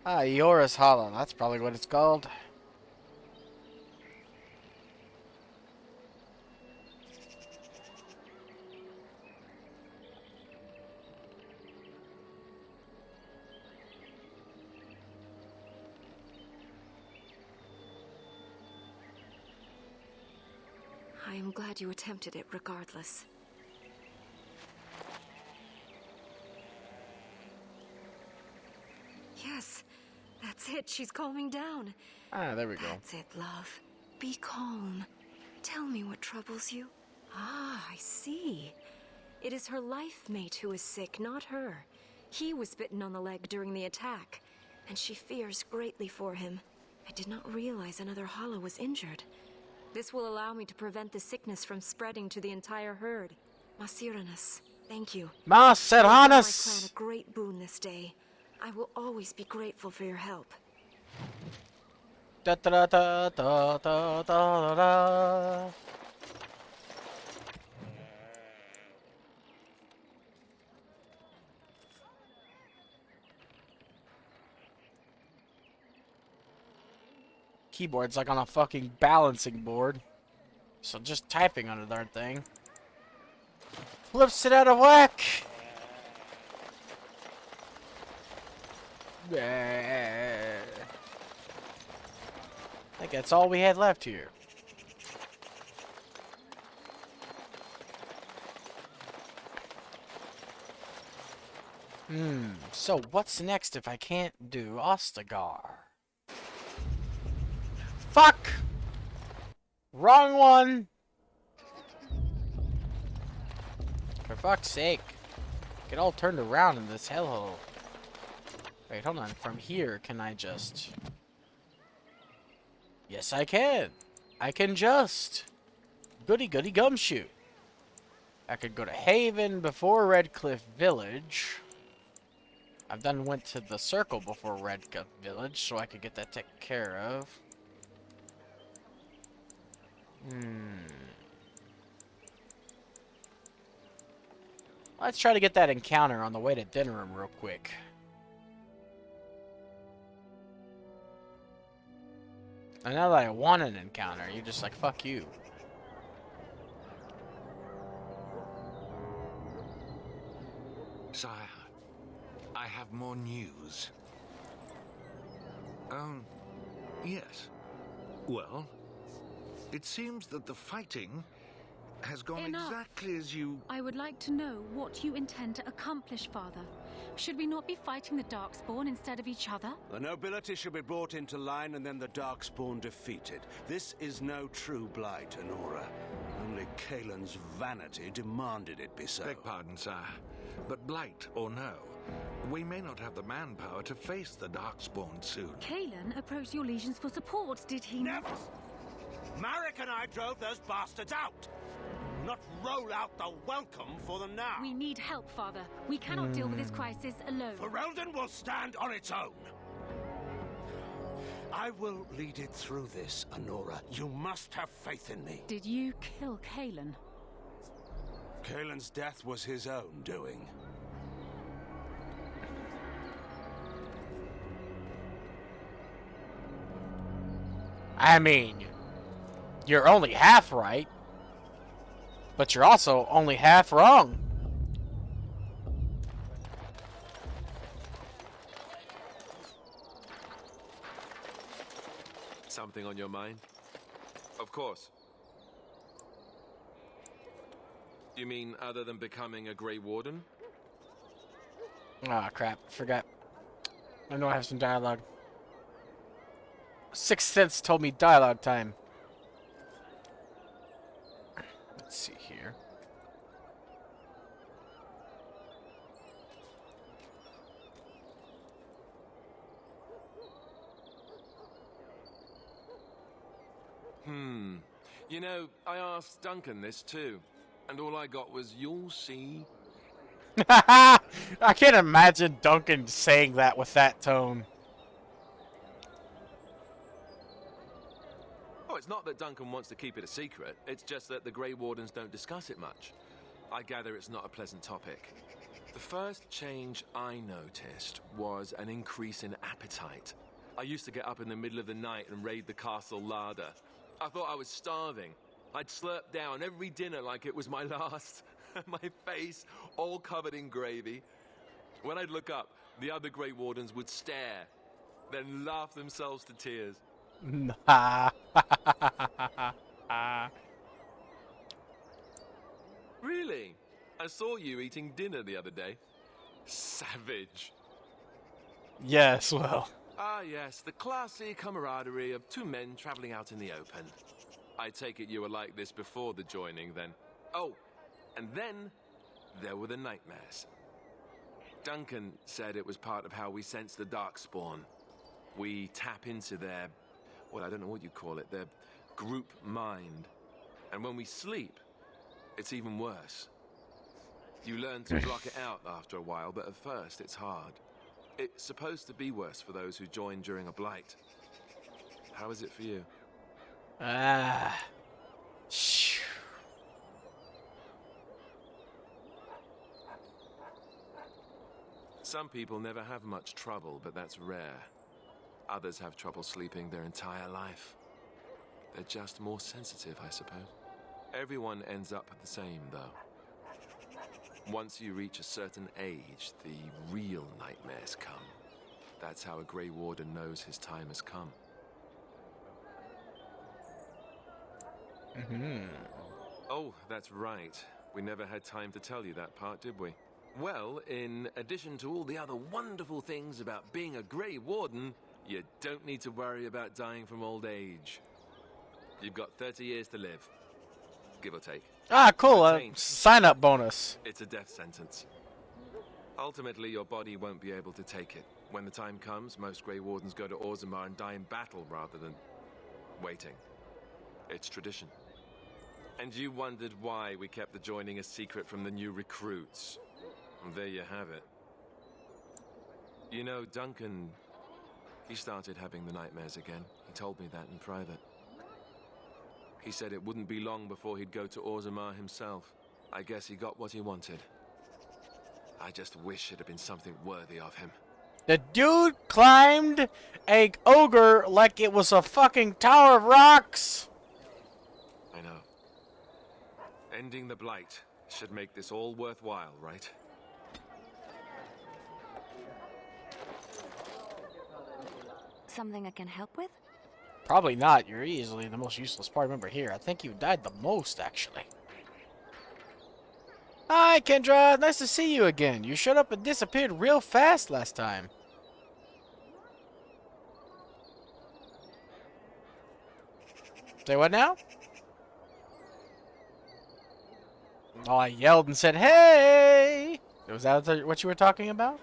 Ah, Yora's Hollow. That's probably what it's called. I am glad you attempted it regardless. Yes, that's it. She's calming down. Ah, there we go. That's it, love. Be calm. Tell me what troubles you. Ah, I see. It is her life mate who is sick, not her. He was bitten on the leg during the attack, and she fears greatly for him. I did not realize another hollow was injured. This will allow me to prevent the sickness from spreading to the entire herd. Masiranas, thank you. Masiranas! You have done my clan a great boon this day. I will always be grateful for your help. Da da da da da da da. Keyboard's like on a fucking balancing board. So just typing on a darn thing flips it out of whack. I think that's all we had left here. So what's next if I can't do Ostagar? Fuck! Wrong one! For fuck's sake. Get all turned around in this hellhole. Wait, hold on. From here, can I just... Yes, I can. I can just. Goody goody gumshoe. I could go to Haven before Redcliffe Village. I've done went to the circle before Redcliffe Village, so I could get that taken care of. Let's try to get that encounter on the way to Dinnerham real quick. And now that I want an encounter, you're just like, fuck you. Sire, I have more news. Yes. Well, it seems that the fighting has gone exactly as you... I would like to know what you intend to accomplish, Father. Should we not be fighting the Darkspawn instead of each other? The nobility should be brought into line and then the Darkspawn defeated. This is no true blight, Honora. Only Kaelin's vanity demanded it be so. Beg pardon, sire. But blight or no, we may not have the manpower to face the Darkspawn soon. Kaelin approached your legions for support, did he Never! Marek and I drove those bastards out! Not roll out the welcome for them now. We need help, Father. We cannot deal with this crisis alone. Ferelden will stand on its own. I will lead it through this, Honora. You must have faith in me. Did you kill Kaelin? Kaelin's death was his own doing. I mean, you're only half right. But you're also only half wrong. Something on your mind? Of course. You mean other than becoming a Grey Warden? Ah, crap. Forgot. I know I have some dialogue. Sixth Sense told me dialogue time. Let's see here. You know, I asked Duncan this too, and all I got was, "You'll see." I can't imagine Duncan saying that with that tone. Oh, it's not that Duncan wants to keep it a secret. It's just that the Grey Wardens don't discuss it much. I gather it's not a pleasant topic. The first change I noticed was an increase in appetite. I used to get up in the middle of the night and raid the castle larder. I thought I was starving. I'd slurp down every dinner like it was my last. My face all covered in gravy. When I'd look up, the other Grey Wardens would stare, then laugh themselves to tears. Really? I saw you eating dinner the other day. Savage. Yes, well. Ah, yes, the classy camaraderie of two men traveling out in the open. I take it you were like this before the joining, then. Oh, and then there were the nightmares. Duncan said it was part of how we sense the Darkspawn. We tap into their, well, I don't know what you call it, their group mind. And when we sleep, it's even worse. You learn to block it out after a while, but at first it's hard. It's supposed to be worse for those who join during a blight. How is it for you? Some people never have much trouble, but that's rare. Others have trouble sleeping their entire life. They're just more sensitive, I suppose. Everyone ends up the same, though. Once you reach a certain age, the real nightmares come. That's how a Grey Warden knows his time has come. Oh, that's right. We never had time to tell you that part, did we? Well, in addition to all the other wonderful things about being a Grey Warden, you don't need to worry about dying from old age. You've got 30 years to live, give or take. Ah, cool. Sign-up bonus. It's a death sentence. Ultimately, your body won't be able to take it. When the time comes, most Grey Wardens go to Orzammar and die in battle rather than waiting. It's tradition. And you wondered why we kept the joining a secret from the new recruits. And there you have it. You know, Duncan, he started having the nightmares again. He told me that in private. He said it wouldn't be long before he'd go to Orzammar himself. I guess he got what he wanted. I just wish it had been something worthy of him. The dude climbed a ogre like it was a fucking tower of rocks. I know. Ending the blight should make this all worthwhile, right? Something I can help with? Probably not. You're easily the most useless part member here. I think you died the most, actually. Hi, Kendra. Nice to see you again. You showed up and disappeared real fast last time. Say what now? Oh, I yelled and said, hey! Was that what you were talking about?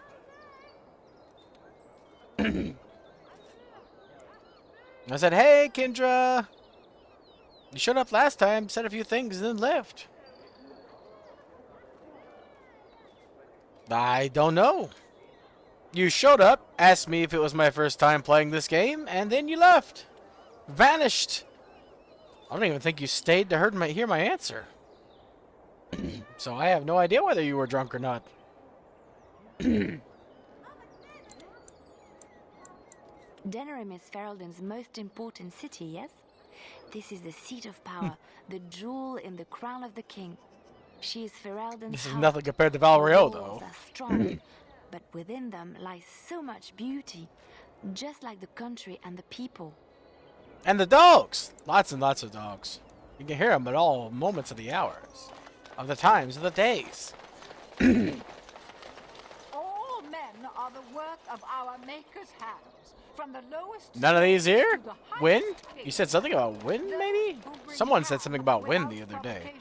I said, hey, Kendra. You showed up last time, said a few things, and then left. I don't know. You showed up, asked me if it was my first time playing this game, and then you left. Vanished. I don't even think you stayed to hear my answer. So I have no idea whether you were drunk or not. Denerim is Ferelden's most important city, yes? This is the seat of power, the jewel in the crown of the king. She is Ferelden's This is heart. nothing compared to Valriel, The walls though. are strong, but within them lies so much beauty, just like the country and the people. And the dogs. Lots and lots of dogs. You can hear them at all moments of the hours. Of the times of the days. All men are the work of our Maker's hands. From the lowest None of these here? to the highest Wind? king. You said something about wind, maybe? Someone said something about wind the other day.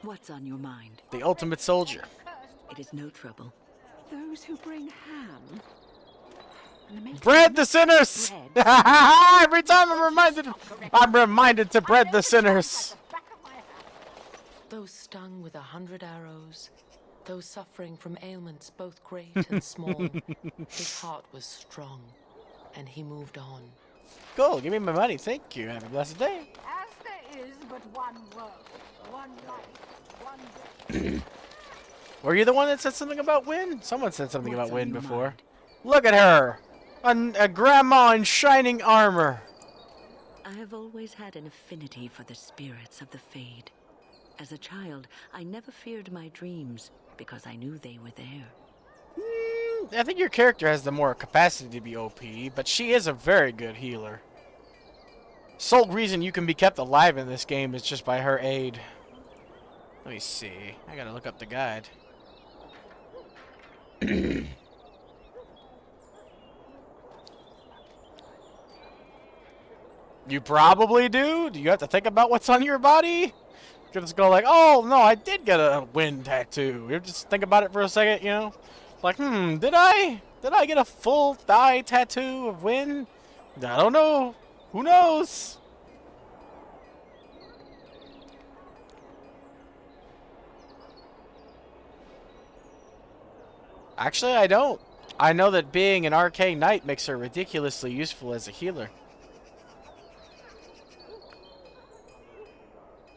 What's on your mind? The ultimate soldier. It is no trouble. Those who bring ham. Bread the sinners! Every time I'm reminded to bread the sinners. Those stung with 100 arrows, those suffering from ailments both great and small, his heart was strong, and he moved on. Cool, give me my money, thank you. Have a blessed day. As there is but one world, one life, one death. Were you the one that said something about wind? Someone said something about wind before. Look at her! A grandma in shining armor. I have always had an affinity for the spirits of the Fade. As a child, I never feared my dreams because I knew they were there. I think your character has the more capacity to be OP, but she is a very good healer. Sole reason you can be kept alive in this game is just by her aid. Let me see. I gotta look up the guide. You probably do. Do you have to think about what's on your body? You just go like, oh, no, I did get a wind tattoo. You just think about it for a second, you know? Like, did I? Did I get a full thigh tattoo of wind? I don't know. Who knows? Actually, I don't. I know that being an arcane knight makes her ridiculously useful as a healer.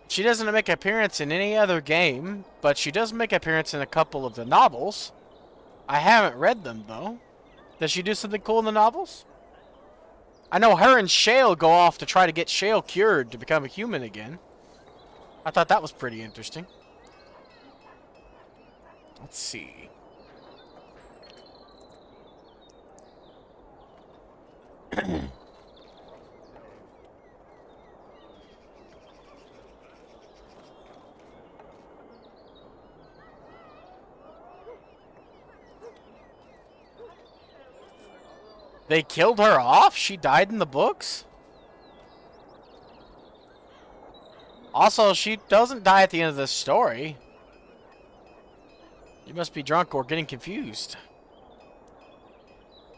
She doesn't make an appearance in any other game, but she does make an appearance in a couple of the novels. I haven't read them, though. Does she do something cool in the novels? I know her and Shale go off to try to get Shale cured to become a human again. I thought that was pretty interesting. Let's see. They killed her off? She died in the books? Also, she doesn't die at the end of this story. You must be drunk or getting confused.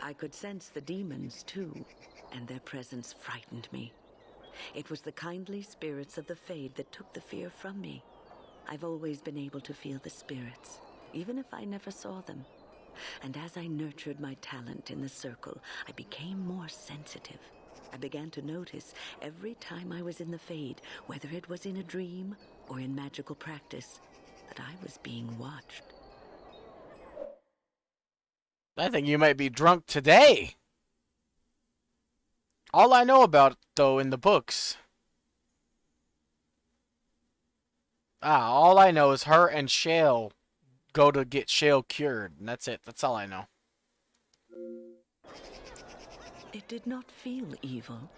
I could sense the demons, too, and their presence frightened me. It was the kindly spirits of the Fade that took the fear from me. I've always been able to feel the spirits, even if I never saw them. And as I nurtured my talent in the circle, I became more sensitive. I began to notice every time I was in the Fade, whether it was in a dream or in magical practice, that I was being watched. I think you might be drunk today. All I know about, though, in the books. All I know is her and Shale go to get Shale cured, and that's it. That's all I know. It did not feel evil.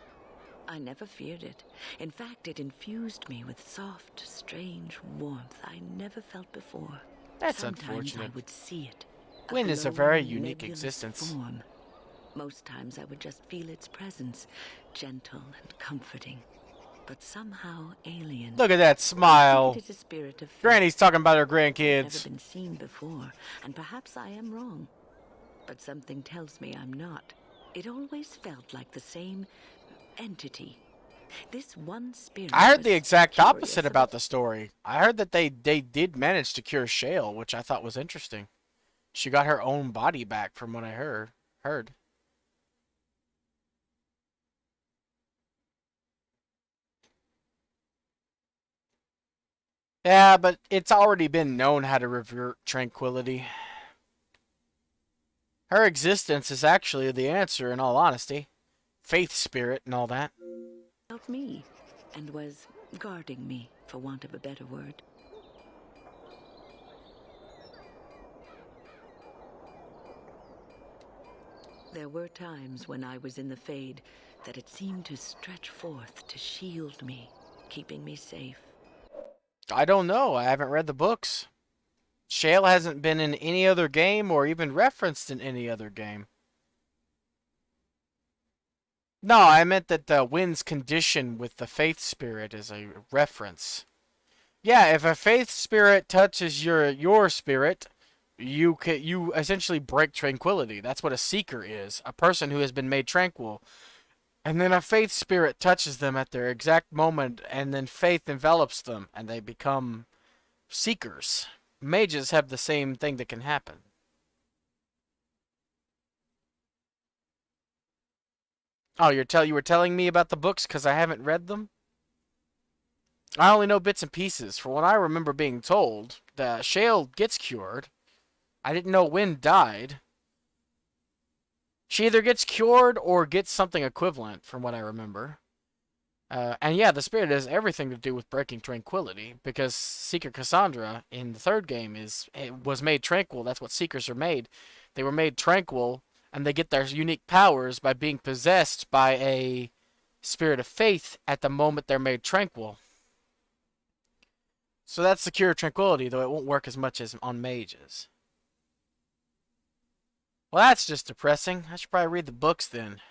I never feared it. In fact, it infused me with soft, strange warmth I never felt before. That's Sometimes unfortunate. I would see it. Wynn is a very unique existence. Form. Most times I would just feel its presence, gentle and comforting, but somehow alien. Look at that smile. It is a spirit of Granny's talking about her Never grandkids. been seen before, and perhaps I am wrong. But something tells me I'm not. It always felt like the same entity. This one spirit. I heard was the exact curious opposite about the story. I heard that they did manage to cure Shale, which I thought was interesting. She got her own body back from what I heard. Yeah, but it's already been known how to revert tranquility. Her existence is actually the answer, in all honesty. Faith spirit and all that. Felt me, and was guarding me, for want of a better word. There were times when I was in the Fade that it seemed to stretch forth to shield me, keeping me safe. I don't know. I haven't read the books. Shale hasn't been in any other game or even referenced in any other game. No, I meant that Wynn's condition with the faith spirit is a reference. Yeah, if a faith spirit touches your spirit, you essentially break tranquility. That's what a seeker is, a person who has been made tranquil. And then a faith spirit touches them at their exact moment, and then faith envelops them, and they become seekers. Mages have the same thing that can happen. Oh, you were telling me about the books because I haven't read them? I only know bits and pieces. For what I remember being told, the Shale gets cured. I didn't know Wynn died. She either gets cured or gets something equivalent, from what I remember. And yeah, the spirit has everything to do with breaking tranquility, because Seeker Cassandra in the third game was made tranquil. That's what Seekers are made. They were made tranquil, and they get their unique powers by being possessed by a spirit of faith at the moment they're made tranquil. So that's the Cure of Tranquility, though it won't work as much as on mages. Well, that's just depressing. I should probably read the books then.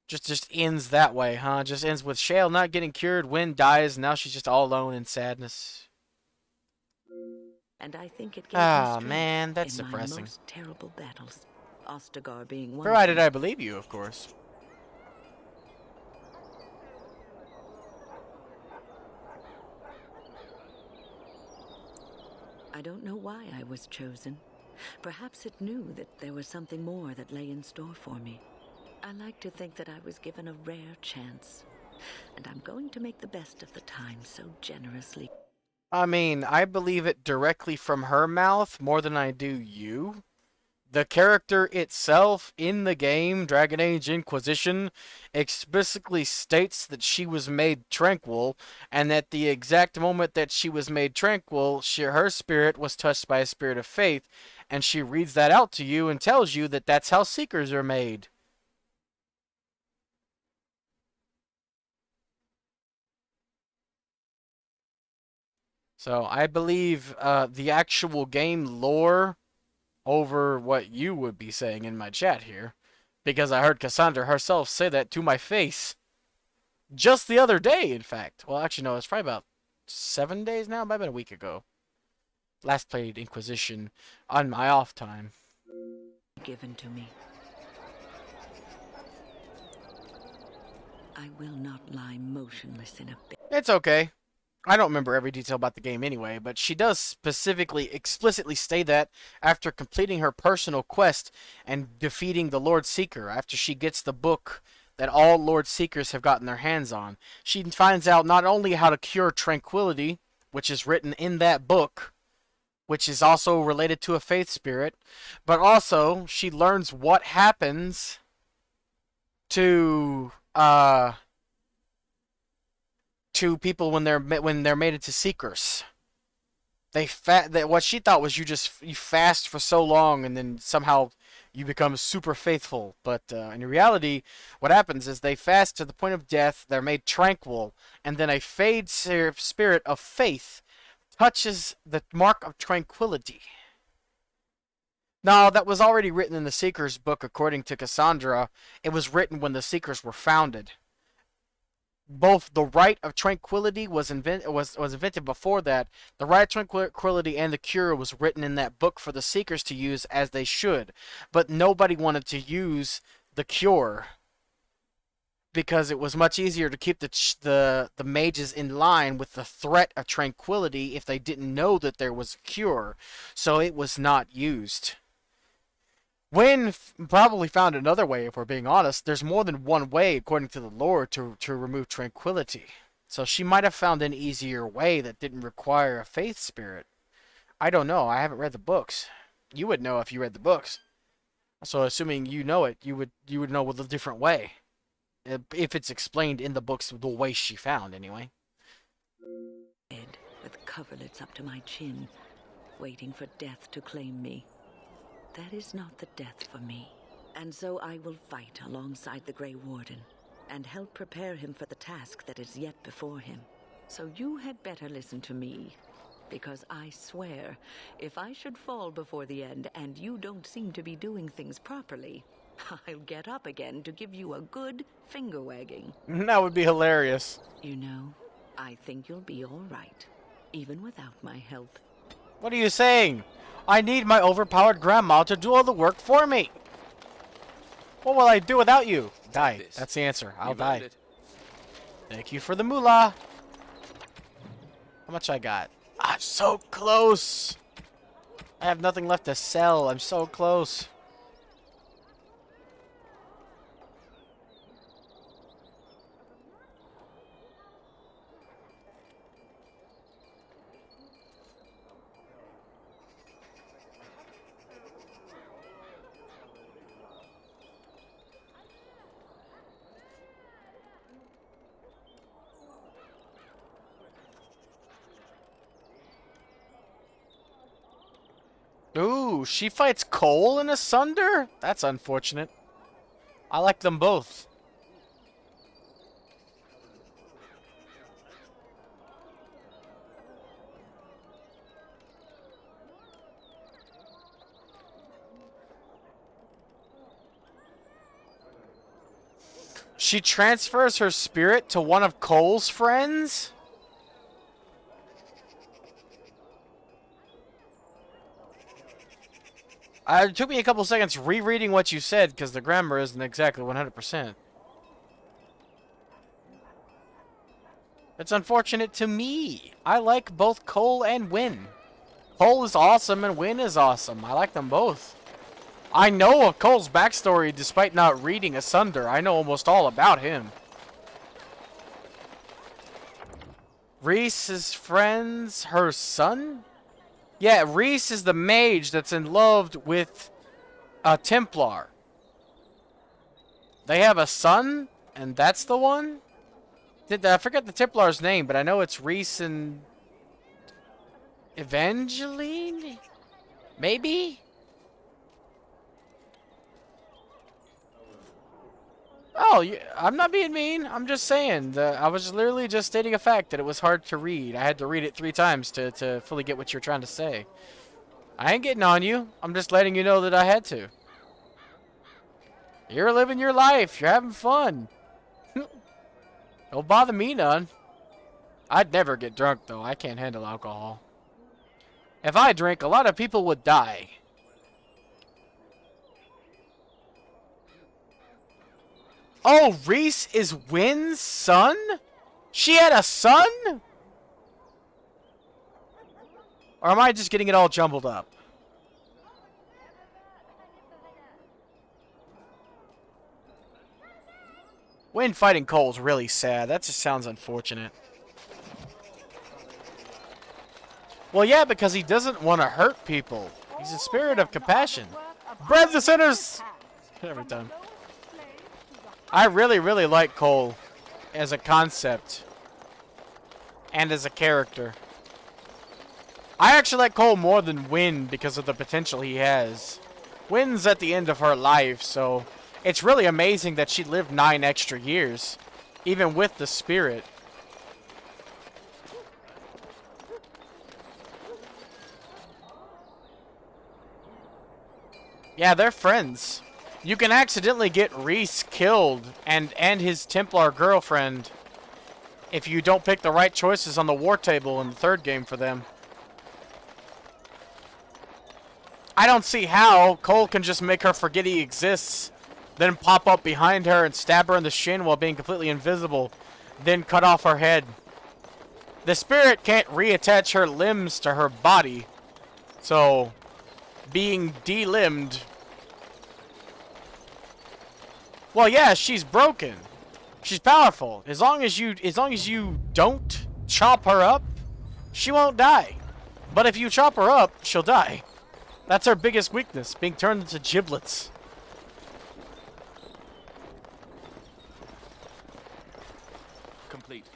Just ends that way, huh? Just ends with Shale not getting cured, Wynn dies, and now she's just all alone in sadness. And I think it gave me strength man, that's in depressing. my most terrible battles, Ostagar being one. Provided I believe you, of course. I don't know why I was chosen. Perhaps it knew that there was something more that lay in store for me. I like to think that I was given a rare chance, and I'm going to make the best of the time so generously. I mean, I believe it directly from her mouth more than I do you. The character itself in the game, Dragon Age Inquisition, explicitly states that she was made tranquil, and that the exact moment that she was made tranquil, her spirit was touched by a spirit of faith, and she reads that out to you and tells you that that's how Seekers are made. So I believe the actual game lore over what you would be saying in my chat here, because I heard Cassandra herself say that to my face just the other day, in fact. Well, actually, no, it's probably about 7 days now. It might have been a week ago. Last played Inquisition on my off time. Given to me. I will not lie motionless in a bed. It's okay. I don't remember every detail about the game anyway, but she does specifically, explicitly state that after completing her personal quest and defeating the Lord Seeker, after she gets the book that all Lord Seekers have gotten their hands on, she finds out not only how to cure tranquility, which is written in that book, which is also related to a faith spirit, but also she learns what happens to people when they're made into Seekers. What she thought was you fast for so long and then somehow you become super faithful. But in reality, what happens is they fast to the point of death, they're made tranquil, and then a fade spirit of faith touches the mark of tranquility. Now, that was already written in the Seekers book, according to Cassandra. It was written when the Seekers were founded. Both the Rite of Tranquility was invented before that. The Rite of Tranquility and the Cure was written in that book for the Seekers to use as they should. But nobody wanted to use the Cure because it was much easier to keep the mages in line with the threat of Tranquility if they didn't know that there was a Cure. So it was not used. Wynn probably found another way, if we're being honest. There's more than one way, according to the lore, to remove tranquility. So she might have found an easier way that didn't require a faith spirit. I don't know. I haven't read the books. You would know if you read the books. So assuming you know it, you would know with a different way. If it's explained in the books the way she found, anyway. Head with coverlets up to my chin, waiting for death to claim me. That is not the death for me. And so I will fight alongside the Grey Warden and help prepare him for the task that is yet before him. So you had better listen to me, because I swear, if I should fall before the end and you don't seem to be doing things properly, I'll get up again to give you a good finger wagging. That would be hilarious. You know, I think you'll be all right, even without my help. What are you saying? I need my overpowered grandma to do all the work for me. What will I do without you? Die. That's the answer. I'll die. Thank you for the moolah. How much I got? I'm so close. I have nothing left to sell. I'm so close. Ooh, she fights Cole in Asunder? That's unfortunate. I like them both. She transfers her spirit to one of Cole's friends? It took me a couple seconds rereading what you said because the grammar isn't exactly 100%. It's unfortunate to me. I like both Cole and Wynn. Cole is awesome and Wynn is awesome. I like them both. I know of Cole's backstory despite not reading Asunder. I know almost all about him. Reese's friends, her son? Yeah, Reese is the mage that's in love with a Templar. They have a son, and that's the one? I forget the Templar's name, but I know it's Reese and Evangeline? Maybe? Oh, I'm not being mean. I'm just saying. I was literally just stating a fact that it was hard to read. I had to read it 3 times to fully get what you're trying to say. I ain't getting on you. I'm just letting you know that I had to. You're living your life. You're having fun. Don't bother me none. I'd never get drunk, though. I can't handle alcohol. If I drank, a lot of people would die. Oh, Reese is Wynn's son? She had a son? Or am I just getting it all jumbled up? Wynn fighting Cole's really sad. That just sounds unfortunate. Well, yeah, because he doesn't want to hurt people. He's a spirit of compassion. Bread the sinners! Every time. I really, really like Cole as a concept and as a character. I actually like Cole more than Wynn because of the potential he has. Wynn's at the end of her life, so it's really amazing that she lived 9 extra years, even with the spirit. Yeah, they're friends. You can accidentally get Reese killed and his Templar girlfriend if you don't pick the right choices on the war table in the 3rd game for them. I don't see how Cole can just make her forget he exists, then pop up behind her and stab her in the shin while being completely invisible, then cut off her head. The spirit can't reattach her limbs to her body, so being delimbed. Well, yeah, she's broken. She's powerful. As long as you don't chop her up, she won't die. But if you chop her up, she'll die. That's her biggest weakness, being turned into giblets. Complete.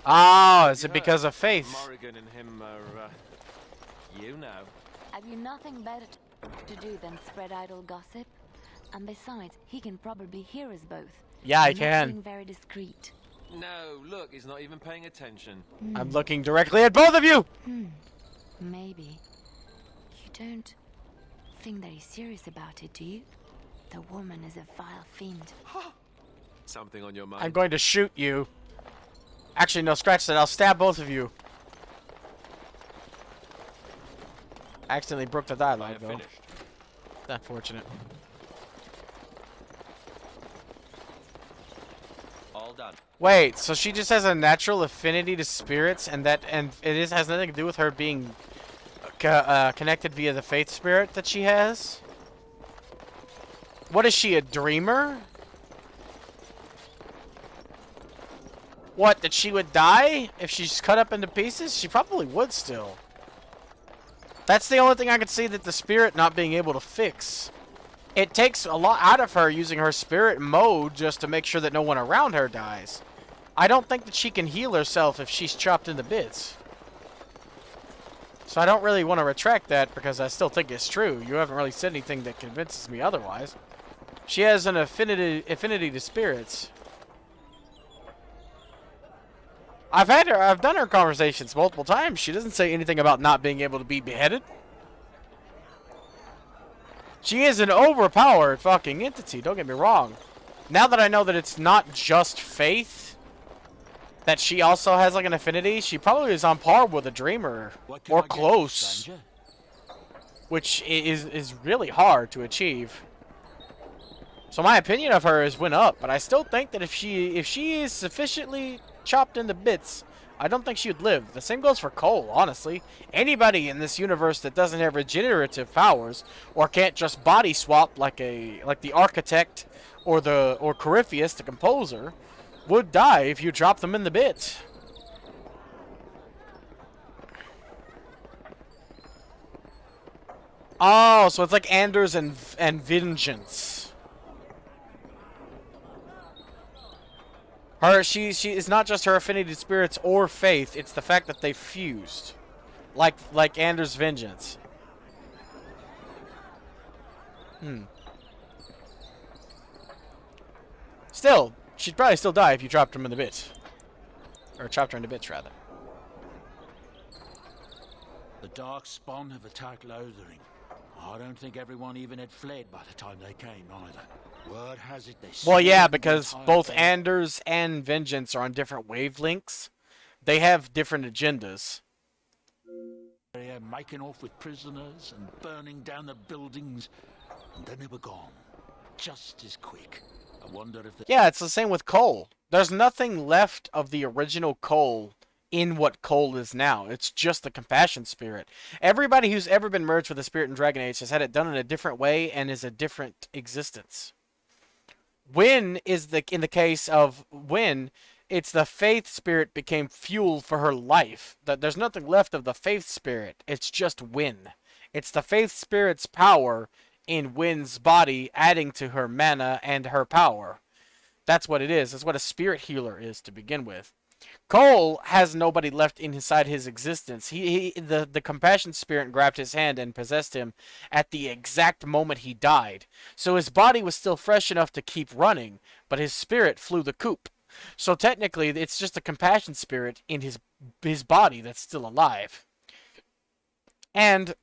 Oh, is it because of faith? Morrigan and him are, you know. Have you nothing better to do than spread idle gossip? And besides, he can probably hear us both. Yeah, I You're not can. being very discreet. No, look, he's not even paying attention. I'm looking directly at both of you! Maybe. You don't think that he's serious about it, do you? The woman is a vile fiend. Something on your mind? I'm going to shoot you. Actually, no, scratch that. I'll stab both of you. Accidentally broke the dialogue, though. Finished. Unfortunate. All done. Wait, so she just has a natural affinity to spirits, and has nothing to do with her being connected via the faith spirit that she has? What is she, a dreamer? What, that she would die if she's cut up into pieces? She probably would still. That's the only thing I could see that the spirit not being able to fix. It takes a lot out of her using her spirit mode just to make sure that no one around her dies. I don't think that she can heal herself if she's chopped into bits. So I don't really want to retract that because I still think it's true. You haven't really said anything that convinces me otherwise. She has an affinity to spirits. I've done her conversations multiple times. She doesn't say anything about not being able to be beheaded. She is an overpowered fucking entity, don't get me wrong. Now that I know that it's not just faith, that she also has like an affinity, she probably is on par with a dreamer. Or close. Which is really hard to achieve. So my opinion of her has went up, but I still think that if she is sufficiently chopped into bits, I don't think she would live. The same goes for Cole, honestly. Anybody in this universe that doesn't have regenerative powers or can't just body swap like the architect or Corypheus, the composer, would die if you drop them in the bits. Oh, so it's like Anders and Vengeance. She is not just her affinity to spirits or faith, it's the fact that they fused. Like Anders' Vengeance. Still, she'd probably still die if you dropped her in the bits. Or chopped her into bits, rather. The Darkspawn have attacked Lothering. I don't think everyone even had fled by the time they came, either. Word has it they... Well, yeah, because both Anders and Vengeance are on different wavelengths. They have different agendas. They're making off with prisoners and burning down the buildings, and then they were gone. Just as quick. I wonder if... Yeah, it's the same with Cole. There's nothing left of the original Cole in what Cole is now. It's just the compassion spirit. Everybody who's ever been merged with the spirit in Dragon Age has had it done in a different way and is a different existence. Wynn is in the case of Wynn, it's the faith spirit became fuel for her life. There's nothing left of the faith spirit. It's just Wynn. It's the faith spirit's power in Wynn's body adding to her mana and her power. That's what it is. That's what a spirit healer is to begin with. Cole has nobody left inside his existence. The compassion spirit grabbed his hand and possessed him at the exact moment he died. So his body was still fresh enough to keep running, but his spirit flew the coop. So technically, it's just a compassion spirit in his body that's still alive. And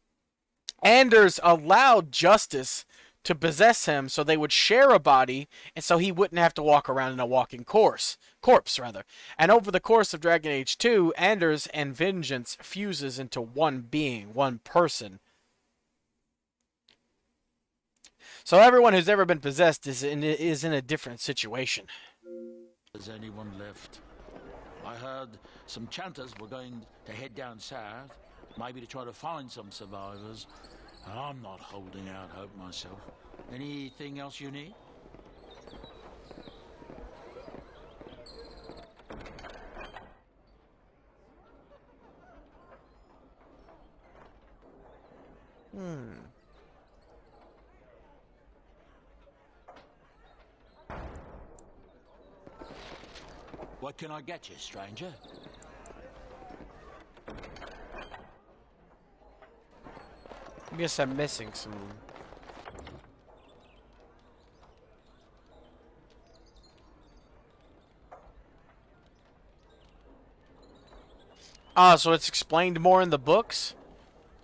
Anders allowed Justice to possess him so they would share a body and so he wouldn't have to walk around in a walking corpse. And over the course of Dragon Age 2, Anders and Vengeance fuses into one being, one person. So everyone who's ever been possessed is in a different situation. Is anyone left? I heard some chanters were going to head down south, maybe to try to find some survivors. I'm not holding out hope myself. Anything else you need? What can I get you, stranger? I guess I'm missing some. Ah, so it's explained more in the books?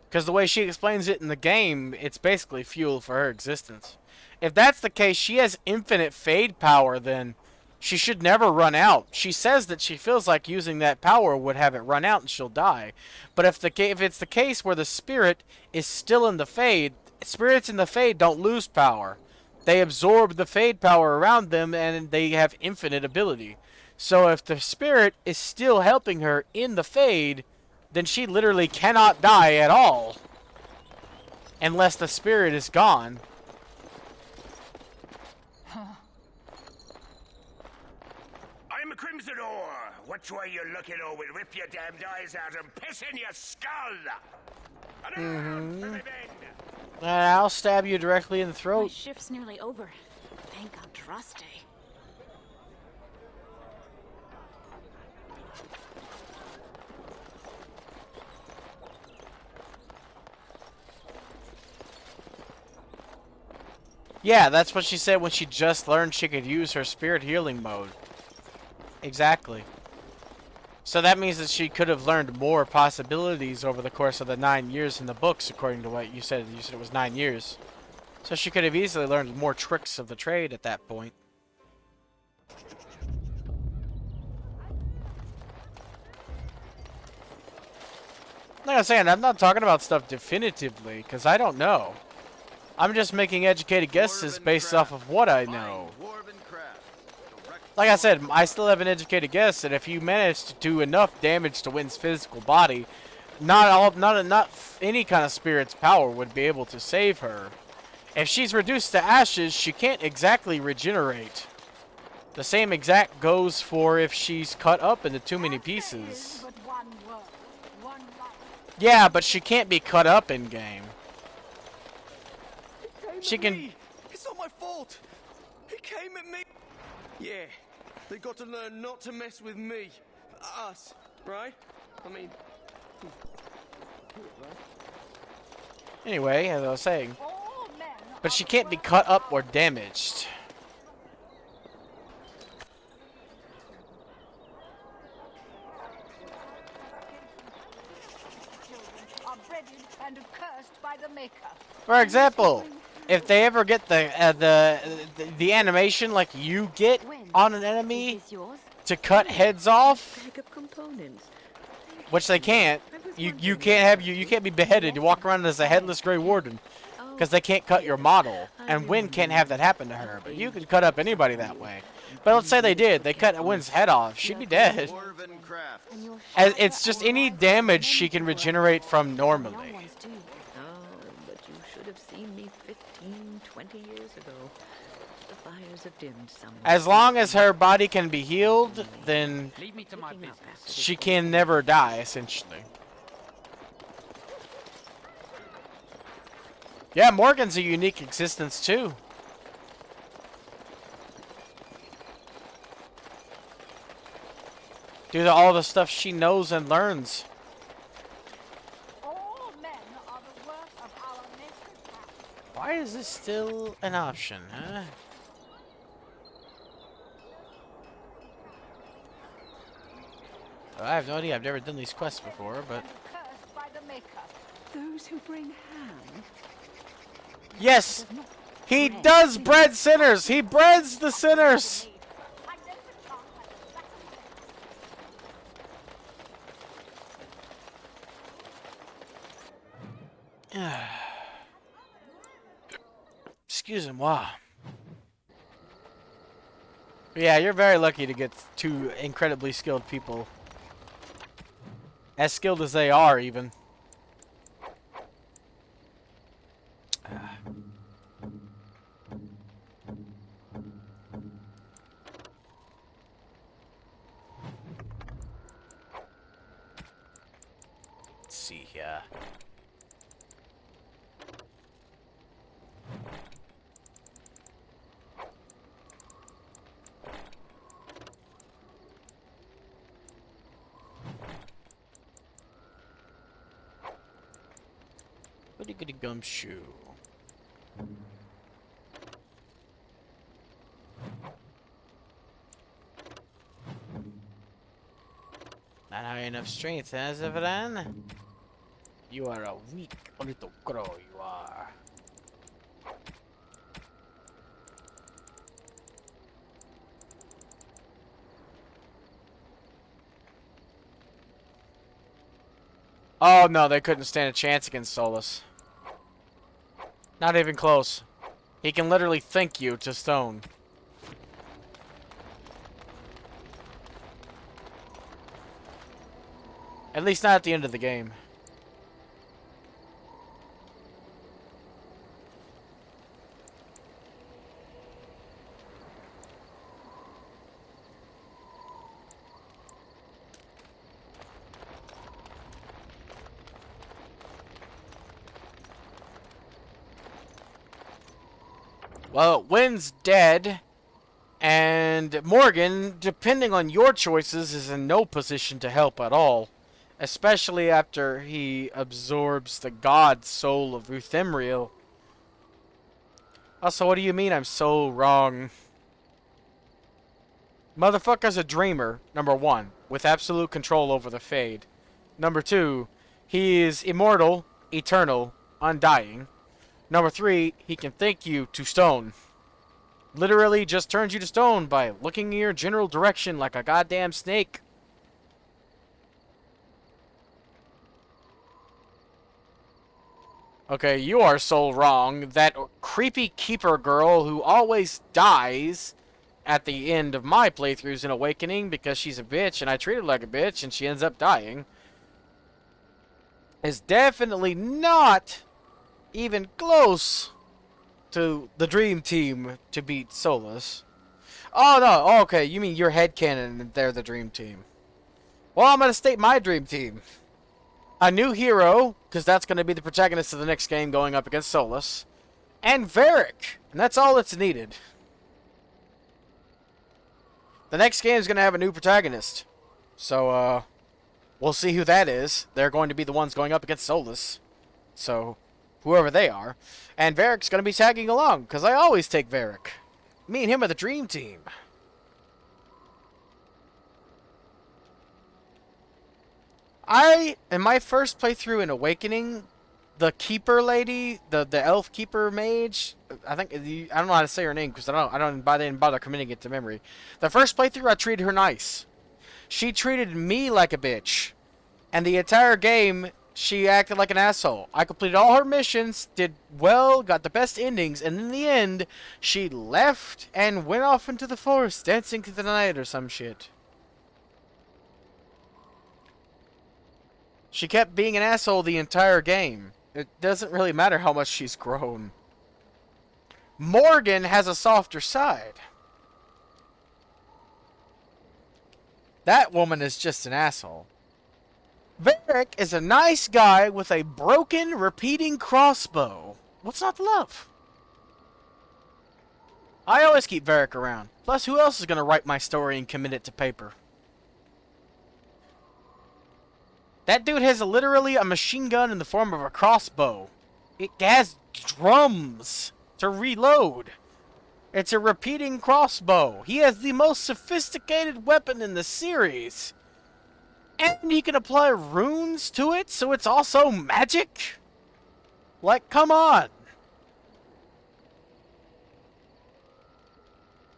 Because the way she explains it in the game, it's basically fuel for her existence. If that's the case, she has infinite fade power, then she should never run out. She says that she feels like using that power would have it run out and she'll die. But if it's the case where the spirit is still in the fade, spirits in the fade don't lose power. They absorb the fade power around them and they have infinite ability. So if the spirit is still helping her in the fade, then she literally cannot die at all. Unless the spirit is gone. I'm a Crimson Ore. Which way you looking, or we'll rip your damned eyes out and piss in your skull. I'll stab you directly in the My throat. shift's nearly over. Thank God, Trusty. Yeah, that's what she said when she just learned she could use her spirit healing mode. Exactly. So that means that she could have learned more possibilities over the course of the 9 years in the books, according to what you said. You said it was 9 years. So she could have easily learned more tricks of the trade at that point. Like I'm saying, I'm not talking about stuff definitively, because I don't know. I'm just making educated guesses based off of what I know. Like I said, I still have an educated guess that if you manage to do enough damage to Wynn's physical body, not any kind of spirit's power would be able to save her. If she's reduced to ashes, she can't exactly regenerate. The same exact goes for if she's cut up into too many pieces. Yeah, but she can't be cut up in game. She can. It's not my fault. He came at me. Yeah, they got to learn not to mess with me. Us, right? I mean. Anyway, as I was saying. But she can't be cut up or damaged. For example, if they ever get the animation like you get on an enemy to cut heads off, which they can't. You can't be beheaded. You walk around as a headless Grey Warden because they can't cut your model, and Wynn can't have that happen to her. But you can cut up anybody that way. But let's say they did. They cut Wynn's head off. She'd be dead. As it's just any damage she can regenerate from normally. But you should have seen me 15, 20 years ago. The fires have dimmed somewhat. As long as her body can be healed, then Leave me to my business. she can never die, essentially. Yeah, Morgan's a unique existence, too. Due to all the stuff she knows and learns. Why is this still an option, huh? I have no idea. I've never done these quests before, but... Those who bring ham. Yes! He does bread sinners! He breads the sinners! Excusez-moi. Yeah, you're very lucky to get two incredibly skilled people. As skilled as they are, even. Let's see here. Goody goody gumshoe. Not high enough strength, huh, Zevran? You are a weak little crow, you are. Oh no, they couldn't stand a chance against Solus. Not even close. He can literally think you to stone. At least not at the end of the game. Well, Wynn's dead, and Morgan, depending on your choices, is in no position to help at all. Especially after he absorbs the god soul of Ruthemriel. Also, what do you mean I'm so wrong? Motherfucker's a dreamer, number one, with absolute control over the Fade. Number two, he is immortal, eternal, undying. Number three, he can think you to stone. Literally just turns you to stone by looking in your general direction like a goddamn snake. Okay, you are so wrong. That creepy keeper girl who always dies at the end of my playthroughs in Awakening because she's a bitch and I treat her like a bitch and she ends up dying is definitely not even close to the dream team to beat Solus. Oh, no. Oh, okay. You mean your headcanon and they're the dream team. Well, I'm going to state my dream team. A new hero, because that's going to be the protagonist of the next game going up against Solus. And Varric. And that's all that's needed. The next game is going to have a new protagonist. So, we'll see who that is. They're going to be the ones going up against Solus. So, whoever they are. And Varric's going to be tagging along, because I always take Varric. Me and him are the dream team. In my first playthrough in Awakening, the keeper lady, the elf keeper mage, I don't know how to say her name because I didn't bother committing it to memory. The first playthrough, I treated her nice. She treated me like a bitch. And the entire game, she acted like an asshole. I completed all her missions, did well, got the best endings, and in the end, she left and went off into the forest, dancing through the night or some shit. She kept being an asshole the entire game. It doesn't really matter how much she's grown. Morgan has a softer side. That woman is just an asshole. Varric is a nice guy with a broken, repeating crossbow. What's not to love? I always keep Varric around. Plus, who else is going to write my story and commit it to paper? That dude has literally a machine gun in the form of a crossbow. It has drums to reload. It's a repeating crossbow. He has the most sophisticated weapon in the series. And he can apply runes to it, so it's also magic? Like, come on.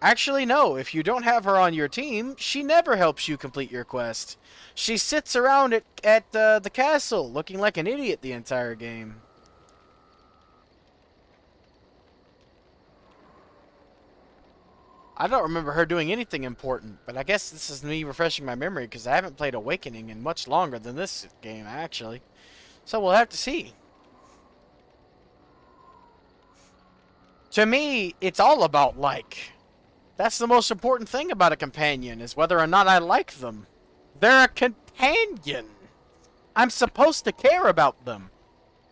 Actually, no. If you don't have her on your team, she never helps you complete your quest. She sits around at the castle, looking like an idiot the entire game. I don't remember her doing anything important, but I guess this is me refreshing my memory because I haven't played Awakening in much longer than this game, actually. So we'll have to see. To me, it's all about like. That's the most important thing about a companion, is whether or not I like them. They're a companion. I'm supposed to care about them.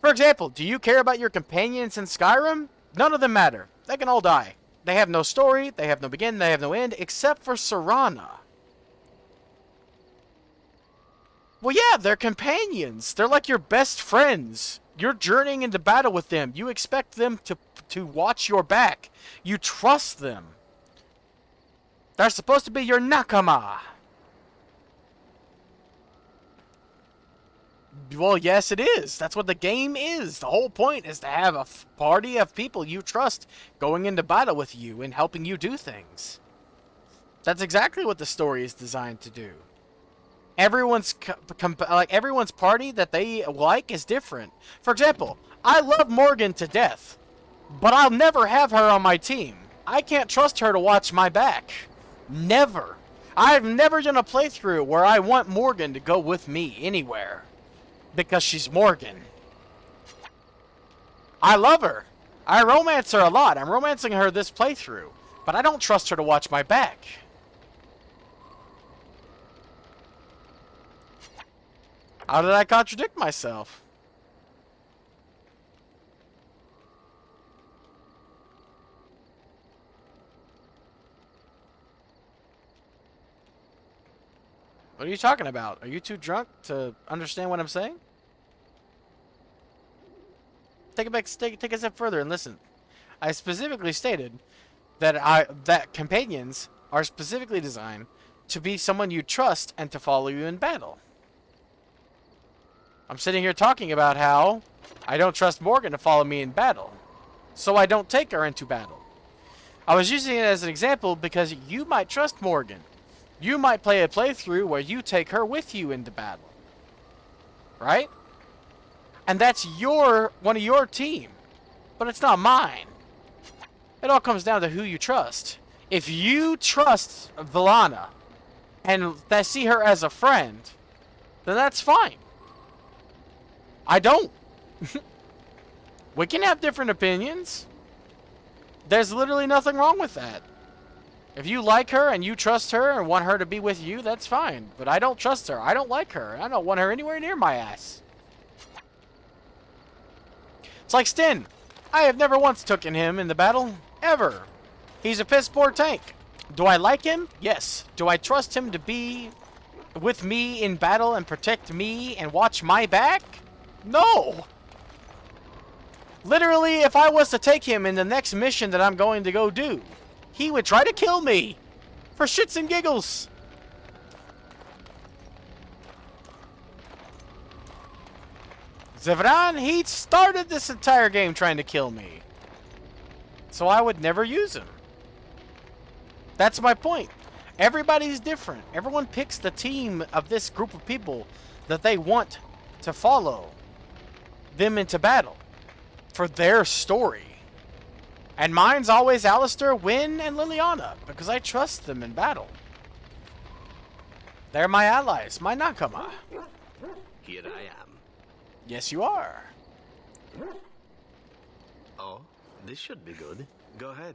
For example, do you care about your companions in Skyrim? None of them matter. They can all die. They have no story, they have no beginning, they have no end, except for Serana. Well, yeah, they're companions. They're like your best friends. You're journeying into battle with them. You expect them to watch your back. You trust them. They're supposed to be your nakama. Well, yes, it is. That's what the game is. The whole point is to have a party of people you trust going into battle with you and helping you do things. That's exactly what the story is designed to do. Everyone's everyone's party that they like is different. For example, I love Morgan to death, but I'll never have her on my team. I can't trust her to watch my back. Never. I've never done a playthrough where I want Morgan to go with me anywhere. Because she's Morgan. I love her. I romance her a lot. I'm romancing her this playthrough. But I don't trust her to watch my back. How did I contradict myself? What are you talking about? Are you too drunk to understand what I'm saying? Take it back. Take a step further and listen. I specifically stated that companions are specifically designed to be someone you trust and to follow you in battle. I'm sitting here talking about how I don't trust Morgan to follow me in battle, so I don't take her into battle. I was using it as an example because you might trust Morgan. You might play a playthrough where you take her with you into battle. Right? And that's one of your team. But it's not mine. It all comes down to who you trust. If you trust Villana and that see her as a friend, then that's fine. I don't. We can have different opinions. There's literally nothing wrong with that. If you like her and you trust her and want her to be with you, that's fine. But I don't trust her. I don't like her. I don't want her anywhere near my ass. It's like Stin. I have never once taken him in the battle. Ever. He's a piss poor tank. Do I like him? Yes. Do I trust him to be with me in battle and protect me and watch my back? No. Literally, if I was to take him in the next mission that I'm going to go do, he would try to kill me. For shits and giggles. Zevran, he started this entire game trying to kill me. So I would never use him. That's my point. Everybody's different. Everyone picks the team of this group of people that they want to follow them into battle for their story. And mine's always Alistair, Wynn, and Liliana, because I trust them in battle. They're my allies, my nakama. Here I am. Yes, you are. Oh, this should be good. Go ahead.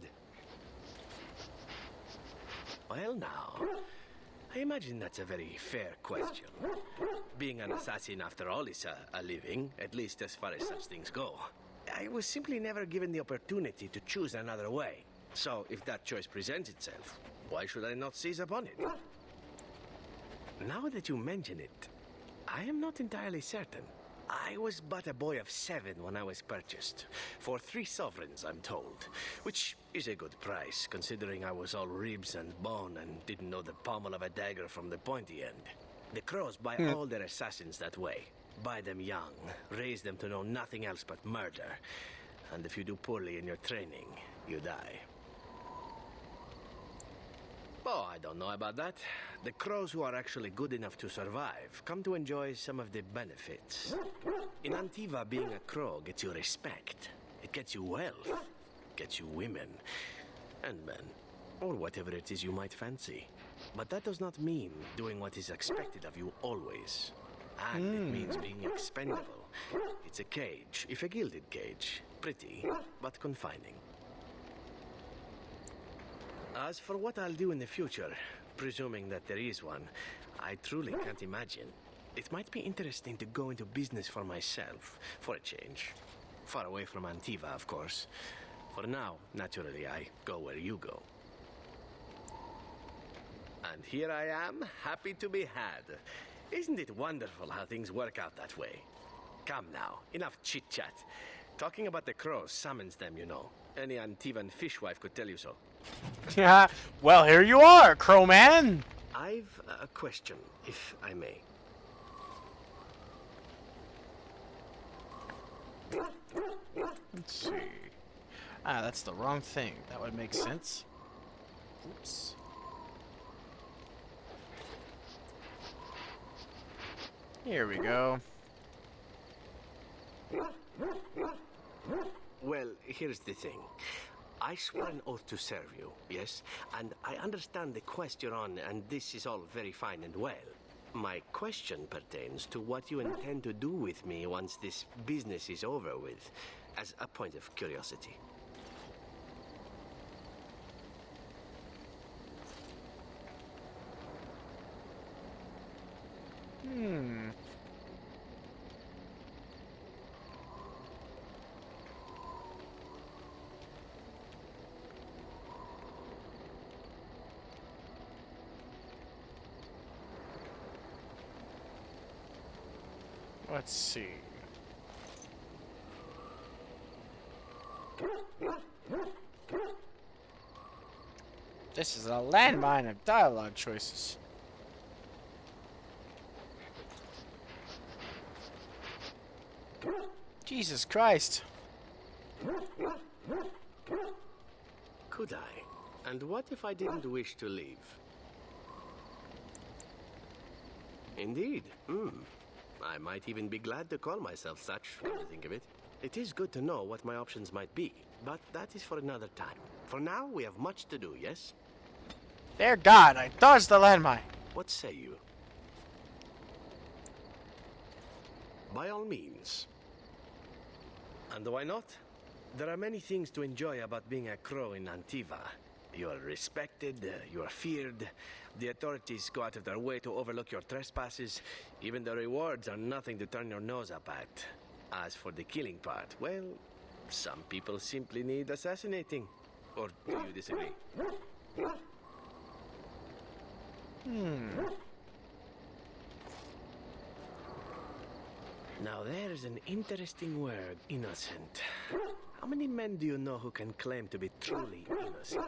Well, now, I imagine that's a very fair question. Being an assassin, after all, is a living, at least as far as such things go. I was simply never given the opportunity to choose another way. So, if that choice presents itself, why should I not seize upon it? Now that you mention it, I am not entirely certain. I was but a boy of 7 when I was purchased. For 3 sovereigns, I'm told. Which is a good price, considering I was all ribs and bone and didn't know the pommel of a dagger from the pointy end. The Crows buy all their assassins that way. Buy them young, raise them to know nothing else but murder. And if you do poorly in your training, you die. Oh, I don't know about that. The Crows who are actually good enough to survive come to enjoy some of the benefits. In Antiva, being a Crow gets you respect. It gets you wealth. Gets you women. And men. Or whatever it is you might fancy. But that does not mean doing what is expected of you always. And it means being expendable. It's a cage, if a gilded cage. Pretty, but confining. As for what I'll do in the future, presuming that there is one, I truly can't imagine. It might be interesting to go into business for myself, for a change. Far away from Antiva, of course. For now, naturally, I go where you go. And here I am, happy to be had. Isn't it wonderful how things work out that way? Come now, enough chit-chat. Talking about the Crows summons them, you know. Any Antivan fishwife could tell you so. Yeah, well, here you are, Crowman. I've a question, if I may. Let's see. Ah, that's the wrong thing. That would make sense. Oops. Here we go. Well, here's the thing. I swore an oath to serve you, yes? And I understand the quest you're on, and this is all very fine and well. My question pertains to what you intend to do with me once this business is over with, as a point of curiosity. Let's see. This is a landmine of dialogue choices. Jesus Christ. Could I? And what if I didn't wish to leave? Indeed. I might even be glad to call myself such, come to think of it. It is good to know what my options might be, but that is for another time. For now, we have much to do, yes? Dear God, I dodged the landmine. What say you? By all means. And why not? There are many things to enjoy about being a crow in Antiva. You are respected, you are feared. The authorities go out of their way to overlook your trespasses. Even the rewards are nothing to turn your nose up at. As for the killing part, well, some people simply need assassinating. Or do you disagree? Now there's an interesting word, innocent. How many men do you know who can claim to be truly innocent?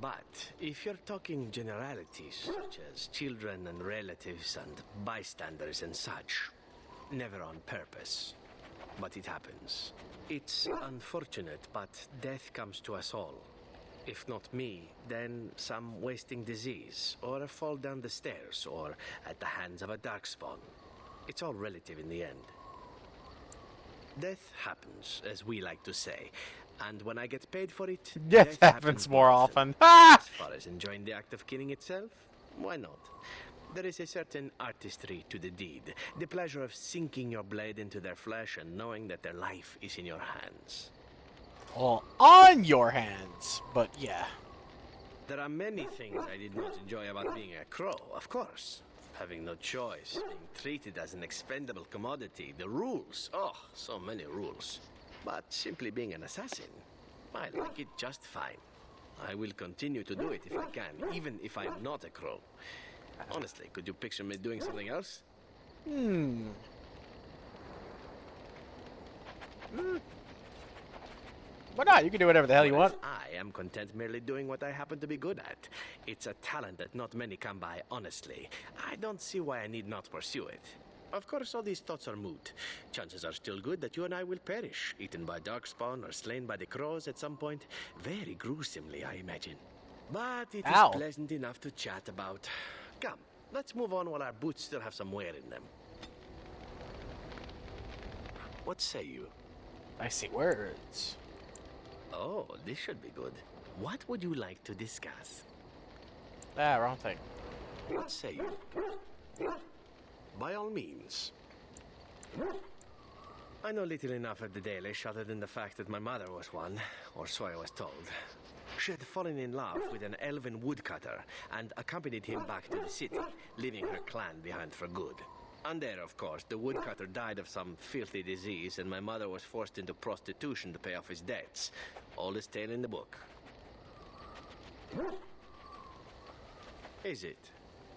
But if you're talking generalities, such as children and relatives and bystanders and such, never on purpose. But it happens. It's unfortunate, but death comes to us all. If not me, then some wasting disease, or a fall down the stairs, or at the hands of a darkspawn. It's all relative in the end. Death happens, as we like to say. And when I get paid for it, death happens more often. As far as enjoying the act of killing itself, why not? There is a certain artistry to the deed. The pleasure of sinking your blade into their flesh and knowing that their life is in your hands. Well, on your hands, but yeah. There are many things I did not enjoy about being a crow, of course. Having no choice, being treated as an expendable commodity, the rules, oh, so many rules. But simply being an assassin, I like it just fine. I will continue to do it if I can, even if I am not a crow. Honestly, could you picture me doing something else? Why not? You can do whatever the hell you want. I am content merely doing what I happen to be good at. It's a talent that not many come by, honestly. I don't see why I need not pursue it. Of course, all these thoughts are moot. Chances are still good that you and I will perish, eaten by darkspawn or slain by the crows at some point. Very gruesomely, I imagine. But it is pleasant enough to chat about. Come, let's move on while our boots still have some wear in them. What say you? I see words. Oh, this should be good. What would you like to discuss? Wrong thing. What say you? By all means. I know little enough of the Dalish other than the fact that my mother was one, or so I was told. She had fallen in love with an elven woodcutter and accompanied him back to the city, leaving her clan behind for good. And there, of course, the woodcutter died of some filthy disease and my mother was forced into prostitution to pay off his debts. Oldest tale in the book. Is it?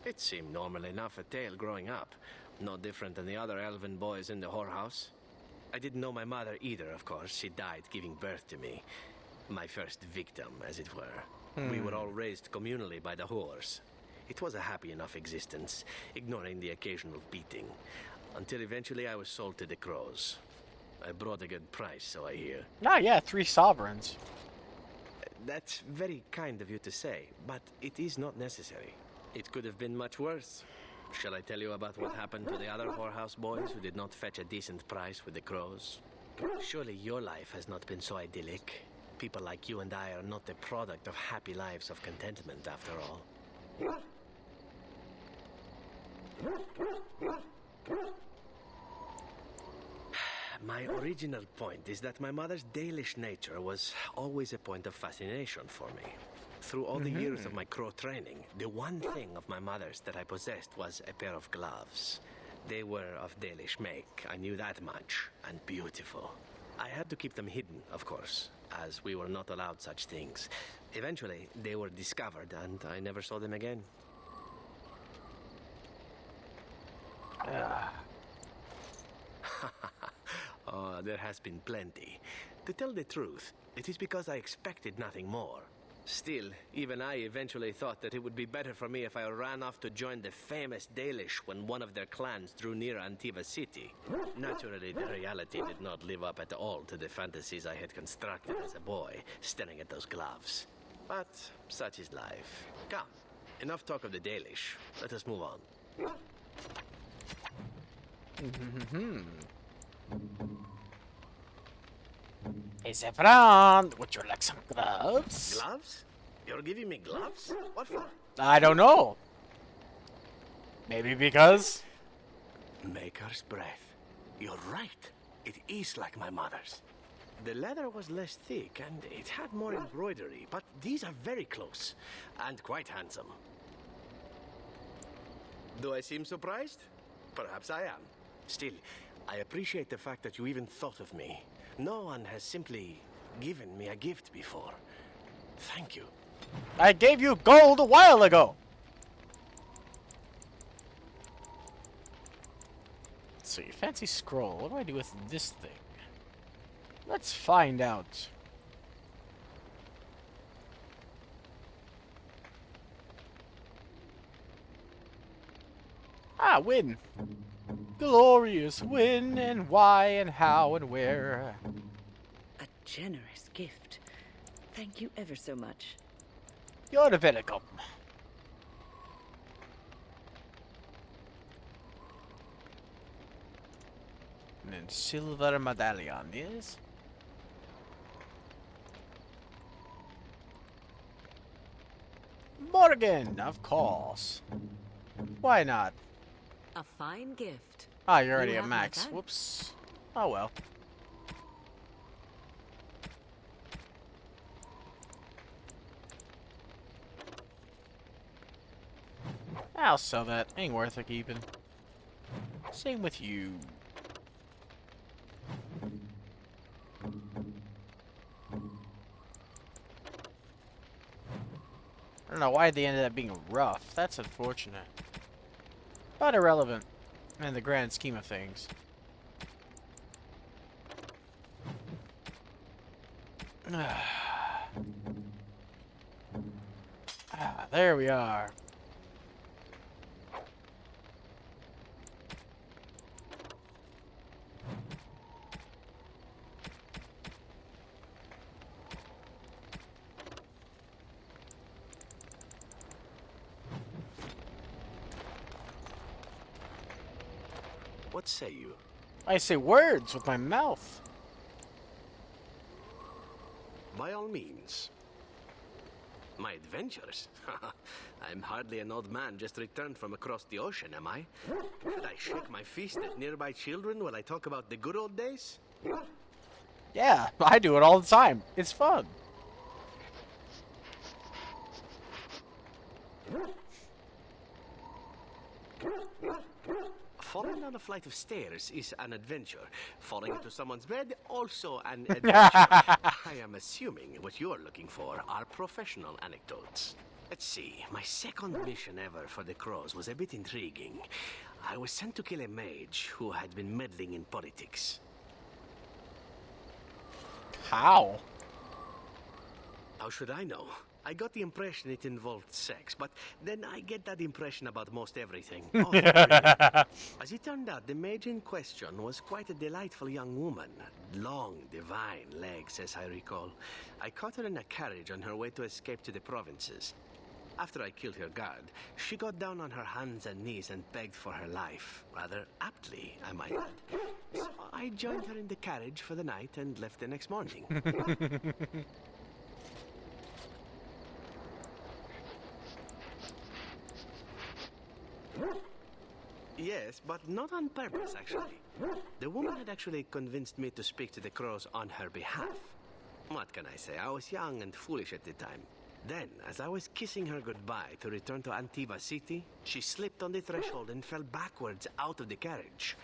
It seemed normal enough a tale growing up. No different than the other elven boys in the whorehouse. I didn't know my mother either, of course. She died giving birth to me. My first victim, as it were. We were all raised communally by the whores. It was a happy enough existence, ignoring the occasional beating. Until eventually I was sold to the crows. I brought a good price, so I hear. Ah, yeah, 3 sovereigns. That's very kind of you to say, but it is not necessary. It could have been much worse. Shall I tell you about what happened to the other whorehouse boys who did not fetch a decent price with the crows? Surely your life has not been so idyllic. People like you and I are not the product of happy lives of contentment, after all. My original point is that my mother's Dalish nature was always a point of fascination for me. Through all the years of my crow training, the one thing of my mother's that I possessed was a pair of gloves. They were of Dalish make, I knew that much, and beautiful. I had to keep them hidden, of course, as we were not allowed such things. Eventually, they were discovered, and I never saw them again. Oh, there has been plenty. To tell the truth, it is because I expected nothing more. Still, even I eventually thought that it would be better for me if I ran off to join the famous Dalish when one of their clans drew near Antiva city. Naturally, the reality did not live up at all to the fantasies I had constructed as a boy, staring at those gloves. But such is life. Come, enough talk of the Dalish. Let us move on. Hey, Zephyron, would you like some gloves? Gloves? You're giving me gloves? What for? I don't know. Maybe because... Maker's breath. You're right. It is like my mother's. The leather was less thick and it had more embroidery, but these are very close and quite handsome. Do I seem surprised? Perhaps I am. Still, I appreciate the fact that you even thought of me. No one has simply given me a gift before. Thank you. I gave you gold a while ago. So your fancy scroll. What do I do with this thing? Let's find out. Ah, win. Glorious win, and why, and how, and where. A generous gift. Thank you ever so much. You're welcome. And silver medallion, yes? Morgan, of course. Why not? A fine gift. Ah, you're already You at have max. my thanks. Whoops. Oh well. I'll sell that. Ain't worth it keeping. Same with you. I don't know why they ended up being rough. That's unfortunate. But irrelevant in the grand scheme of things. There we are. What say you? I say words with my mouth. By all means. My adventures? I'm hardly an old man just returned from across the ocean, am I? Should I shake my fist at nearby children while I talk about the good old days? Yeah, I do it all the time. It's fun. Falling down a flight of stairs is an adventure. Falling into someone's bed, also an adventure. I am assuming what you're looking for are professional anecdotes. Let's see. My second mission ever for the Crows was a bit intriguing. I was sent to kill a mage who had been meddling in politics. How? How should I know? I got the impression it involved sex, but then I get that impression about most everything. Oh, really. As it turned out, the mage in question was quite a delightful young woman. Long, divine legs, as I recall. I caught her in a carriage on her way to escape to the provinces. After I killed her guard, she got down on her hands and knees and begged for her life. Rather aptly, I might add. So I joined her in the carriage for the night and left the next morning. Yes, but not on purpose, actually. The woman had actually convinced me to speak to the Crows on her behalf. What can I say? I was young and foolish at the time. Then, as I was kissing her goodbye to return to Antiva city, she slipped on the threshold and fell backwards out of the carriage.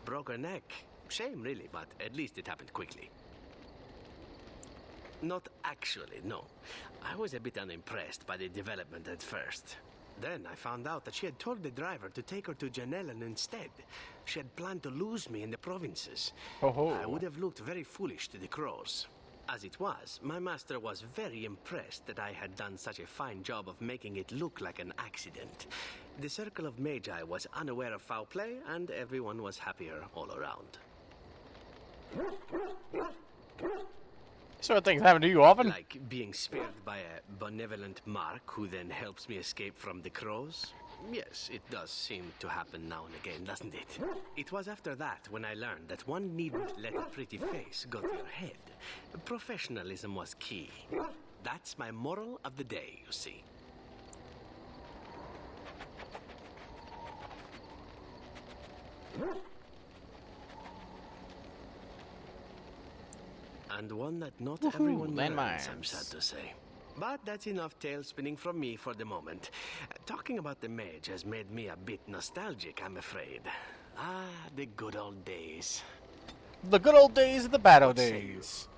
Broke her neck. Shame, really, but at least it happened quickly. Not actually, no. I was a bit unimpressed by the development at first. Then I found out that she had told the driver to take her to Janellen instead. She had planned to lose me in the provinces. Oh. I would have looked very foolish to the Crows. As it was, my master was very impressed that I had done such a fine job of making it look like an accident. The Circle of Magi was unaware of foul play, and everyone was happier all around. Sort of things happen to you often? Like being spared by a benevolent mark who then helps me escape from the crows? Yes, it does seem to happen now and again, doesn't it? It was after that when I learned that one needn't let a pretty face go to your head. Professionalism was key. That's my moral of the day, you see. And one that not everyone learns, I'm sad to say. But that's enough tale spinning from me for the moment. Talking about the mage has made me a bit nostalgic, I'm afraid. Ah, the good old days. The good old days of the battle days.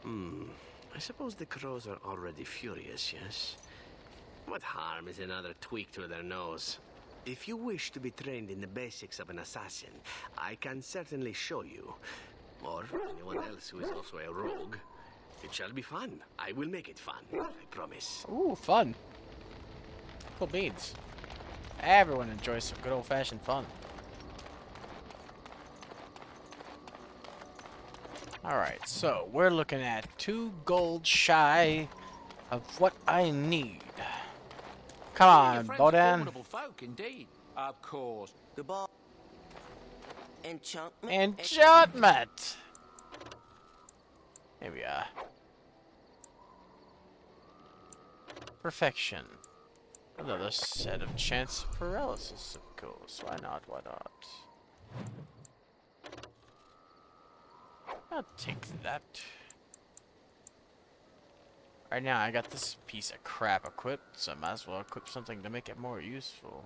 I suppose the crows are already furious, yes? What harm is another tweak to their nose? If you wish to be trained in the basics of an assassin, I can certainly show you. Or anyone else who is also a rogue. It shall be fun. I will make it fun, I promise. Ooh, fun. Cool beans. Everyone enjoys some good old-fashioned fun. Alright, so we're looking at 2 gold shy of what I need. Come on, Bodan. Formidable folk, indeed. Of course. Goodbye. Enchantment. Enchantment! Here we are. Perfection. Another set of chance paralysis, of course. Why not? Why not? I'll take that. Right now, I got this piece of crap equipped, so I might as well equip something to make it more useful.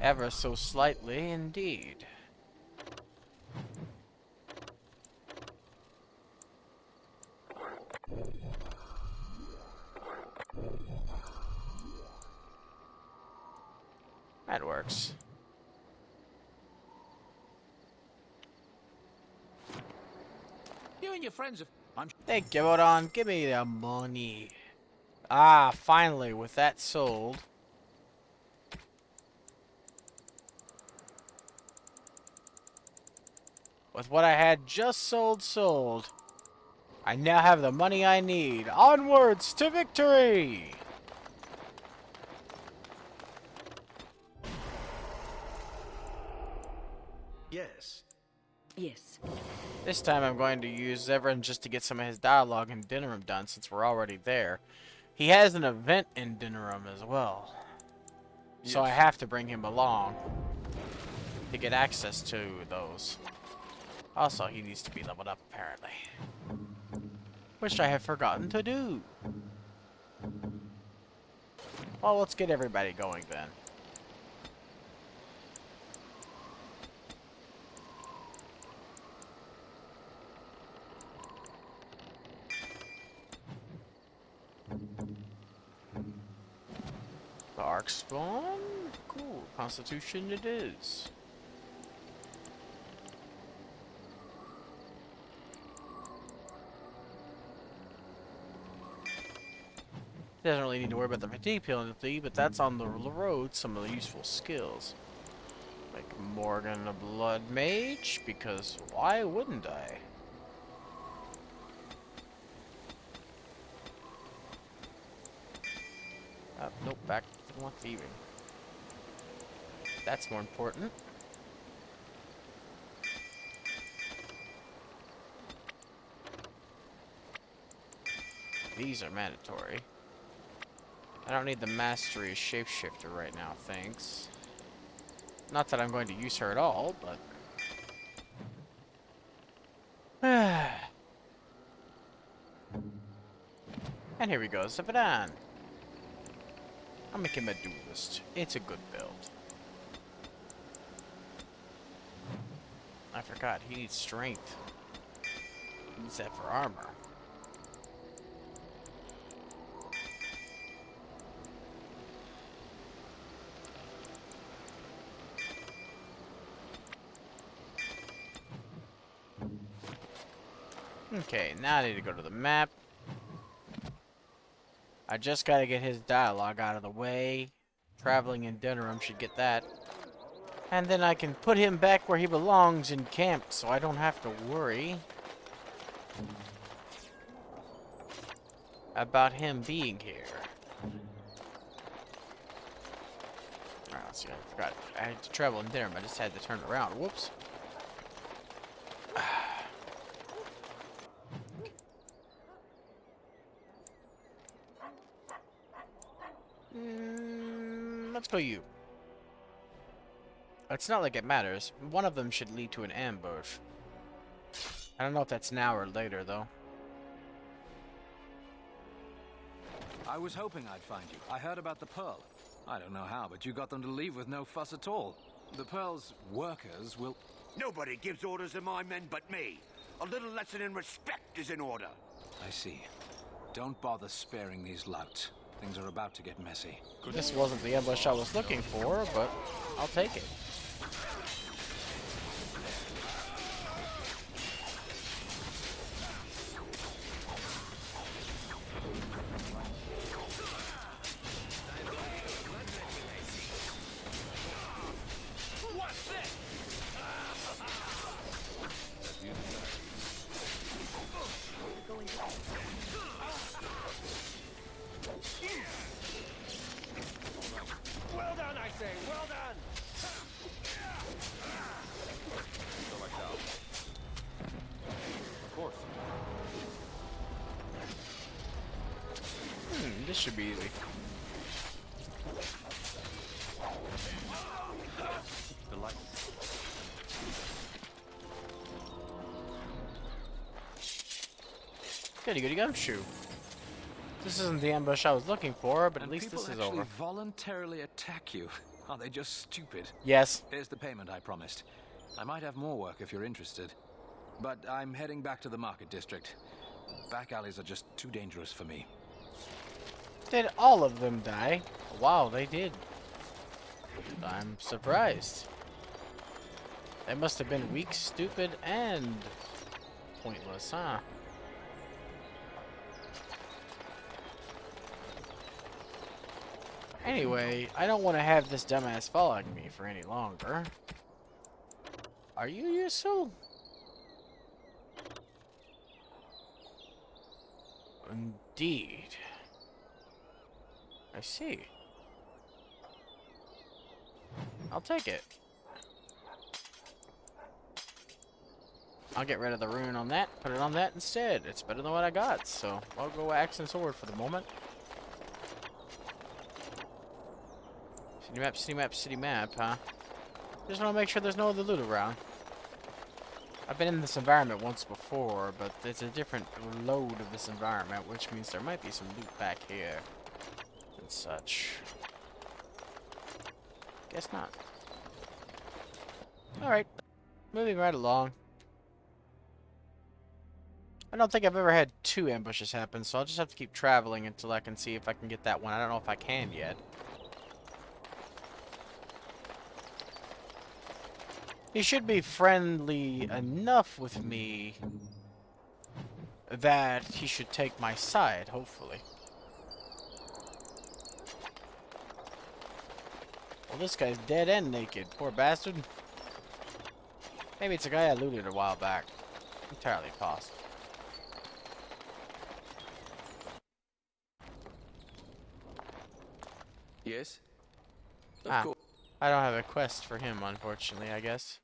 Ever so slightly, indeed. That works. You and your friends have... Thank you, Bodon. Give me the money. Ah, finally, with that sold. With what I had just sold. I now have the money I need. Onwards to victory! Yes. Yes. This time I'm going to use Zevran just to get some of his dialogue in Dinnerum done, since we're already there. He has an event in Dinnerum as well. So I have to bring him along to get access to those. Also, he needs to be leveled up, apparently. Which I have forgotten to do. Well, let's get everybody going then. Darkspawn? Cool. Constitution it is. Doesn't really need to worry about the fatigue penalty, but that's on the road some of the useful skills. Like Morgan a Blood Mage, because why wouldn't I? Nope, back to more thieving. That's more important. These are mandatory. I don't need the mastery of shapeshifter right now, thanks. Not that I'm going to use her at all, but... And here we go, Zapadan. I'll make him a duelist. It's a good build. I forgot, he needs strength. He needs that for armor. Okay, now I need to go to the map. I just gotta get his dialogue out of the way. Traveling in Denerim should get that. And then I can put him back where he belongs in camp, so I don't have to worry about him being here. Alright, let's see. I forgot. I had to travel in Denerim. I just had to turn around. Whoops. Let's go you. It's not like it matters. One of them should lead to an ambush. I don't know if that's now or later, though. I was hoping I'd find you. I heard about the Pearl. I don't know how, but you got them to leave with no fuss at all. The Pearl's workers will... Nobody gives orders to my men but me. A little lesson in respect is in order. I see. Don't bother sparing these louts. Things are about to get messy. This wasn't the ambush I was looking for, but I'll take it. Well done, I say. Well done. Of course. This should be easy. The light. Goody goody gumshoe. This isn't the ambush I was looking for, but at least this is People over. actually voluntarily attack you. Are they just stupid? Yes. Here's the payment I promised. I might have more work if you're interested. But I'm heading back to the market district. Back alleys are just too dangerous for me. Did all of them die? Wow, they did. I'm surprised. They must have been weak, stupid, and pointless, huh? Anyway, I don't want to have this dumbass following me for any longer. Are you useful? Indeed. I see. I'll take it. I'll get rid of the rune on that, put it on that instead. It's better than what I got, so I'll go axe and sword for the moment. City map, city map, city map, huh? Just want to make sure there's no other loot around. I've been in this environment once before, but it's a different load of this environment, which means there might be some loot back here and such. Guess not. Alright, moving right along. I don't think I've ever had 2 ambushes happen, so I'll just have to keep traveling until I can see if I can get that one. I don't know if I can yet. He should be friendly enough with me that he should take my side, hopefully. Well, this guy's dead and naked. Poor bastard. Maybe it's a guy I looted a while back. Entirely possible. Yes? I don't have a quest for him, unfortunately, I guess.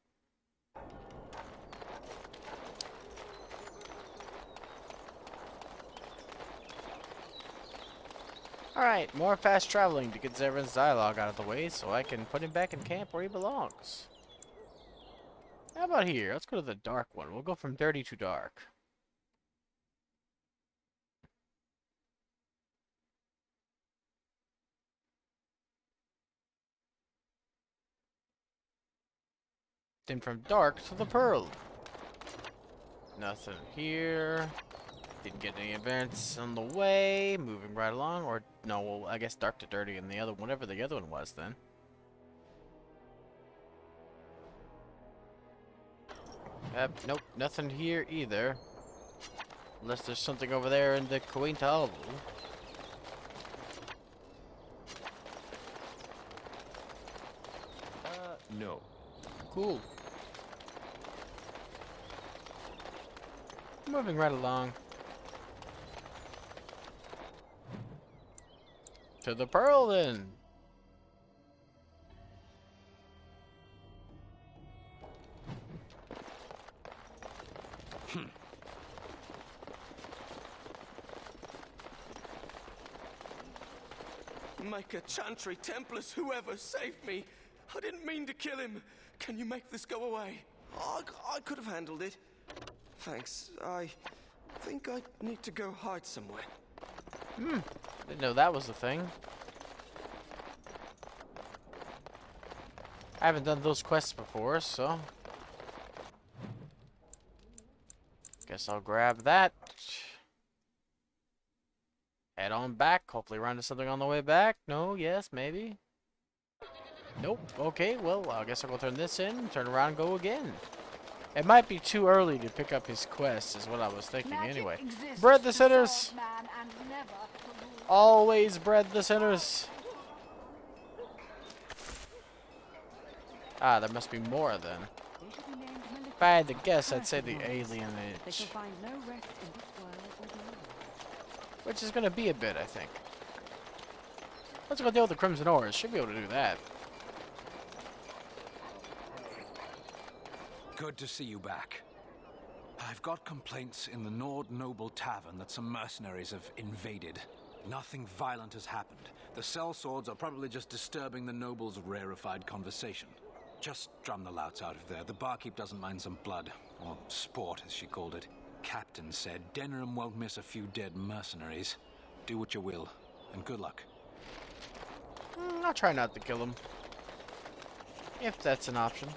Alright, more fast traveling to get Zevran's dialogue out of the way so I can put him back in camp where he belongs. How about here? Let's go to the dark one. We'll go from dirty to dark. Then from dark to the pearl. Nothing here. Didn't get any events on the way. Moving right along. Or, no, well, I guess dark to dirty and the other, whatever the other one was then. Nope, nothing here either. Unless there's something over there in the quaint hall. No. Cool. Moving right along. To the pearl, then. Make a chantry, Templars, whoever, save me. I didn't mean to kill him. Can you make this go away? I could have handled it. Thanks. I think I need to go hide somewhere. Didn't know that was the thing. I haven't done those quests before, so... Guess I'll grab that. Head on back. Hopefully run into something on the way back. No, yes, maybe. Nope. Okay, well, I guess I'll go turn this in, turn around and go again. It might be too early to pick up his quest, is what I was thinking anyway. Bread the sinners! Always bread the sinners! Ah, there must be more then. If I had to guess, I'd say the alienage. Which is gonna be a bit, I think. Let's go deal with the Crimson Ores. Should be able to do that. Good to see you back. I've got complaints in the Nord Noble Tavern that some mercenaries have invaded. Nothing violent has happened. The sellswords are probably just disturbing the noble's rarefied conversation. Just drum the louts out of there. The barkeep doesn't mind some blood. Or sport, as she called it. Captain said Denham won't miss a few dead mercenaries. Do what you will, and good luck. I'll try not to kill him. If that's an option.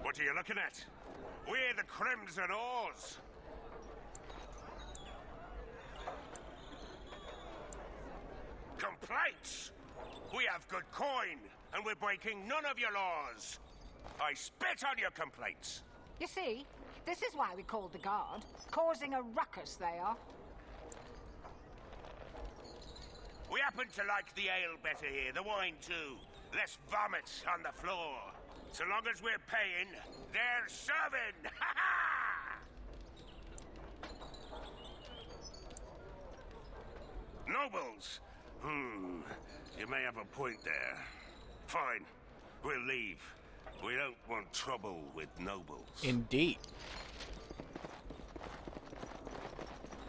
What are you looking at? We're the Crimson Ores. Complaints? We have good coin, and we're breaking none of your laws. I spit on your complaints. You see, this is why we called the guard. Causing a ruckus, they are. We happen to like the ale better here, the wine too. Less vomit on the floor. So long as we're paying, they're serving! Ha ha! Nobles? You may have a point there. Fine. We'll leave. We don't want trouble with nobles. Indeed.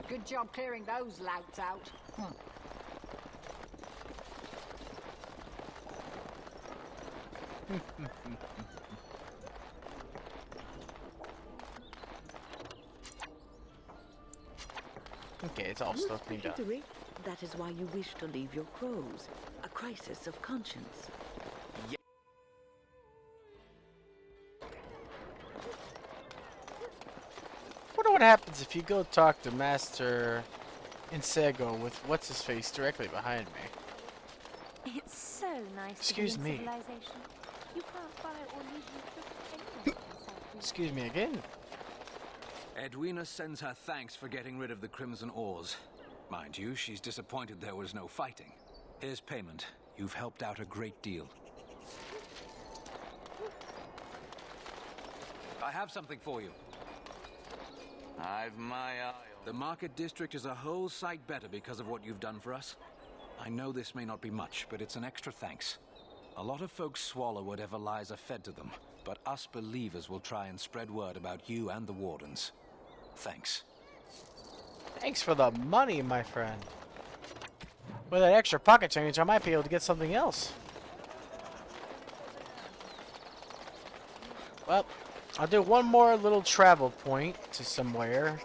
Good job clearing those louts out. Okay, it's all still cleaned up. That is why you wish to leave your crows. A crisis of conscience. Wonder what happens if you go talk to Master Insego with what's-his-face directly behind me. It's so nice Excuse to be in me. civilization. You can't buy or leave your Excuse me again. Edwina sends her thanks for getting rid of the Crimson Ores. Mind you, she's disappointed there was no fighting. Here's payment. You've helped out a great deal. I have something for you. I've my eye on... The Market District is a whole sight better because of what you've done for us. I know this may not be much, but it's an extra thanks. A lot of folks swallow whatever lies are fed to them, but us believers will try and spread word about you and the Wardens. Thanks. Thanks for the money, my friend. With that extra pocket change, I might be able to get something else. Well, I'll do one more little travel point to somewhere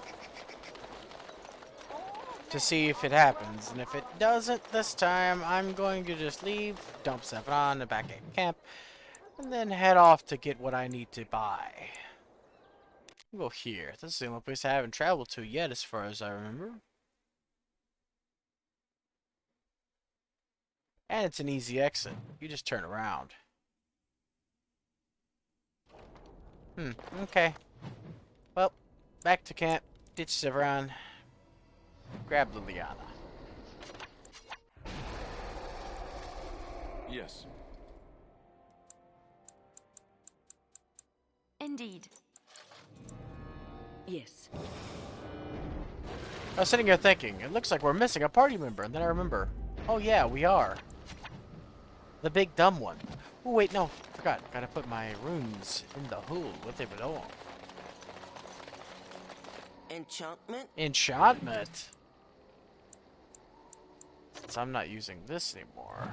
to see if it happens. And if it doesn't this time, I'm going to just leave, dump stuff on the back at camp, and then head off to get what I need to buy. We'll go here. This is the only place I haven't traveled to yet, as far as I remember. And it's an easy exit. You just turn around. Okay. Well, back to camp. Ditch Sevron. Grab Liliana. Yes. Indeed. Yes. I was sitting here thinking, it looks like we're missing a party member, and then I remember, oh yeah, we are. The big dumb one. Oh wait, no, forgot. Gotta put my runes in the hole. What they belong. Enchantment? Enchantment? Since I'm not using this anymore.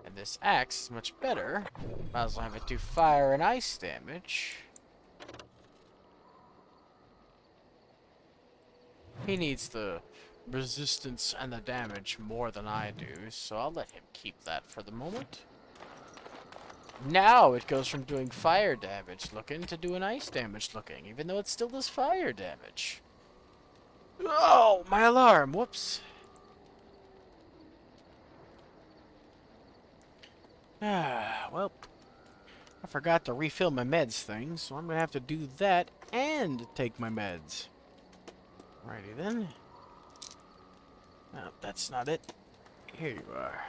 And this axe is much better. Might as well have it do fire and ice damage. He needs the resistance and the damage more than I do, so I'll let him keep that for the moment. Now it goes from doing fire damage looking to doing ice damage looking, even though it still does fire damage. Oh, my alarm! Whoops. Well, I forgot to refill my meds thing, so I'm gonna have to do that and take my meds. Alrighty then. No, that's not it. Here you are.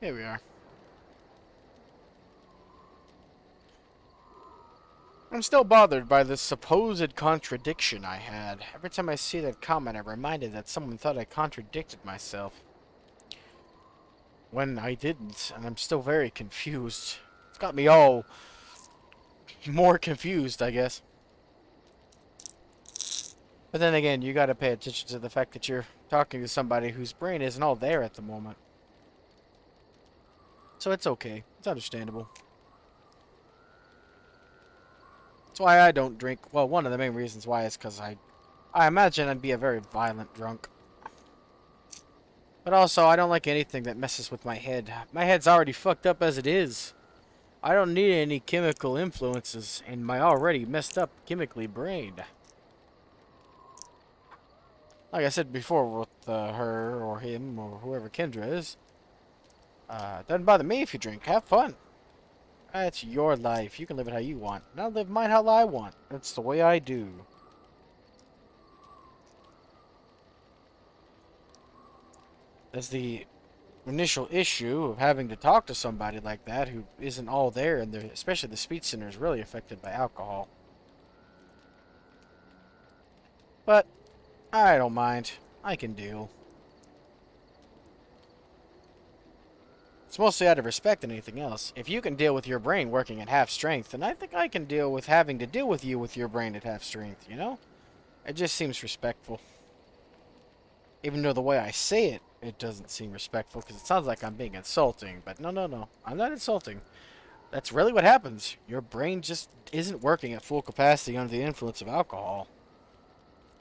Here we are. I'm still bothered by this supposed contradiction I had. Every time I see that comment, I'm reminded that someone thought I contradicted myself. When I didn't, and I'm still very confused. It's got me all more confused, I guess. But then again, you gotta pay attention to the fact that you're talking to somebody whose brain isn't all there at the moment. So it's okay. It's understandable. That's why I don't drink. Well, one of the main reasons why is because I imagine I'd be a very violent drunk. But also, I don't like anything that messes with my head. My head's already fucked up as it is. I don't need any chemical influences in my already messed up chemically brain. Like I said before with her or him or whoever Kendra is. Doesn't bother me if you drink. Have fun. It's your life. You can live it how you want. And I'll live mine how I want. That's the way I do. That's the initial issue of having to talk to somebody like that who isn't all there, and especially the speech center is really affected by alcohol. But I don't mind. I can deal. It's mostly out of respect than anything else. If you can deal with your brain working at half strength, then I think I can deal with having to deal with you with your brain at half strength, you know? It just seems respectful. Even though the way I say it, it doesn't seem respectful, because it sounds like I'm being insulting. But no. I'm not insulting. That's really what happens. Your brain just isn't working at full capacity under the influence of alcohol.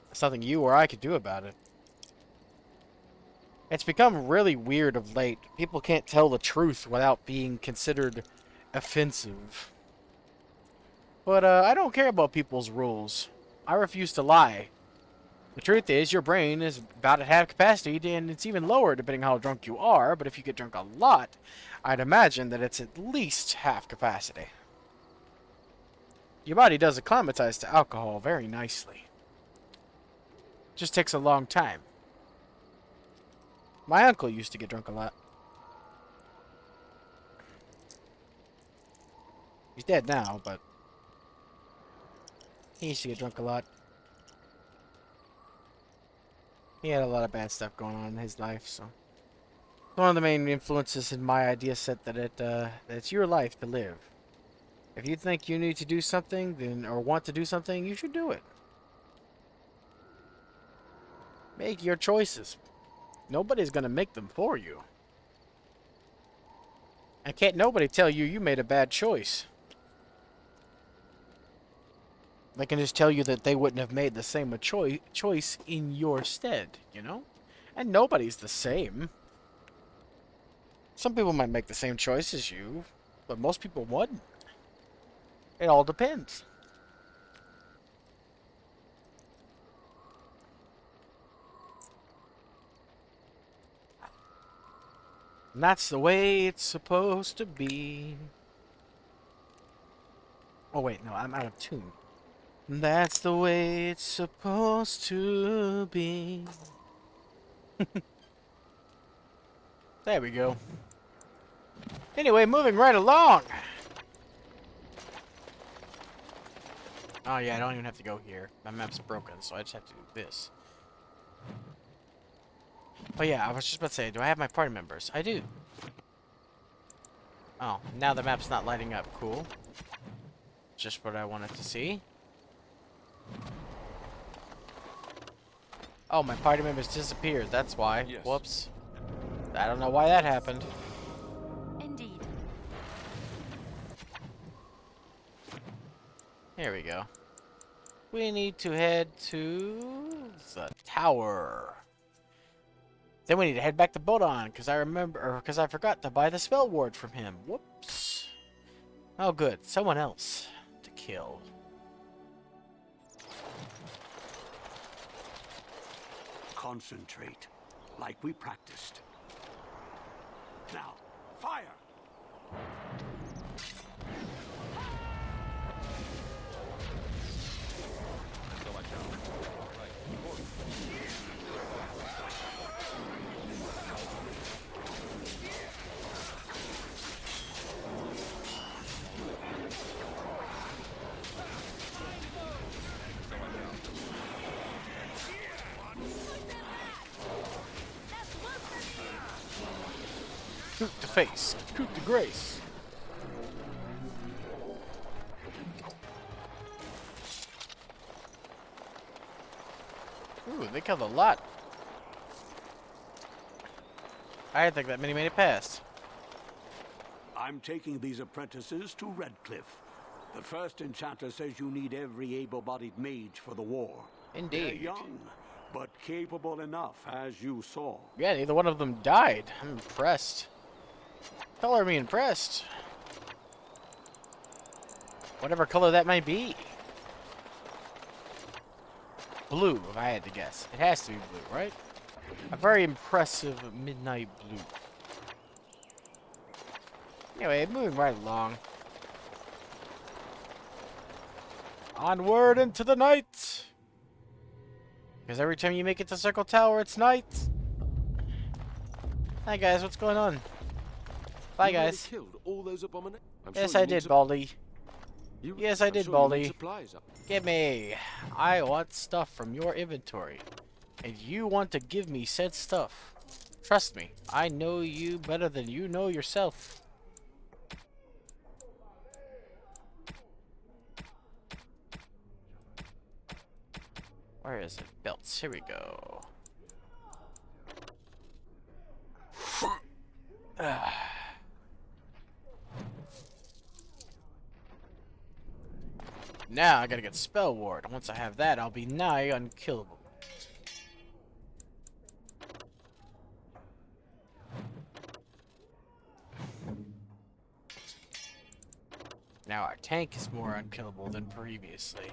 There's nothing you or I could do about it. It's become really weird of late. People can't tell the truth without being considered offensive. But I don't care about people's rules. I refuse to lie. The truth is, your brain is about at half capacity, and it's even lower depending how drunk you are. But if you get drunk a lot, I'd imagine that it's at least half capacity. Your body does acclimatize to alcohol very nicely. Just takes a long time. My uncle used to get drunk a lot. He's dead now, but he used to get drunk a lot. He had a lot of bad stuff going on in his life, so one of the main influences in my idea set that it's your life to live. If you think you need to do something, then or want to do something, you should do it. Make your choices. Nobody's gonna make them for you. And can't nobody tell you you made a bad choice. They can just tell you that they wouldn't have made the same choice in your stead, you know? And nobody's the same. Some people might make the same choice as you, but most people wouldn't. It all depends. And that's the way it's supposed to be. Oh wait, no, I'm out of tune. That's the way it's supposed to be. There we go. Anyway, moving right along. Oh yeah, I don't even have to go here. My map's broken, so I just have to do this. Oh yeah, I was just about to say, do I have my party members? I do. Oh, now the map's not lighting up. Cool. Just what I wanted to see. Oh, my party members disappeared. That's why. Yes. Whoops. I don't know why that happened. Indeed. Here we go. We need to head to the tower. Then we need to head back to Bodon, because I forgot to buy the spell ward from him. Whoops. Oh, good. Someone else to kill. Concentrate, like we practiced. Now, fire! Coup de face. Coup de grace. Ooh, they killed a lot. I didn't think that many made it past. I'm taking these apprentices to Redcliffe. The first enchanter says you need every able-bodied mage for the war. Indeed. They're young, but capable enough, as you saw. Yeah, neither one of them died. I'm impressed. Color me impressed. Whatever color that might be. Blue, if I had to guess. It has to be blue, right? A very impressive midnight blue. Anyway, moving right along. Onward into the night! Because every time you make it to Circle Tower, it's night. Hi guys, what's going on? Bye guys. Yes, I did, Baldy. Yes, I did, Baldy. Give me. I want stuff from your inventory. And you want to give me said stuff. Trust me, I know you better than you know yourself. Where is it? Belts. Here we go. Now I gotta get Spell Ward. Once I have that, I'll be nigh unkillable. Now our tank is more unkillable than previously.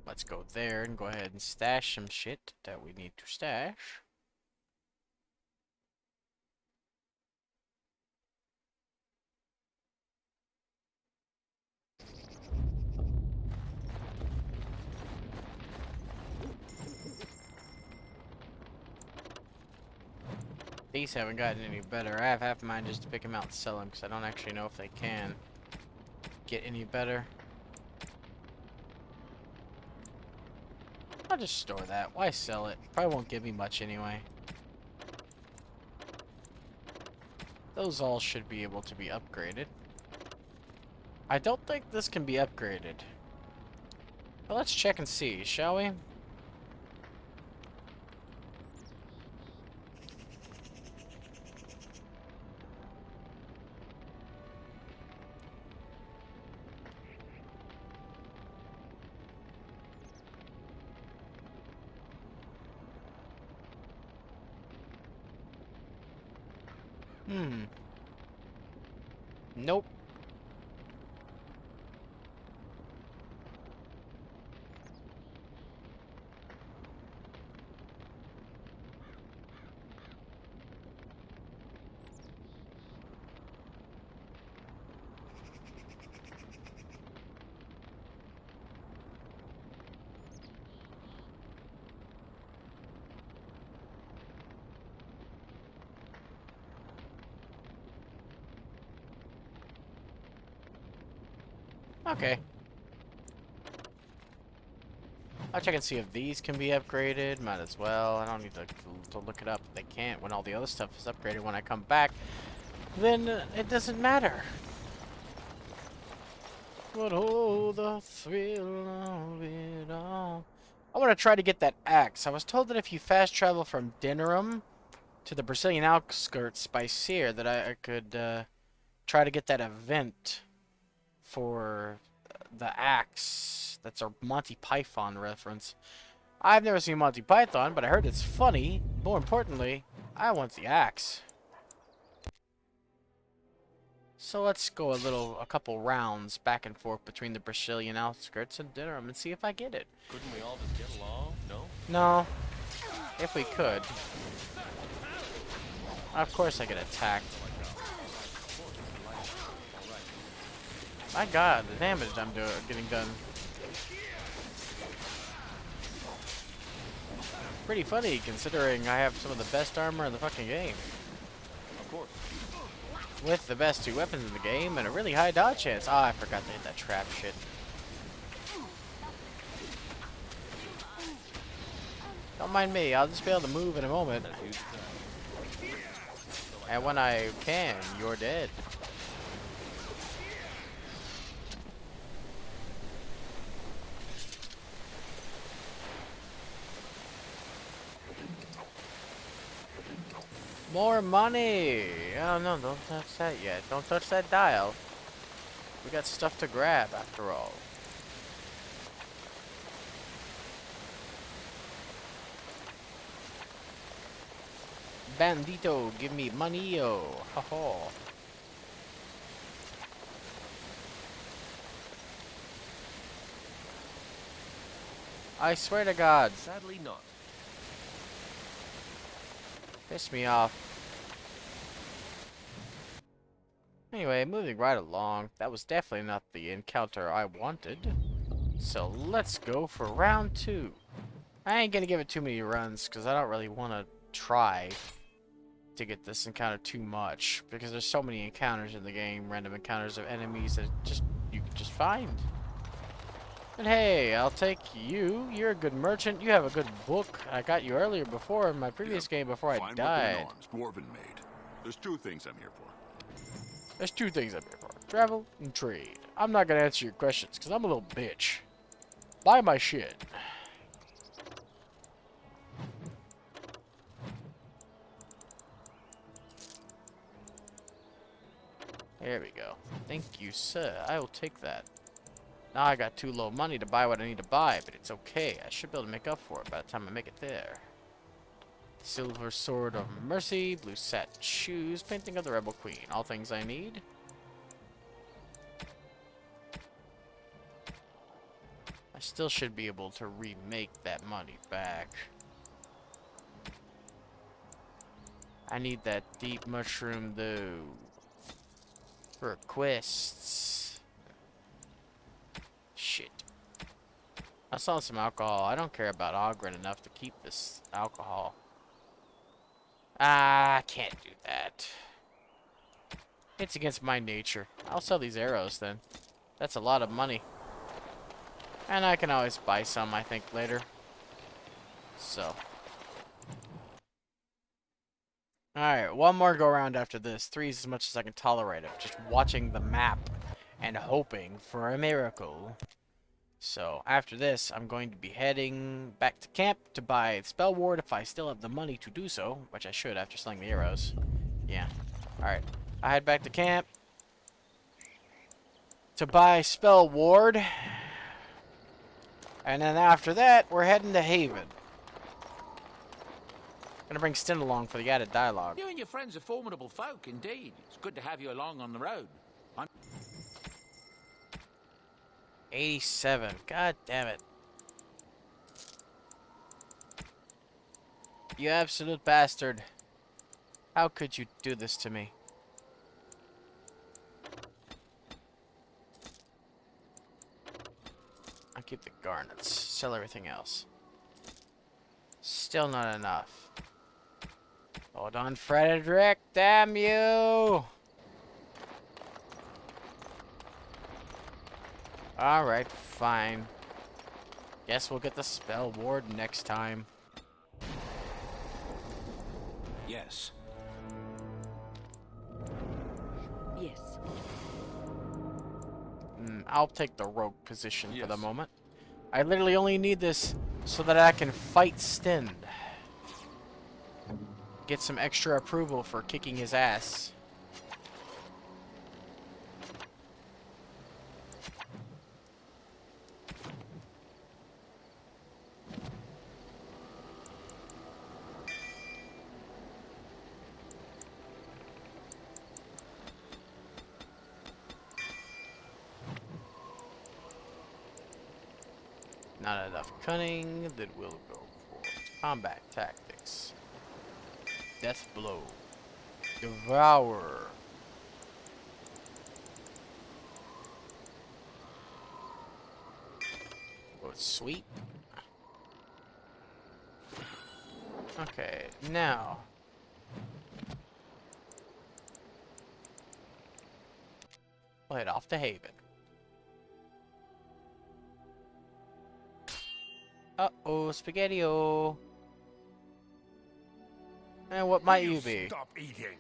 Let's go there and go ahead and stash some shit that we need to stash. These haven't gotten any better. I have half of mine just to pick them out and sell them because I don't actually know if they can get any better. I'll just store that. Why sell it? Probably won't give me much anyway. Those all should be able to be upgraded. I don't think this can be upgraded. But let's check and see, shall we? Nope. Okay. I'll check and see if these can be upgraded. Might as well. I don't need to look it up. If they can't, when all the other stuff is upgraded when I come back, then it doesn't matter. But oh, the thrill of it all. I want to try to get that axe. I was told that if you fast travel from Dinnerum to the Brazilian outskirts by Sear, that I could try to get that event for the axe. That's a Monty Python reference. I've never seen Monty Python, but I heard it's funny. More importantly, I want the axe. So let's go a couple rounds back and forth between the Brazilian outskirts and Dinnerum and see if I get it. Couldn't we all just get along? No? No. If we could. Of course I get attacked. My god, the damage I'm getting done. Pretty funny considering I have some of the best armor in the fucking game. Of course. With the best 2 weapons in the game and a really high dodge chance. Ah, I forgot to hit that trap shit. Don't mind me, I'll just be able to move in a moment. And when I can, you're dead. More money! Oh no, don't touch that yet. Don't touch that dial. We got stuff to grab after all. Bandito, give me money, yo. Ha ha. I swear to God. Sadly not. Piss me off. Anyway, moving right along. That was definitely not the encounter I wanted. So let's go for round 2. I ain't gonna give it too many runs because I don't really want to try to get this encounter too much, because there's so many encounters in the game, random encounters of enemies that you can just find. And hey, I'll take you. You're a good merchant. You have a good book. I got you earlier before in my previous game before I died. Dwarven maid. There's 2 things I'm here for. There's 2 things I'm here for. Travel and trade. I'm not gonna answer your questions because I'm a little bitch. Buy my shit. There we go. Thank you, sir. I will take that. Now I got too low money to buy what I need to buy, but it's okay. I should be able to make up for it by the time I make it there. Silver Sword of Mercy, blue satin shoes, painting of the Rebel Queen. All things I need. I still should be able to remake that money back. I need that deep mushroom though. For quests. Shit. I saw some alcohol. I don't care about Ogren enough to keep this alcohol. Ah, I can't do that. It's against my nature. I'll sell these arrows then. That's a lot of money. And I can always buy some, I think, later. So. Alright, one more go around after this. 3 is as much as I can tolerate of just watching the map and hoping for a miracle. So, after this, I'm going to be heading back to camp to buy Spell Ward if I still have the money to do so, which I should after selling the arrows. Yeah. Alright, I head back to camp to buy Spell Ward. And then after that, we're heading to Haven. Gonna bring Stin along for the added dialogue. You and your friends are formidable folk, indeed. It's good to have you along on the road. 87. God damn it. You absolute bastard. How could you do this to me? I'll keep the garnets. Sell everything else. Still not enough. Hold on, Frederick. Damn you! Alright, fine. Guess we'll get the spell ward next time. Yes. Yes. I'll take the rogue position for the moment. I literally only need this so that I can fight Stin. Get some extra approval for kicking his ass. Not enough cunning, then we'll go for combat tactics. Death blow. Devour. Oh, sweet. Okay, now. We'll head off to Haven. Uh-oh, Spaghetti-O. And what might you be? Stop eating.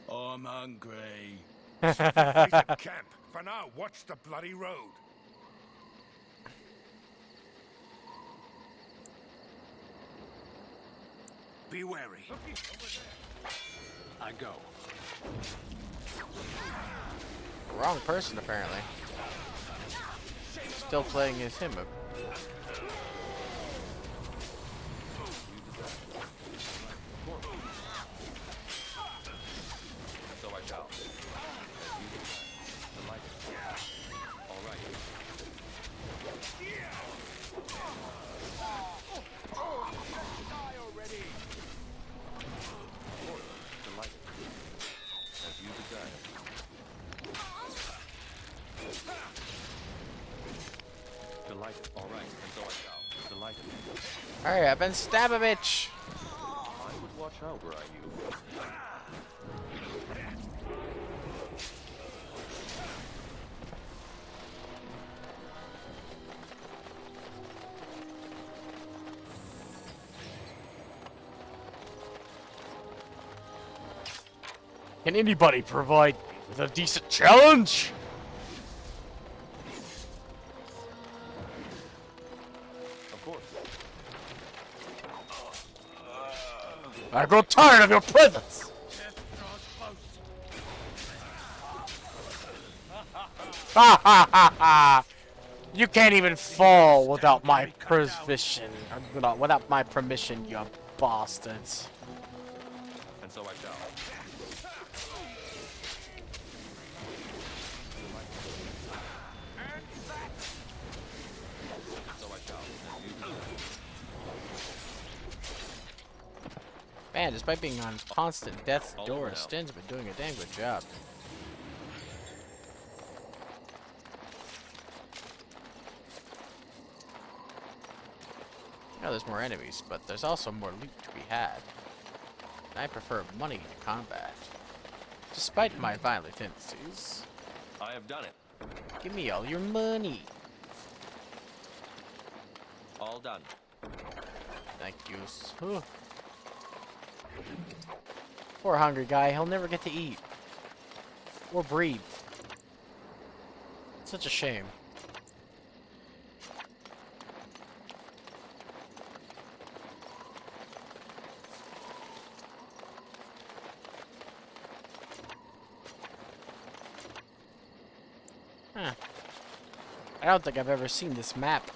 I'm hungry. Face at camp. For now, watch the bloody road. Be wary. I go. Wrong person, apparently. Still playing as him. So I shall. All right. Die already. Delighted. As you desire. Delighted. All right, and so I shall. Delighted. Hurry up and stab a bitch! I would watch out were I you. Can anybody provide me with a decent challenge? Of course. I grow tired of your presence! Ha ha ha ha! You can't even fall without my permission. Without my permission, you bastards. And so I shall. So I shall. As you desire. Man, despite being on constant death's door, Stin's been doing a damn good job. I know there's more enemies, but there's also more loot to be had. And I prefer money to combat. Despite my violent tendencies. I have done it. Give me all your money. All done. Thank you. Whew. Poor hungry guy, he'll never get to eat. Or breathe. It's such a shame. Huh. I don't think I've ever seen this map.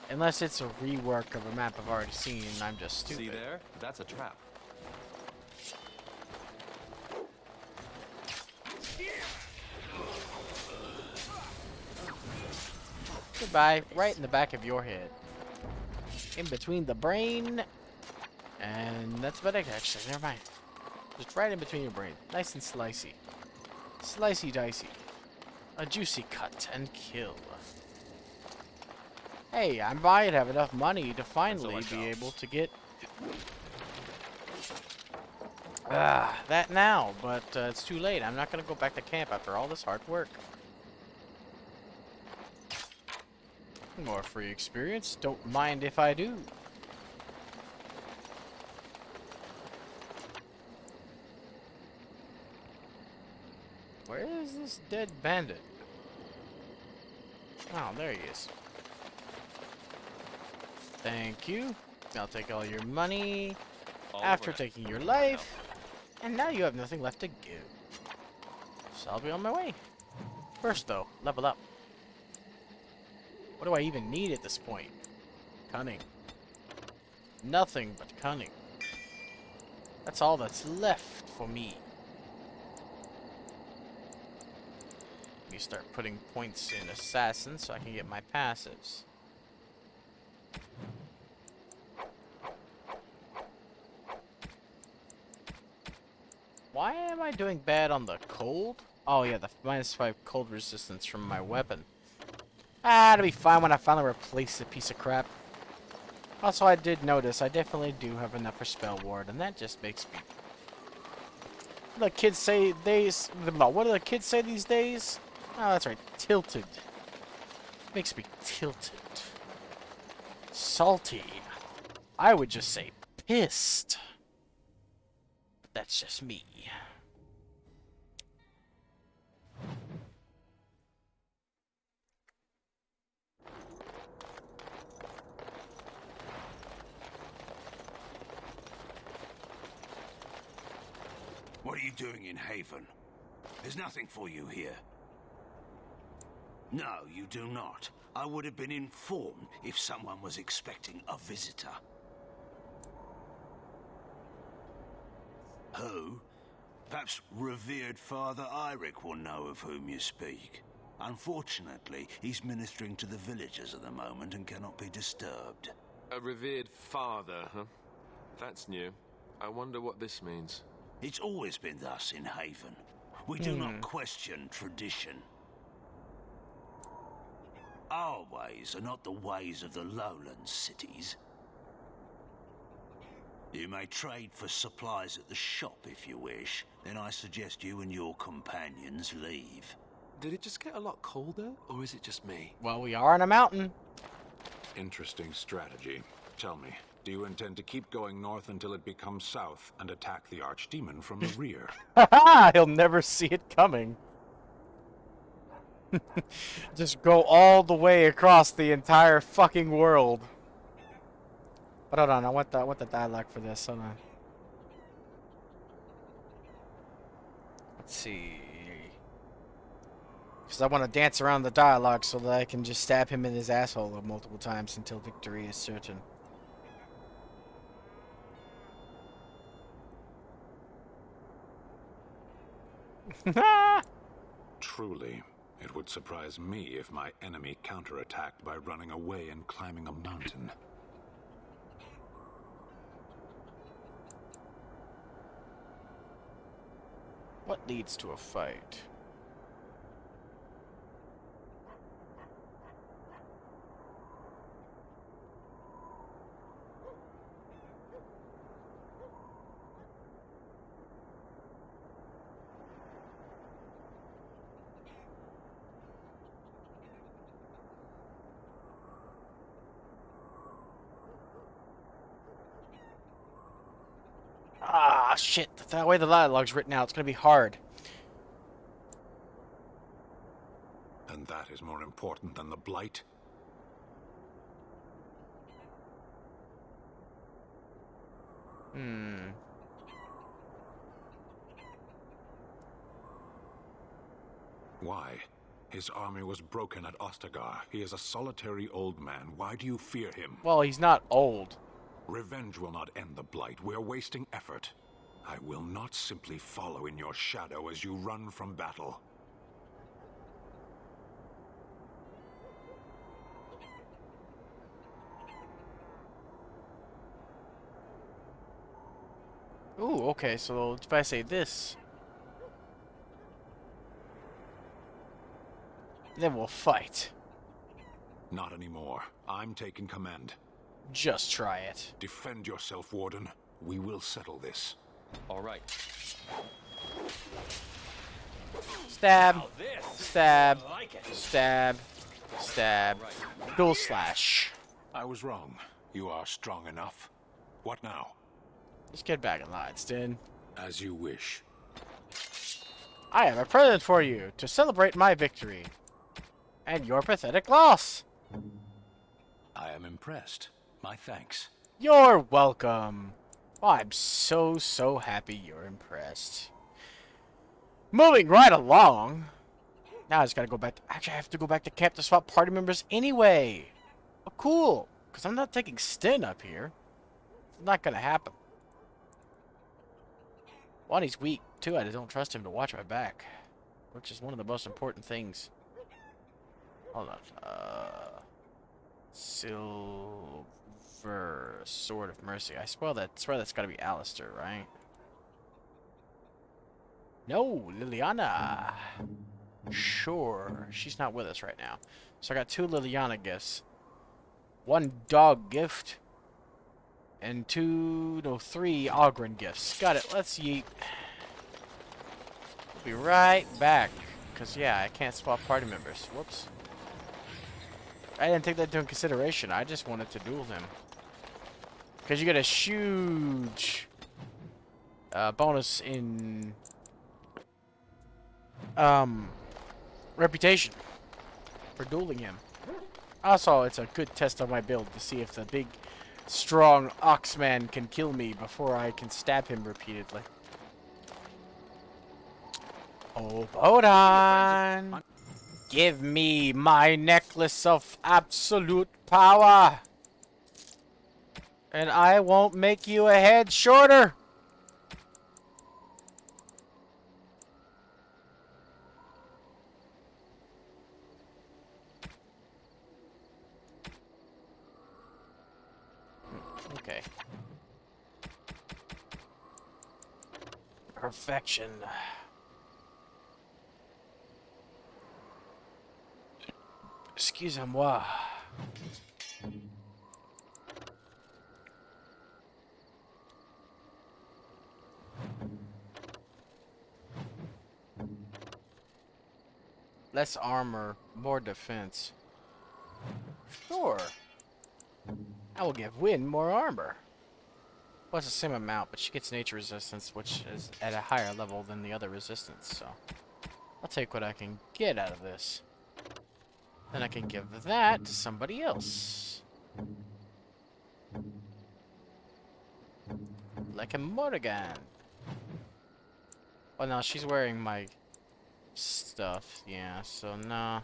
Unless it's a rework of a map I've already seen and I'm just stupid. See there? That's a trap. Goodbye. Right in the back of your head. In between the brain. And that's about it, actually. Never mind. Just right in between your brain. Nice and slicey. Slicey dicey. A juicy cut and kill. Hey, I might have enough money to finally be able to get that now, but it's too late. I'm not going to go back to camp after all this hard work. More free experience. Don't mind if I do. Where is this dead bandit? Oh, there he is. Thank you. I'll take all your money after taking your life. And now you have nothing left to give. So I'll be on my way. First, though, level up. What do I even need at this point? Cunning. Nothing but cunning. That's all that's left for me. Let me start putting points in Assassin so I can get my passives. Why am I doing bad on the cold? Oh yeah, the -5 cold resistance from my weapon. Ah, it'll be fine when I finally replace the piece of crap. Also, I did notice I definitely do have enough for Spell Ward, and that just makes me... The kids say what do the kids say these days? Oh, that's right, tilted. Makes me tilted. Salty. I would just say pissed. But that's just me. What are you doing in Haven? There's nothing for you here. No, you do not. I would have been informed if someone was expecting a visitor. Who? Perhaps revered Father Eirik will know of whom you speak. Unfortunately, he's ministering to the villagers at the moment and cannot be disturbed. A revered father, huh? That's new. I wonder what this means. It's always been thus in Haven. We do not question tradition. Our ways are not the ways of the lowland cities. You may trade for supplies at the shop if you wish. Then I suggest you and your companions leave. Did it just get a lot colder, or is it just me? Well, we are on a mountain. Interesting strategy. Tell me, do you intend to keep going north until it becomes south and attack the Archdemon from the rear? Haha! He'll never see it coming. Just go all the way across the entire fucking world. But hold on, I want the dialogue for this. Hold on. Let's see. Because I want to dance around the dialogue so that I can just stab him in his asshole multiple times until victory is certain. Truly, it would surprise me if my enemy counterattacked by running away and climbing a mountain. What leads to a fight? Ah, shit. The way the dialogue's written out, it's gonna be hard. And that is more important than the Blight? Why? His army was broken at Ostagar. He is a solitary old man. Why do you fear him? Well, he's not old. Revenge will not end the Blight. We're wasting effort. I will not simply follow in your shadow as you run from battle. Ooh, okay, so if I say this, then we'll fight. Not anymore. I'm taking command. Just try it. Defend yourself, Warden. We will settle this. All right. Stab. Stab. Stab. Stab. Dual slash. I was wrong. You are strong enough. What now? Let's get back in line, Stin. As you wish. I have a present for you to celebrate my victory. And your pathetic loss. I am impressed. My thanks. You're welcome. Oh, I'm so happy you're impressed. Moving right along. Now I just gotta go back. Actually, I have to go back to camp to swap party members anyway. Oh, cool. Because I'm not taking Stin up here. It's not gonna happen. One, he's weak. Two, I don't trust him to watch my back. Which is one of the most important things. Hold on. Silver Sword of Mercy. I swear that's gotta be Alistair, right? No, Liliana. Sure. She's not with us right now. So I got 2 Liliana gifts. 1 dog gift. And 3 Ogren gifts. Got it. Let's yeet. We'll be right back. Because, yeah, I can't swap party members. Whoops. I didn't take that into consideration. I just wanted to duel him. Because you get a huge bonus in reputation for dueling him. Also, it's a good test of my build to see if the big, strong Oxman can kill me before I can stab him repeatedly. Oh, hold on. Give me my necklace of absolute power. And I won't make you a head shorter. Okay. Perfection. Excusez-moi. Less armor, more defense. Sure. I will give Wynn more armor. Well, it's the same amount, but she gets nature resistance, which is at a higher level than the other resistance, so I'll take what I can get out of this. Then I can give that to somebody else. Like a Morrigan. Well, no, she's wearing my stuff, yeah, so nah.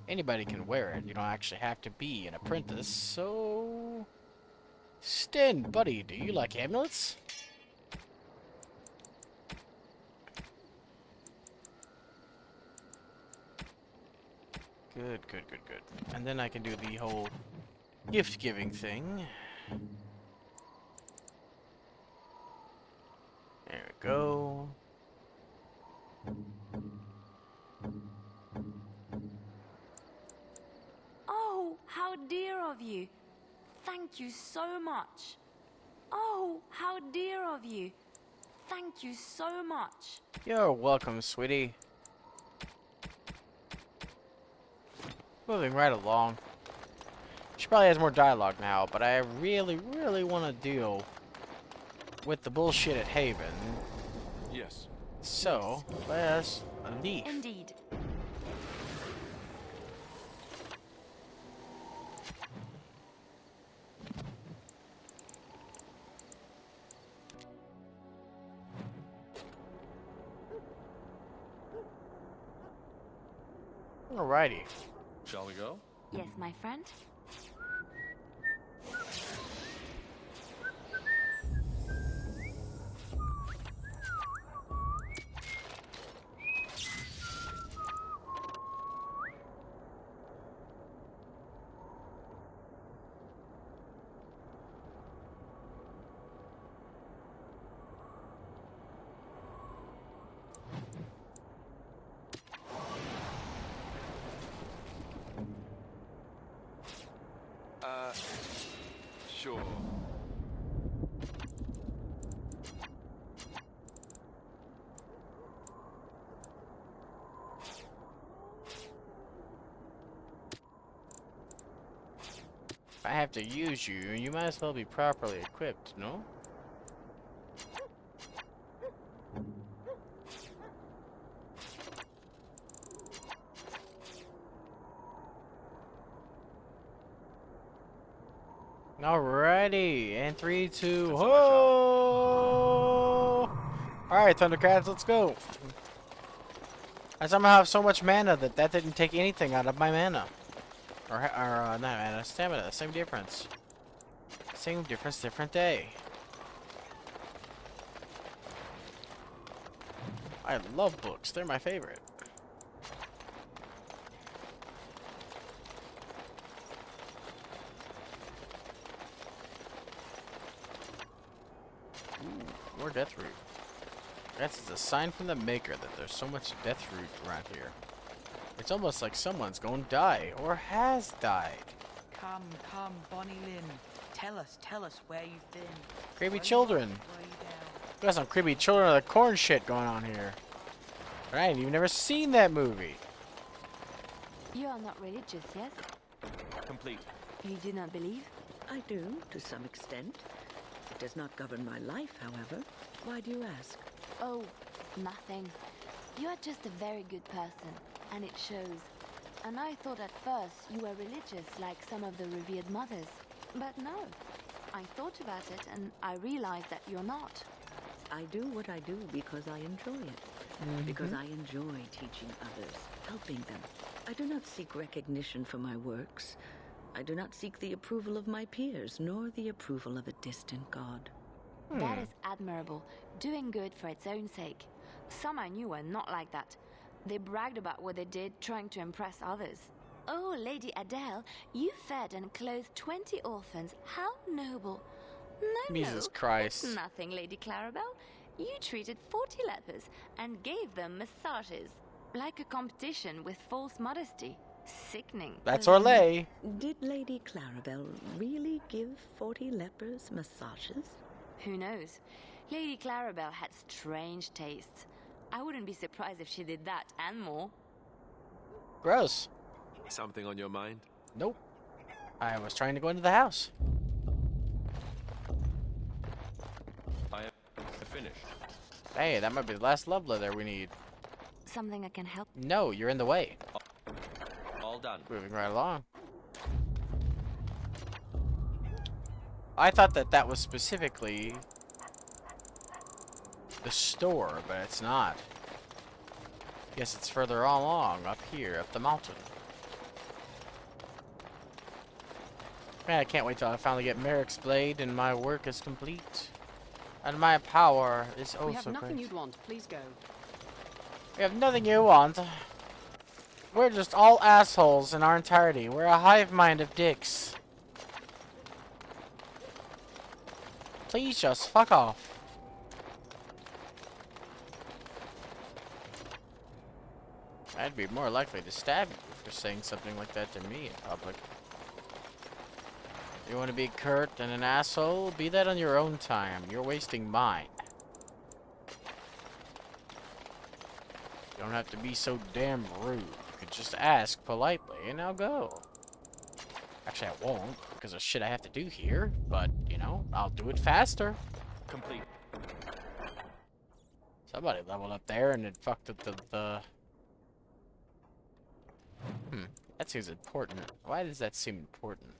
Anybody can wear it. You don't actually have to be an apprentice, so... Stin, buddy, do you like amulets? Good. And then I can do the whole gift-giving thing. There we go. Oh, how dear of you. Thank you so much. Oh, how dear of you. Thank you so much. You're welcome, sweetie. Moving right along. She probably has more dialogue now, but I really want to deal with the bullshit at Haven. Yes. So, let's leave. Indeed. Alrighty. Shall we go? Yes, my friend. Sure. If I have to use you, you might as well be properly equipped, no? Alrighty, and 3, 2, ho! Alright, Thundercats, let's go. I somehow have so much mana that didn't take anything out of my mana. Or not mana, stamina, same difference. Same difference, different day. I love books, they're my favorite. More death root. That's a sign from the maker that there's so much death root around here. It's almost like someone's going to die, or has died. Come, Bonnie Lynn. Tell us where you've been. Creepy children. We got some creepy Children of the Corn shit going on here. Right, you've never seen that movie. You are not religious, yes? Complete. You do not believe? I do, to some extent. It does not govern my life, however. Why do you ask? Oh, nothing. You are just a very good person, and it shows. And I thought at first you were religious like some of the revered mothers. But no. I thought about it, and I realized that you're not. I do what I do because I enjoy it. Because I enjoy teaching others, helping them. I do not seek recognition for my works. I do not seek the approval of my peers, nor the approval of a distant god. That is admirable, doing good for its own sake. Some I knew were not like that. They bragged about what they did, trying to impress others. Oh, Lady Adele, you fed and clothed 20 orphans. How noble. No, Jesus Christ. It's nothing, Lady Clarabelle. You treated 40 lepers and gave them massages. Like a competition with false modesty. Sickening. That's Orlais. Did Lady Clarabelle really give 40 lepers massages? Who knows? Lady Clarabelle had strange tastes. I wouldn't be surprised if she did that and more. Gross. Something on your mind? Nope. I was trying to go into the house. I am finished. Hey, that might be the last love letter we need. Something I can help? No, you're in the way. All done. Moving right along. I thought that was specifically the store, but it's not. Guess it's further along, up here, up the mountain. Man, I can't wait till I finally get Merrick's blade and my work is complete. And my power is oh We have so nothing great. you'd want. Please go. We have nothing you want. We're just all assholes in our entirety. We're a hive mind of dicks. Please just fuck off. I'd be more likely to stab you for saying something like that to me in public. You want to be curt and an asshole? Be that on your own time. You're wasting mine. You don't have to be so damn rude. You could just ask politely and I'll go. Actually, I won't because of shit I have to do here. But, you know, I'll do it faster. Complete. Somebody leveled up there and it fucked up the... That seems important. Why does that seem important?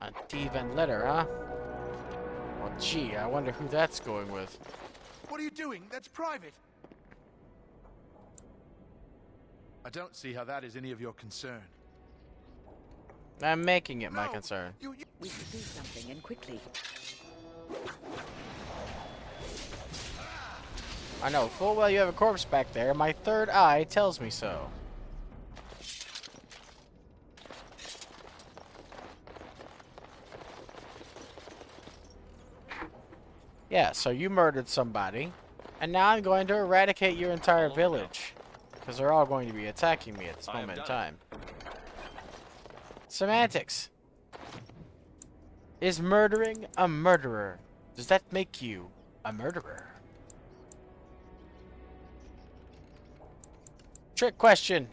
A Divan letter, huh? Well, gee, I wonder who that's going with. What are you doing? That's private. I don't see how that is any of your concern. I'm making it my concern. We should do something, and quickly. I know full well you have a corpse back there. My third eye tells me so. Yeah, so you murdered somebody, and now I'm going to eradicate your entire village. Because they're all going to be attacking me at this moment in time. Semantics. Is murdering a murderer? Does that make you a murderer? Trick question.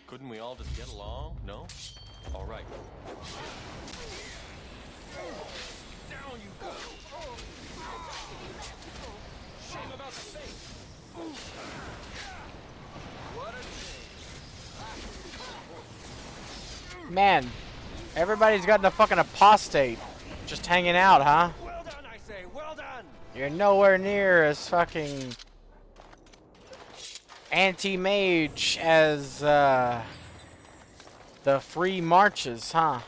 Couldn't we all just get along? No? All right. Down you go. Shame about the face. What a Man, everybody's gotten a fucking apostate. Just hanging out, huh? Well done, I say. Well done. You're nowhere near as fucking anti-mage as the free marches, huh?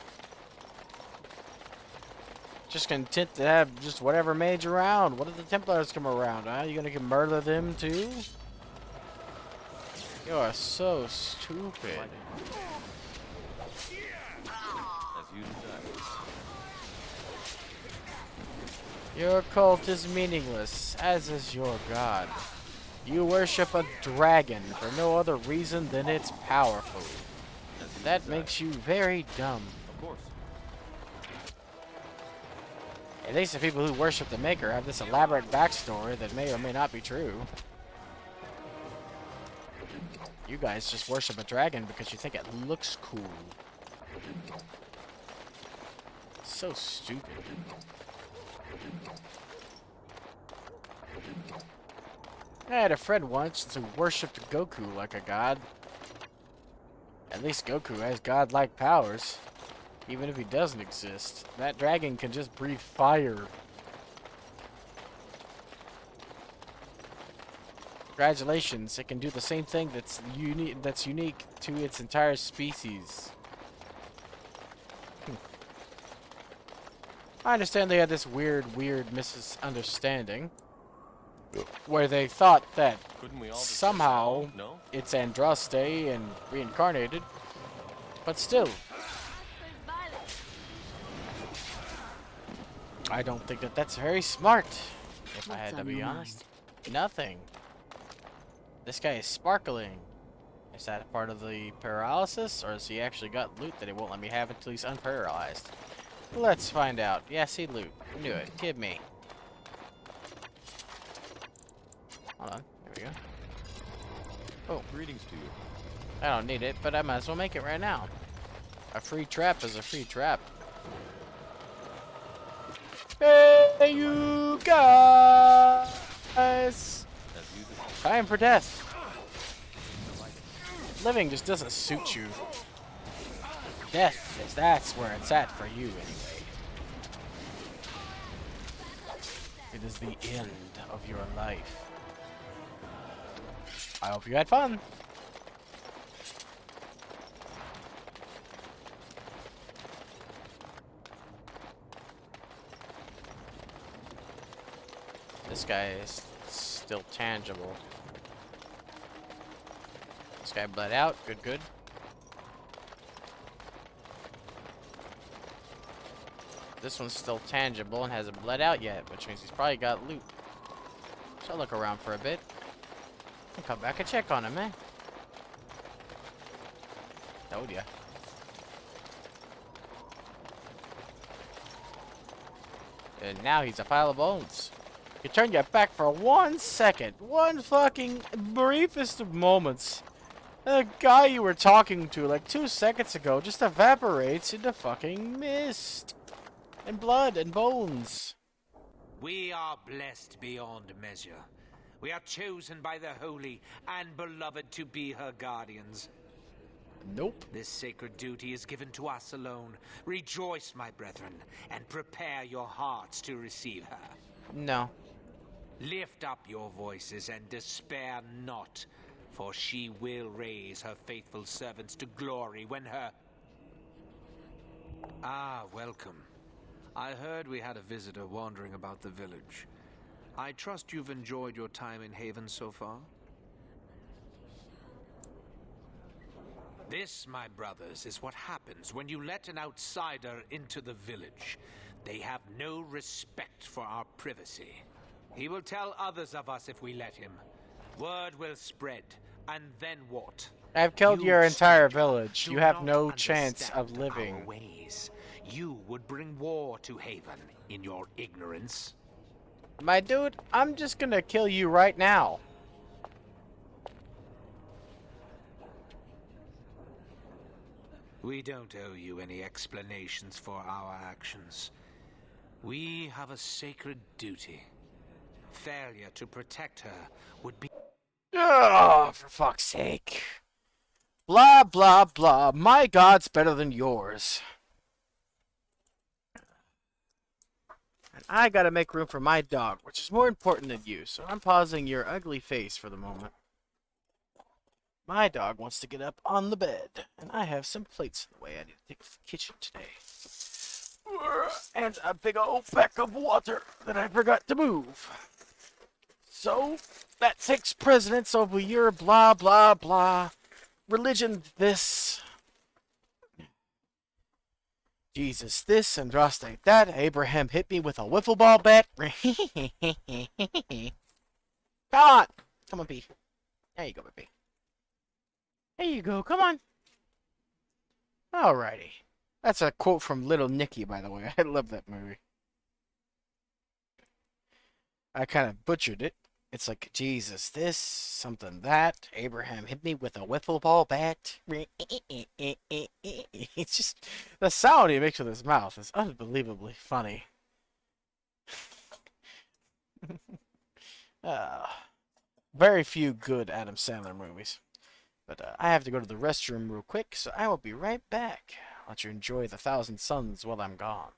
Just content to have just whatever mage around. What if the Templars come around, huh? You gonna murder them too? You are so stupid. As you desire. Your cult is meaningless, as is your god. You worship a dragon for no other reason than it's powerful. That makes you very dumb. Of course. At least the people who worship the Maker have this elaborate backstory that may or may not be true. You guys just worship a dragon because you think it looks cool. So stupid. I had a friend once who worshipped Goku like a god. At least Goku has godlike powers. Even if he doesn't exist. That dragon can just breathe fire. Congratulations, it can do the same thing that's unique to its entire species. I understand they had this weird misunderstanding where they thought that somehow it's Andraste and reincarnated, but still, I don't think that that's very smart, if I had to be honest. Nothing. This guy is sparkling. Is that a part of the paralysis, or has he actually got loot that it won't let me have until he's unparalyzed? Let's find out. Yeah, see loot. Knew it. Give me. Hold on. There we go. Oh. Greetings to you. I don't need it, but I might as well make it right now. A free trap is a free trap. Hey, you guys! Time for death. Living just doesn't suit you. Death, that's where it's at for you, anyway. It is the end of your life. I hope you had fun. This guy is still tangible. This guy bled out. Good, good. This one's still tangible and hasn't bled out yet, which means he's probably got loot. So I'll look around for a bit. I'll come back and check on him, man. Told ya. And now he's a pile of bones. You turn your back for 1 second. One fucking briefest of moments. The guy you were talking to like 2 seconds ago just evaporates into fucking mist. And blood and bones. We are blessed beyond measure. We are chosen by the holy and beloved to be her guardians. Nope. This sacred duty is given to us alone. Rejoice, my brethren, and prepare your hearts to receive her. No. Lift up your voices and despair not, for she will raise her faithful servants to glory when her... Ah, welcome. I heard we had a visitor wandering about the village. I trust you've enjoyed your time in Haven so far? This, my brothers, is what happens when you let an outsider into the village. They have no respect for our privacy. He will tell others of us if we let him. Word will spread, and then what? I've killed You, your entire stranger, village. do You have not no chance understand of living. our ways. You would bring war to Haven in your ignorance. My dude, I'm just gonna kill you right now. We don't owe you any explanations for our actions. We have a sacred duty. Failure to protect her would be... Oh, for fuck's sake. Blah, blah, blah. My god's better than yours. And I gotta make room for my dog, which is more important than you, so I'm pausing your ugly face for the moment. My dog wants to get up on the bed, and I have some plates in the way I need to take to the kitchen today. And a big old pack of water that I forgot to move. So, that takes precedence over your blah, blah, blah. Religion this. Jesus this, and Droste that. Abraham hit me with a wiffle ball bat. Come on! Come on, P. There you go, baby. There you go, come on. Alrighty. That's a quote from Little Nicky, by the way. I love that movie. I kind of butchered it. It's like, Jesus this, something that. Abraham hit me with a wiffle ball bat. It's just, the sound he makes with his mouth is unbelievably funny. Very few good Adam Sandler movies. But I have to go to the restroom real quick, so I will be right back. I'll let you enjoy the Thousand Suns while I'm gone.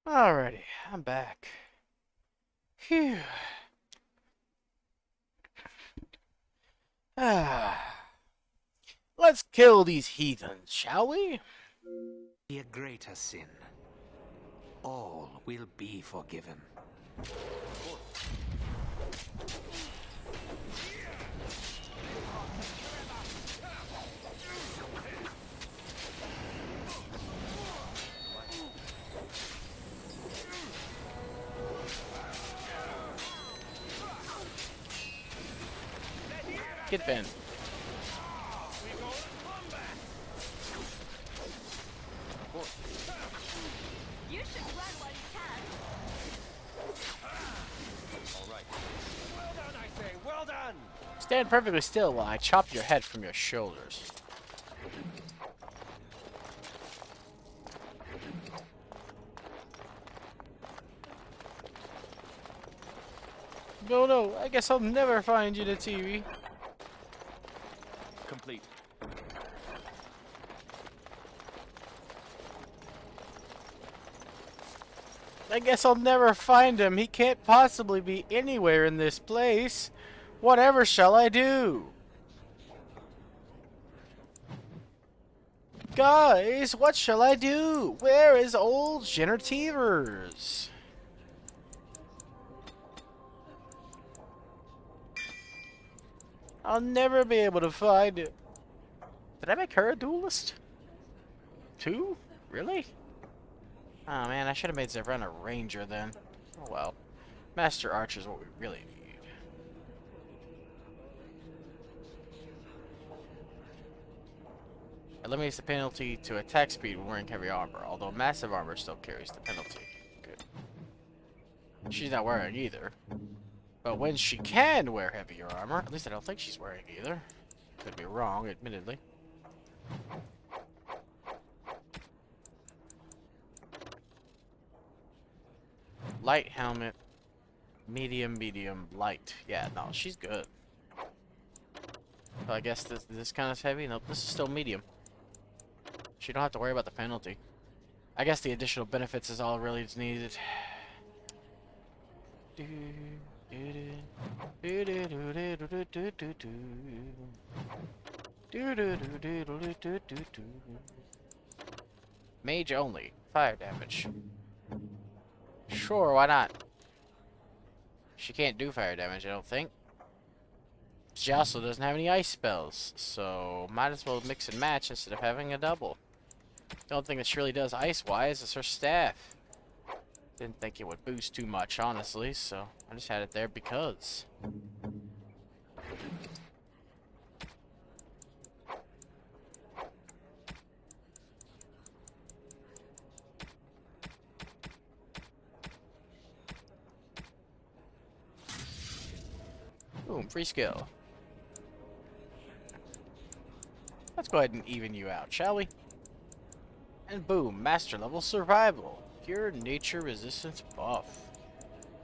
Alrighty, I'm back. Phew. Let's kill these heathens, shall we? Be a greater sin. All will be forgiven. Get Ben. You should run while you can. All right. Well done, I say. Well done. Stand perfectly still while I chop your head from your shoulders. No, I guess I'll never find you the TV. Complete. I guess I'll never find him. He can't possibly be anywhere in this place. Whatever shall I do? Guys, what shall I do? Where is old Genertivers? I'll never be able to find it. Did I make her a duelist? 2? Really? Oh man, I should have made Zevran a ranger then. Oh well. Master Archer is what we really need. Eliminates the penalty to attack speed when wearing heavy armor, although massive armor still carries the penalty. Good. She's not wearing either. But when she can wear heavier armor, at least I don't think she's wearing either. Could be wrong, admittedly. Light helmet. Medium, light. Yeah, no, she's good. So I guess this kind of heavy? Nope, this is still medium. She don't have to worry about the penalty. I guess the additional benefits is all really is needed. Mage only. Fire damage. Sure, why not? She can't do fire damage, I don't think. She also doesn't have any ice spells, so might as well mix and match instead of having a double. The only thing that she really does ice-wise is her staff. Didn't think it would boost too much, honestly, so I just had it there because. Boom, free skill. Let's go ahead and even you out, shall we? And boom, master level survival. Pure nature resistance buff.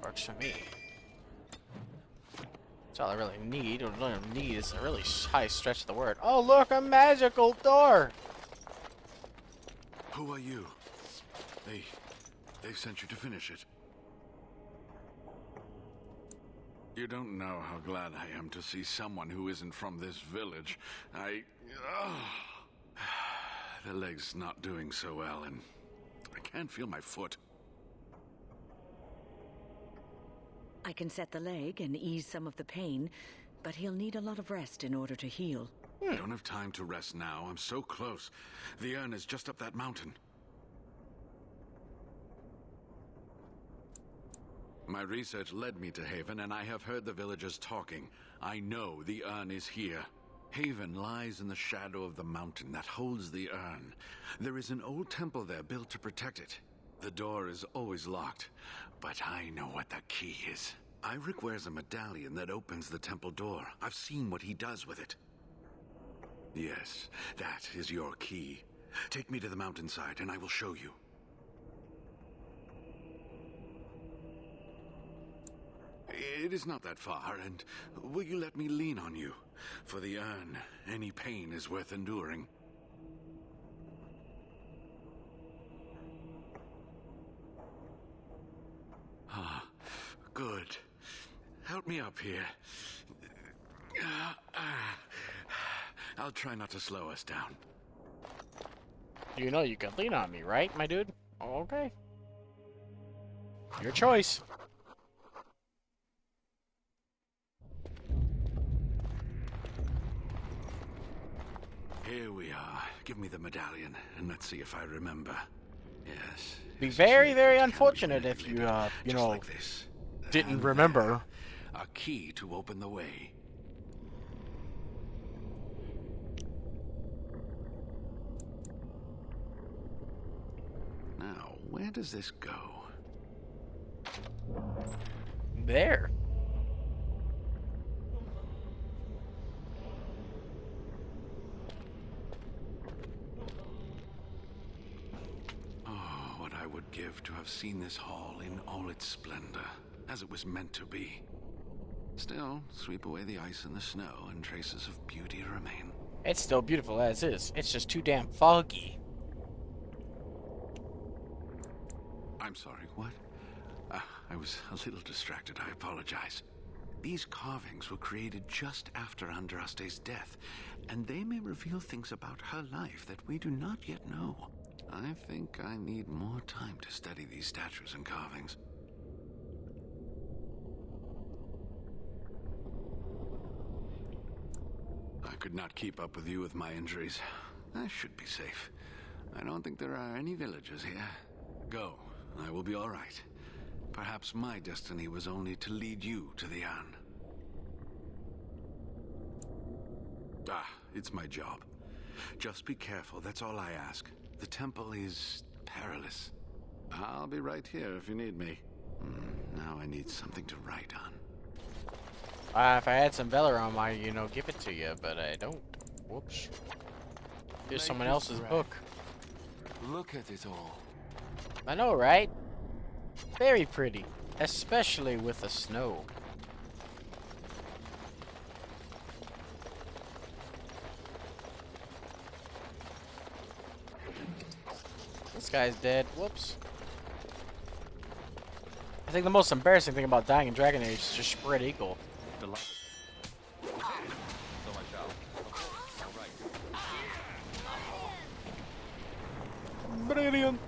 Works for me. That's all I really need. What I don't need is a really high stretch of the word. Oh look, a magical door! Who are you? They've sent you to finish it. You don't know how glad I am to see someone who isn't from this village. The leg's not doing so well, and I can't feel my foot. I can set the leg and ease some of the pain, but he'll need a lot of rest in order to heal. I don't have time to rest now. I'm so close. The urn is just up that mountain. My research led me to Haven, and I have heard the villagers talking. I know the urn is here. Haven lies in the shadow of the mountain that holds the urn. There is an old temple there built to protect it. The door is always locked, but I know what the key is. Iric wears a medallion that opens the temple door. I've seen what he does with it. Yes, that is your key. Take me to the mountainside, and I will show you. It is not that far, and will you let me lean on you? For the urn, any pain is worth enduring. good. Help me up here. I'll try not to slow us down. You know you can lean on me, right, my dude? Okay. Your choice. Here we are. Give me the medallion, and let's see if I remember. Yes. Be very, very unfortunate if you, you know, like this. didn't And remember. there, a key to open the way. Now, where does this go? There. Oh, what I would give to have seen this hall in all its splendor, as it was meant to be. Still, sweep away the ice and the snow, and traces of beauty remain. It's still beautiful as is. It's just too damn foggy. I'm sorry, what? I was a little distracted, I apologize. These carvings were created just after Andraste's death, and they may reveal things about her life that we do not yet know. I think I need more time to study these statues and carvings. I could not keep up with you with my injuries. I should be safe. I don't think there are any villagers here. Go. I will be all right. Perhaps my destiny was only to lead you to the Anne. It's my job. Just be careful, that's all I ask. The temple is perilous. I'll be right here if you need me. Now I need something to write on. If I had some Velarum, I, you know, give it to you, but I don't. Whoops. Here's someone else's book. Look at it all. I know, right? Very pretty, especially with the snow. This guy's dead. Whoops. I think the most embarrassing thing about dying in Dragon Age is just spread eagle. So I shall. All right. Brilliant.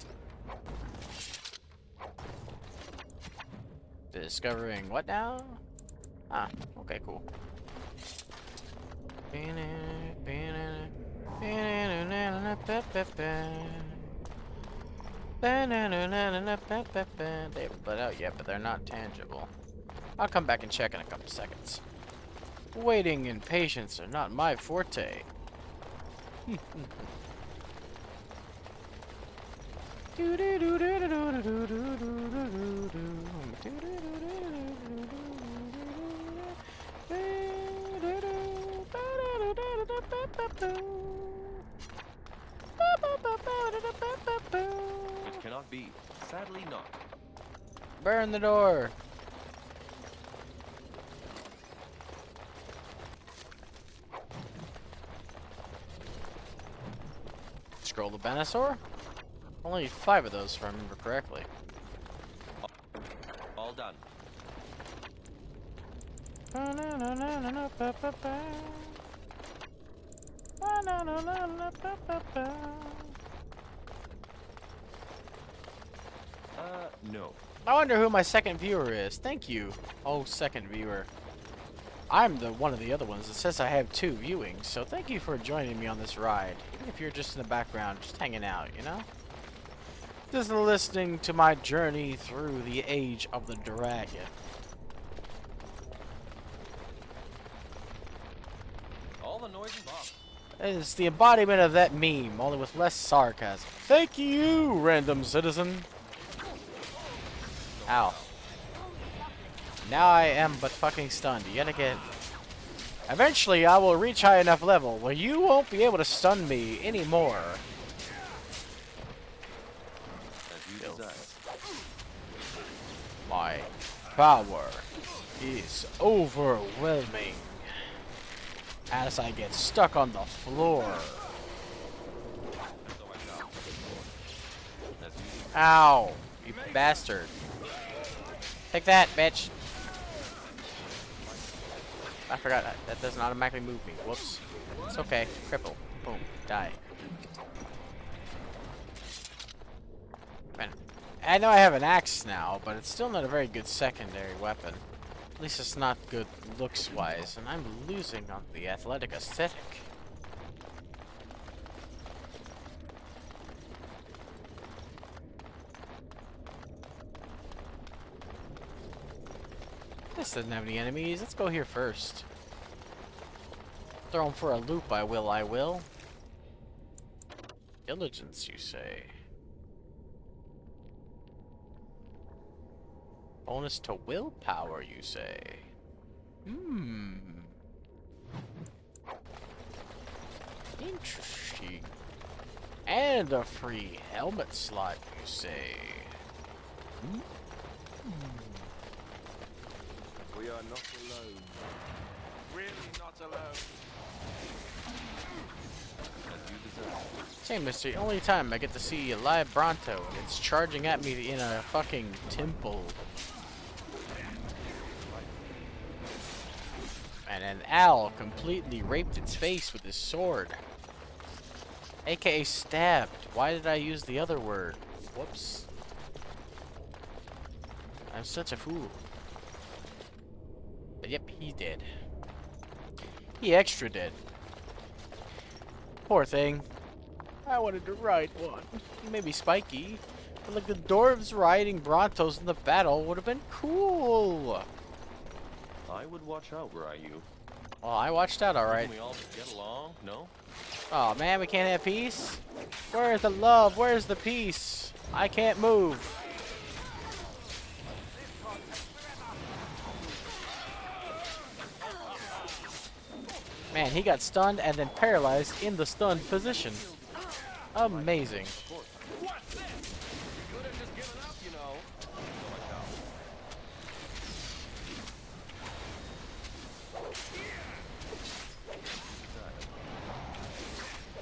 Discovering what now? Ah, okay, cool. They haven't bled out yet, but they're not tangible. I'll come back and check in a couple seconds. Waiting and patience are not my forte. It cannot be. Sadly not. Burn the door. Scroll of Banasaur? Only 5 of those, if I remember correctly. All done. No. I wonder who my second viewer is. Thank you. Oh, second viewer. I'm the one of the other ones that says I have 2 viewings, so thank you for joining me on this ride. Even if you're just in the background, just hanging out, you know? Just listening to my journey through the Age of the Dragon. All the noise is off. It's the embodiment of that meme, only with less sarcasm. Thank you, random citizen. Ow. Now I am but fucking stunned yet again. Eventually I will reach high enough level where you won't be able to stun me anymore. My power is overwhelming as I get stuck on the floor. Ow, you bastard. Take that, bitch. I forgot that doesn't automatically move me. Whoops. It's okay. Cripple. Boom. Die. Man, I know I have an axe now, but it's still not a very good secondary weapon. At least it's not good looks-wise, and I'm losing on the athletic aesthetic. This doesn't have any enemies. Let's go here first. Throw him for a loop, I will. Diligence, you say? Bonus to willpower, you say? Interesting. And a free helmet slot, you say? We are not alone. Really not alone. As you deserve. Same, it's the only time I get to see a live Bronto, and it's charging at me in a fucking temple. And an owl completely raped its face with his sword. AKA stabbed. Why did I use the other word? Whoops. I'm such a fool. But yep, he's dead. He extra dead. Poor thing. I wanted to ride one. Maybe spiky. But like the dwarves riding Brontos in the battle would have been cool. I would watch out, were I you. Well, I watched out alright. Couldn't we all just get along? No? Oh man, we can't have peace? Where's the love? Where's the peace? I can't move. Man, he got stunned and then paralyzed in the stunned position. Amazing.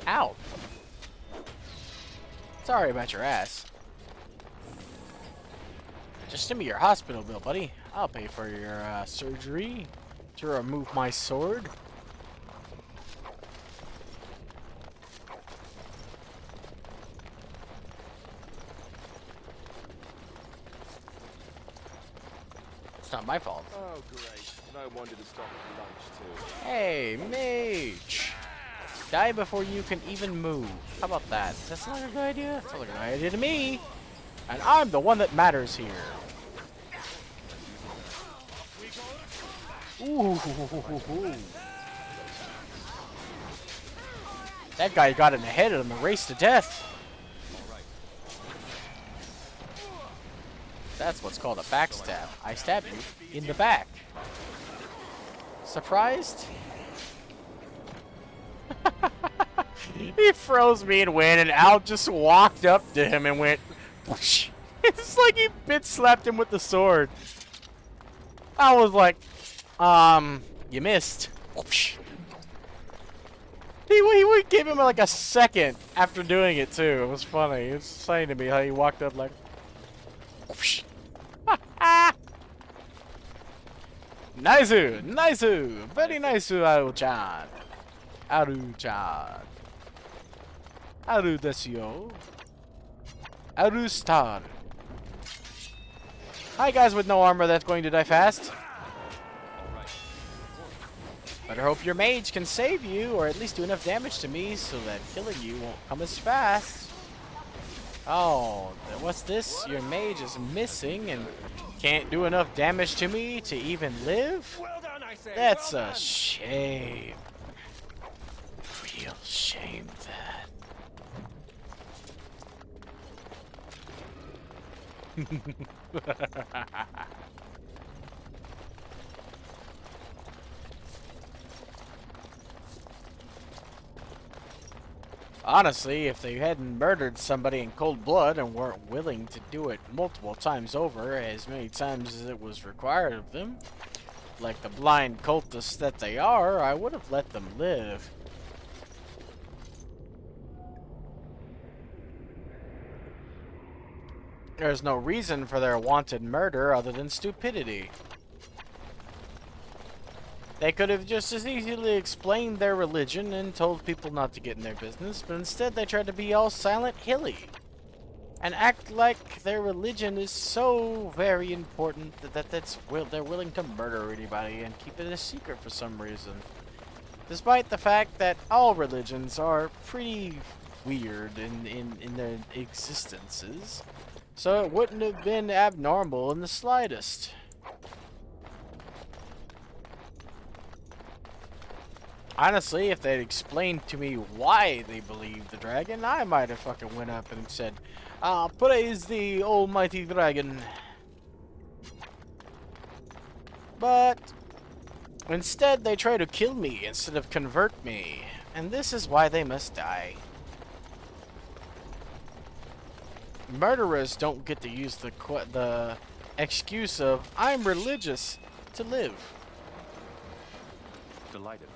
Ow. Sorry about your ass. Just send me your hospital bill, buddy. I'll pay for your surgery to remove my sword. It's not my fault. Oh, great. No wonder to stop for lunch, too. Hey, mage! Die before you can even move. How about that? That's not a good idea? That's not a good idea to me. And I'm the one that matters here. Ooh. That guy got in the head of the race to death. That's what's called a backstab. I stab you in the back. Surprised? He froze me and went, and Al just walked up to him and went, whoosh. It's like he bit slapped him with the sword. I was like, you missed. Whoosh. He would give him like a second after doing it too. It was funny. He was saying to me how he walked up like, whoosh. Nice-oo, nice-oo, very nice-oo, Aru-chan. Aru-chan. Aru desu yo. Aru star. Hi guys with no armor that's going to die fast. Better hope your mage can save you, or at least do enough damage to me so that killing you won't come as fast. Oh, what's this? Your mage is missing and can't do enough damage to me to even live? Well done, I say. That's well a done. shame. Real shame, that. Honestly, if they hadn't murdered somebody in cold blood and weren't willing to do it multiple times over, as many times as it was required of them, like the blind cultists that they are, I would have let them live. There's no reason for their wanted murder other than stupidity. They could have just as easily explained their religion and told people not to get in their business, but instead they tried to be all Silent Hilly and act like their religion is so very important that they're willing to murder anybody and keep it a secret for some reason. Despite the fact that all religions are pretty weird in their existences, so it wouldn't have been abnormal in the slightest. Honestly, if they'd explained to me why they believed the dragon, I might have fucking went up and said, praise the almighty dragon. But instead, they try to kill me instead of convert me, and this is why they must die. Murderers don't get to use the excuse of, I'm religious, to live. Delighted.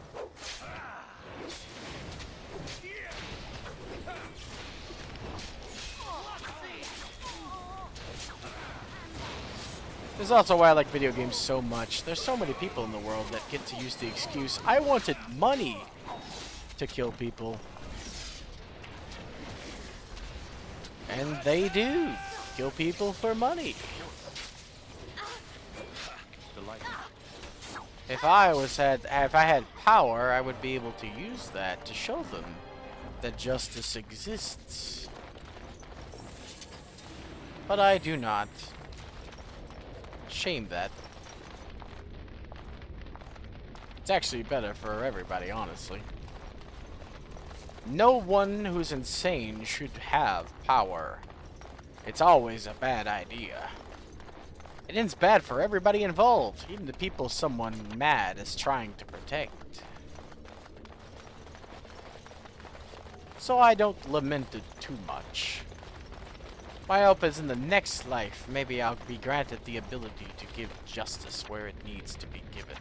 This is also why I like video games so much. There's so many people in the world that get to use the excuse, I wanted money to kill people. And they do kill people for money. If I had power, I would be able to use that to show them that justice exists. But I do not. Shame that. It's actually better for everybody, honestly. No one who's insane should have power. It's always a bad idea. It ends bad for everybody involved, even the people someone mad is trying to protect. So I don't lament it too much. My hope is in the next life, maybe I'll be granted the ability to give justice where it needs to be given.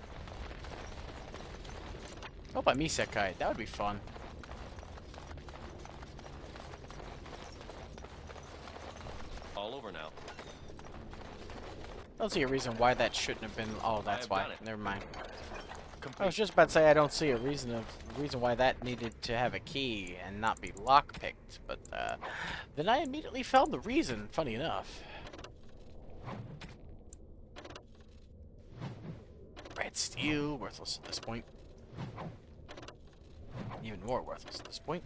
Hope I'm isekai. That would be fun. All over now. I don't see a reason why that shouldn't have been. Oh, that's why. Never mind. Complete. I was just about to say I don't see a reason why that needed to have a key and not be lockpicked, but then I immediately found the reason. Funny enough. Red steel, worthless at this point. Even more worthless at this point.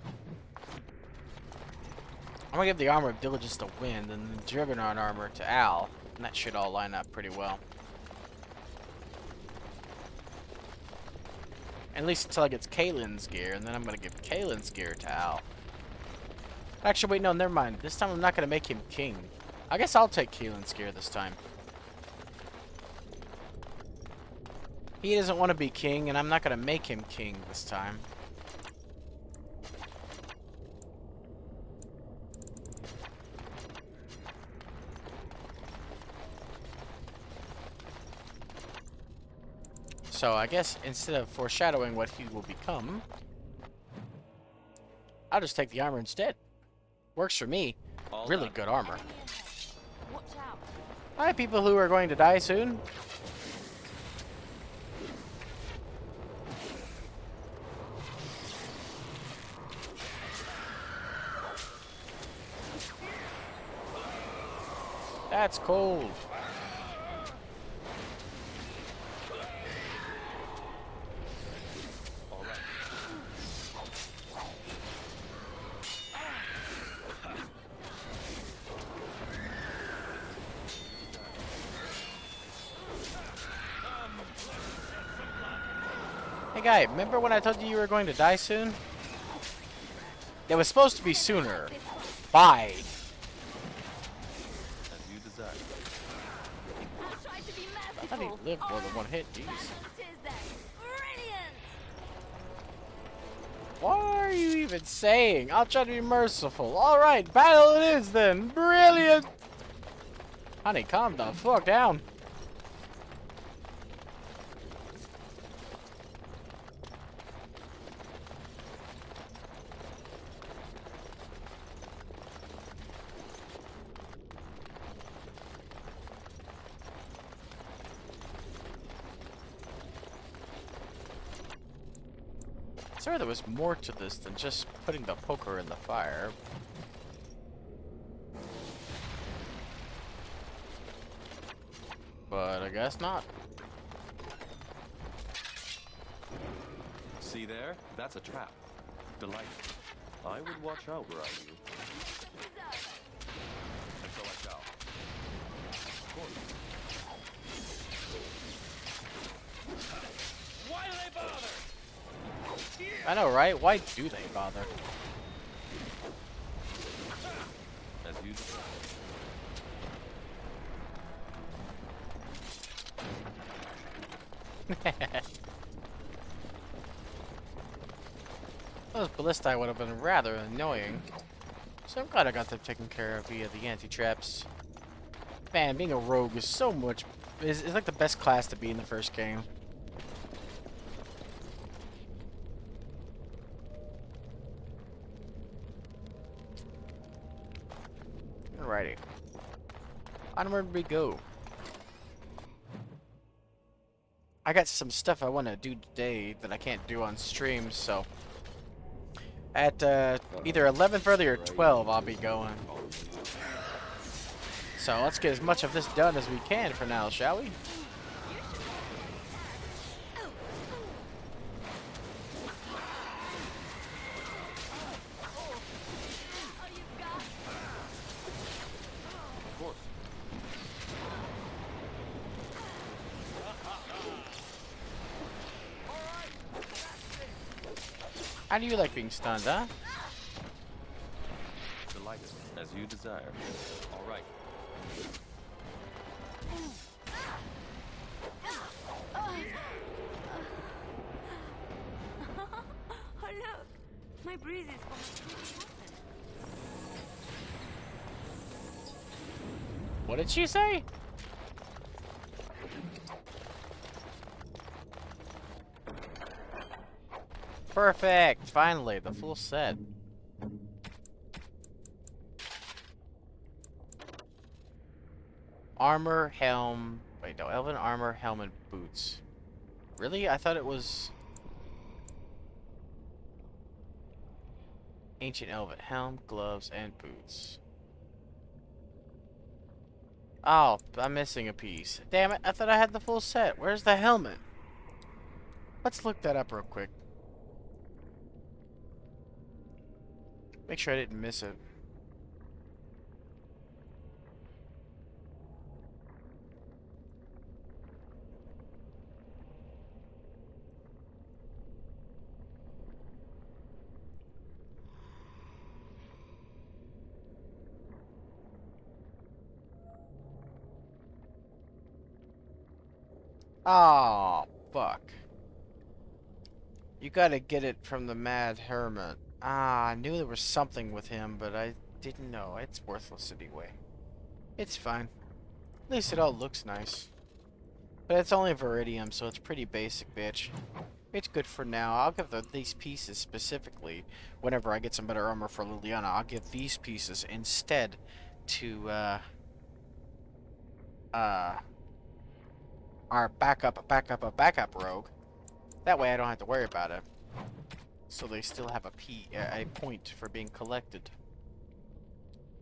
I'm gonna give the armor of diligence to Wind and the Juggernaut armor to Al, and that should all line up pretty well. At least until I get Kaylin's gear, and then I'm gonna give Kaylin's gear to Al. Actually, wait, no, never mind. This time I'm not gonna make him king. I guess I'll take Kaylin's gear this time. He doesn't want to be king, and I'm not gonna make him king this time. So I guess instead of foreshadowing what he will become, I'll just take the armor instead. Works for me. Really good armor. Hi, people who are going to die soon. That's cold. Hey guy, remember when I told you were going to die soon? It was supposed to be sooner. Bye. As you desire. I thought he lived more than one hit, jeez. What are you even saying? I'll try to be merciful. Alright, battle it is then. Brilliant! Honey, calm the fuck down. Sorry, there was more to this than just putting the poker in the fire. But I guess not. See there? That's a trap. Delighted. I would watch out were I you. And so I shall. Of course. Why do they bother? I know, right? Why do they bother? As you Those ballistae would have been rather annoying. So I'm glad I got them taken care of via the anti-traps. Man, being a rogue is so much... is like the best class to be in the first game. Alrighty. Onward we go. I got some stuff I want to do today that I can't do on stream, so... At either 11:30 or 12, I'll be going. So let's get as much of this done as we can for now, shall we? How do you like being stunned, huh? delighted. As you desire. All right. Oh look, my breeze is What did she say? Perfect! Finally, the full set. Armor, helm... Wait, no, elven armor, helm, and boots. Really? I thought it was... Ancient elven helm, gloves, and boots. Oh, I'm missing a piece. Damn it, I thought I had the full set. Where's the helmet? Let's look that up real quick. Make sure I didn't miss it. Oh, fuck. You gotta get it from the Mad Hermit. Ah, I knew there was something with him, but I didn't know. It's worthless anyway. It's fine. At least it all looks nice. But it's only Viridium, so it's pretty basic, bitch. It's good for now. I'll give these pieces specifically, whenever I get some better armor for Liliana, I'll give these pieces instead to, our backup rogue. That way I don't have to worry about it. So they still have a point for being collected.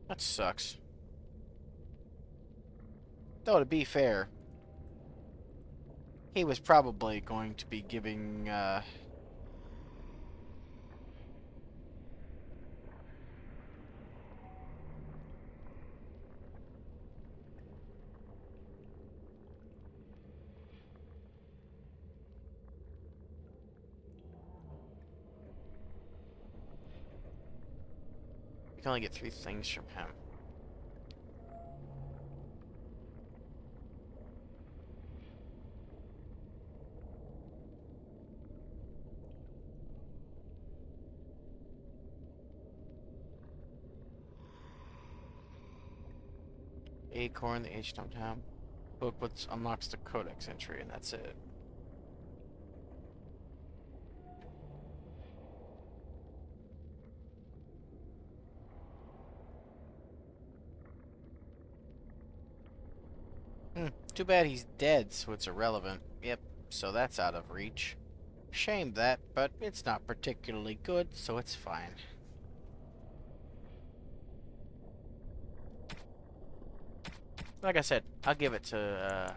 That sucks. Though to be fair, he was probably going to be giving, you can only get 3 things from him. Acorn, the H-Tom Town. Book what unlocks the codex entry, and that's it. Too bad he's dead, so it's irrelevant. Yep, so that's out of reach. Shame that, but it's not particularly good, so it's fine. Like I said, I'll give it to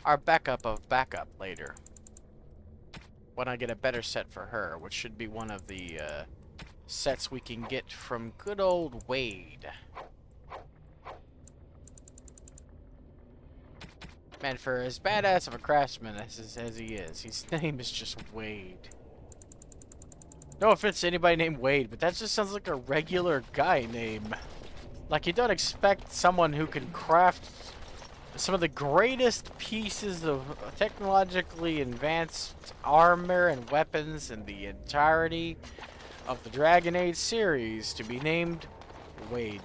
our backup of backup later. When I get a better set for her, which should be one of the sets we can get from good old Wade. Man, for as badass of a craftsman as he is, his name is just Wade. No offense to anybody named Wade, but that just sounds like a regular guy name. Like, you don't expect someone who can craft some of the greatest pieces of technologically advanced armor and weapons in the entirety of the Dragon Age series to be named Wade.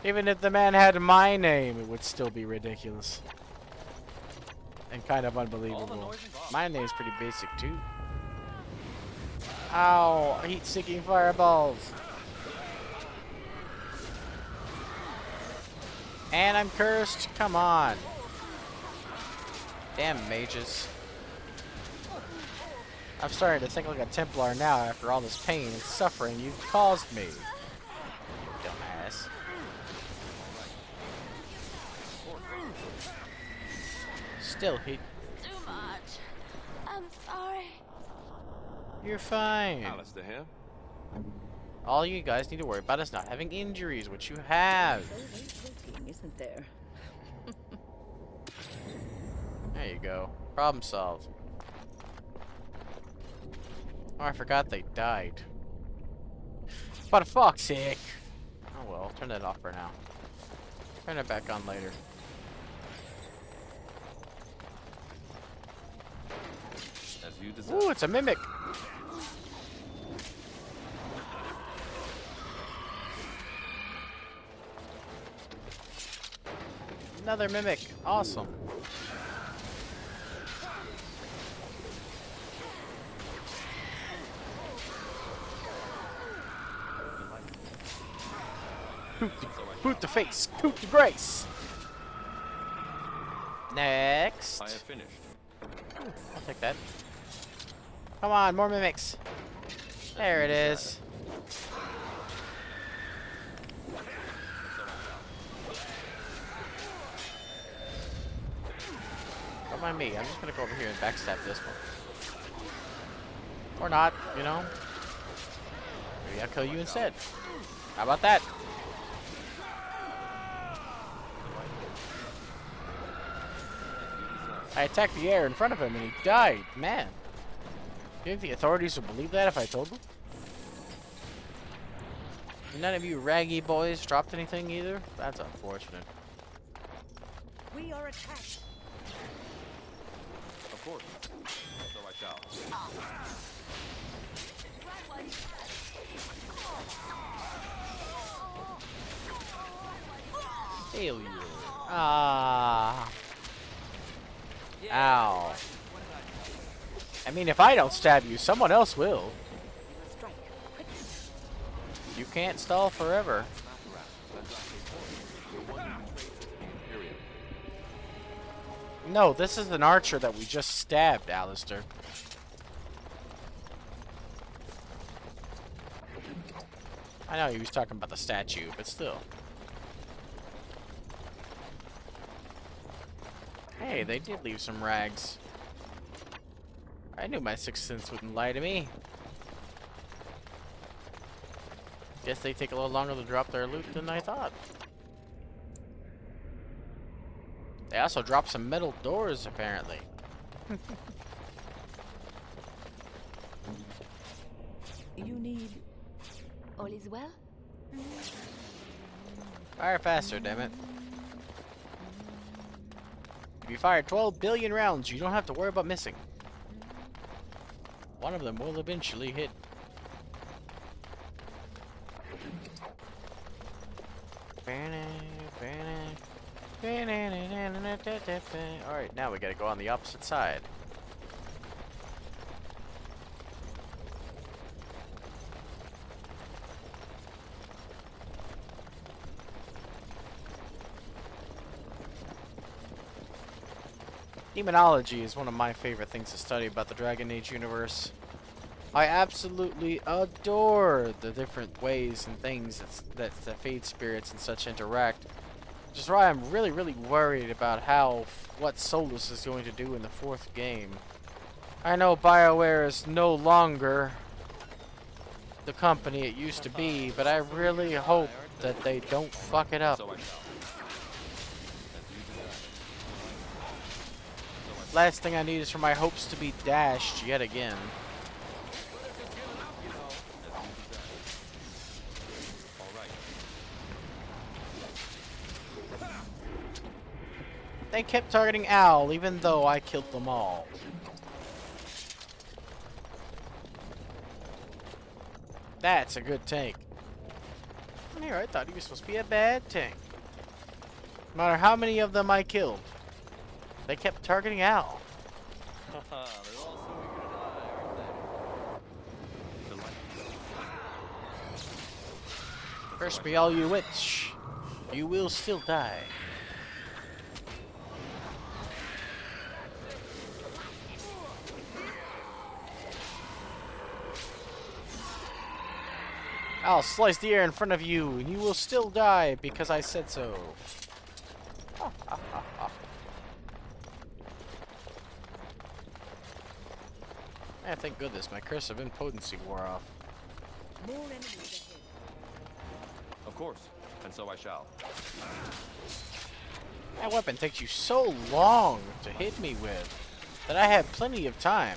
Even if the man had my name, it would still be ridiculous. And kind of unbelievable. My name's pretty basic, too. Ow! Heat-seeking fireballs! And I'm cursed? Come on. Damn mages. I'm starting to think like a Templar now after all this pain and suffering you've caused me. You dumbass. Still hit. Too much. I'm sorry. You're fine. Alistair here. All you guys need to worry about is not having injuries, which you have. Isn't there? There you go. Problem solved. Oh, I forgot they died. But fuck's sake. Oh well, turn that off for now. Turn it back on later. As you desire. Ooh, it's a mimic. Another mimic. Awesome. Boot the face. Boot the grace. Next. I have finished. I'll take that. Come on, more mimics. There it is. Don't mind me. I'm just gonna go over here and backstab this one. Or not, you know. Maybe I'll kill you instead. How about that? I attacked the air in front of him and he died. Man. Do you think the authorities would believe that if I told them? None of you raggy boys dropped anything either? That's unfortunate. We are attacked. Of course. So I shall. Failure. Ah. Ow. I mean, if I don't stab you, someone else will. You can't stall forever. No, this is an archer that we just stabbed, Alistair. I know he was talking about the statue, but still. Hey, they did leave some rags. I knew my sixth sense wouldn't lie to me. Guess they take a little longer to drop their loot than I thought. They also dropped some metal doors, apparently. You need... All is well? Fire faster, damn it. If you fire 12 billion rounds, you don't have to worry about missing. One of them will eventually hit. Alright, now we gotta go on the opposite side. Demonology is one of my favorite things to study about the Dragon Age universe. I absolutely adore the different ways and things that the Fade Spirits and such interact. Which is why I'm really, really worried about what Solus is going to do in the 4th game. I know BioWare is no longer the company it used to be, but I really hope that they don't fuck it up. Last thing I need is for my hopes to be dashed yet again. They kept targeting Owl, even though I killed them all. That's a good tank. Here, I thought he was supposed to be a bad tank. No matter how many of them I killed, they kept targeting Owl. Curse me all you witch. You will still die. I'll slice the air in front of you, and you will still die because I said so. Man, thank goodness my curse of impotency wore off. More enemies ahead. Of course, and so I shall. That weapon takes you so long to hit me with that I have plenty of time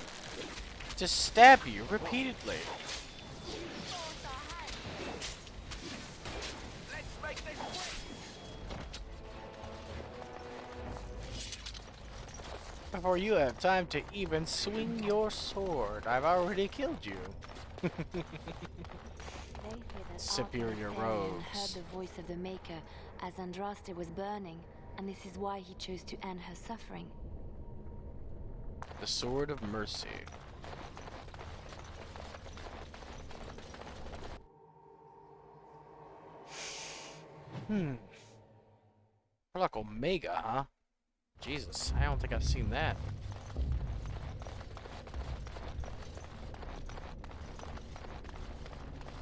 to stab you repeatedly. Before you have time to even swing your sword, I've already killed you. Superior Rose heard the voice of the Maker as Andraste was burning, and this is why he chose to end her suffering. The Sword of Mercy. More like Omega, huh? Jesus, I don't think I've seen that.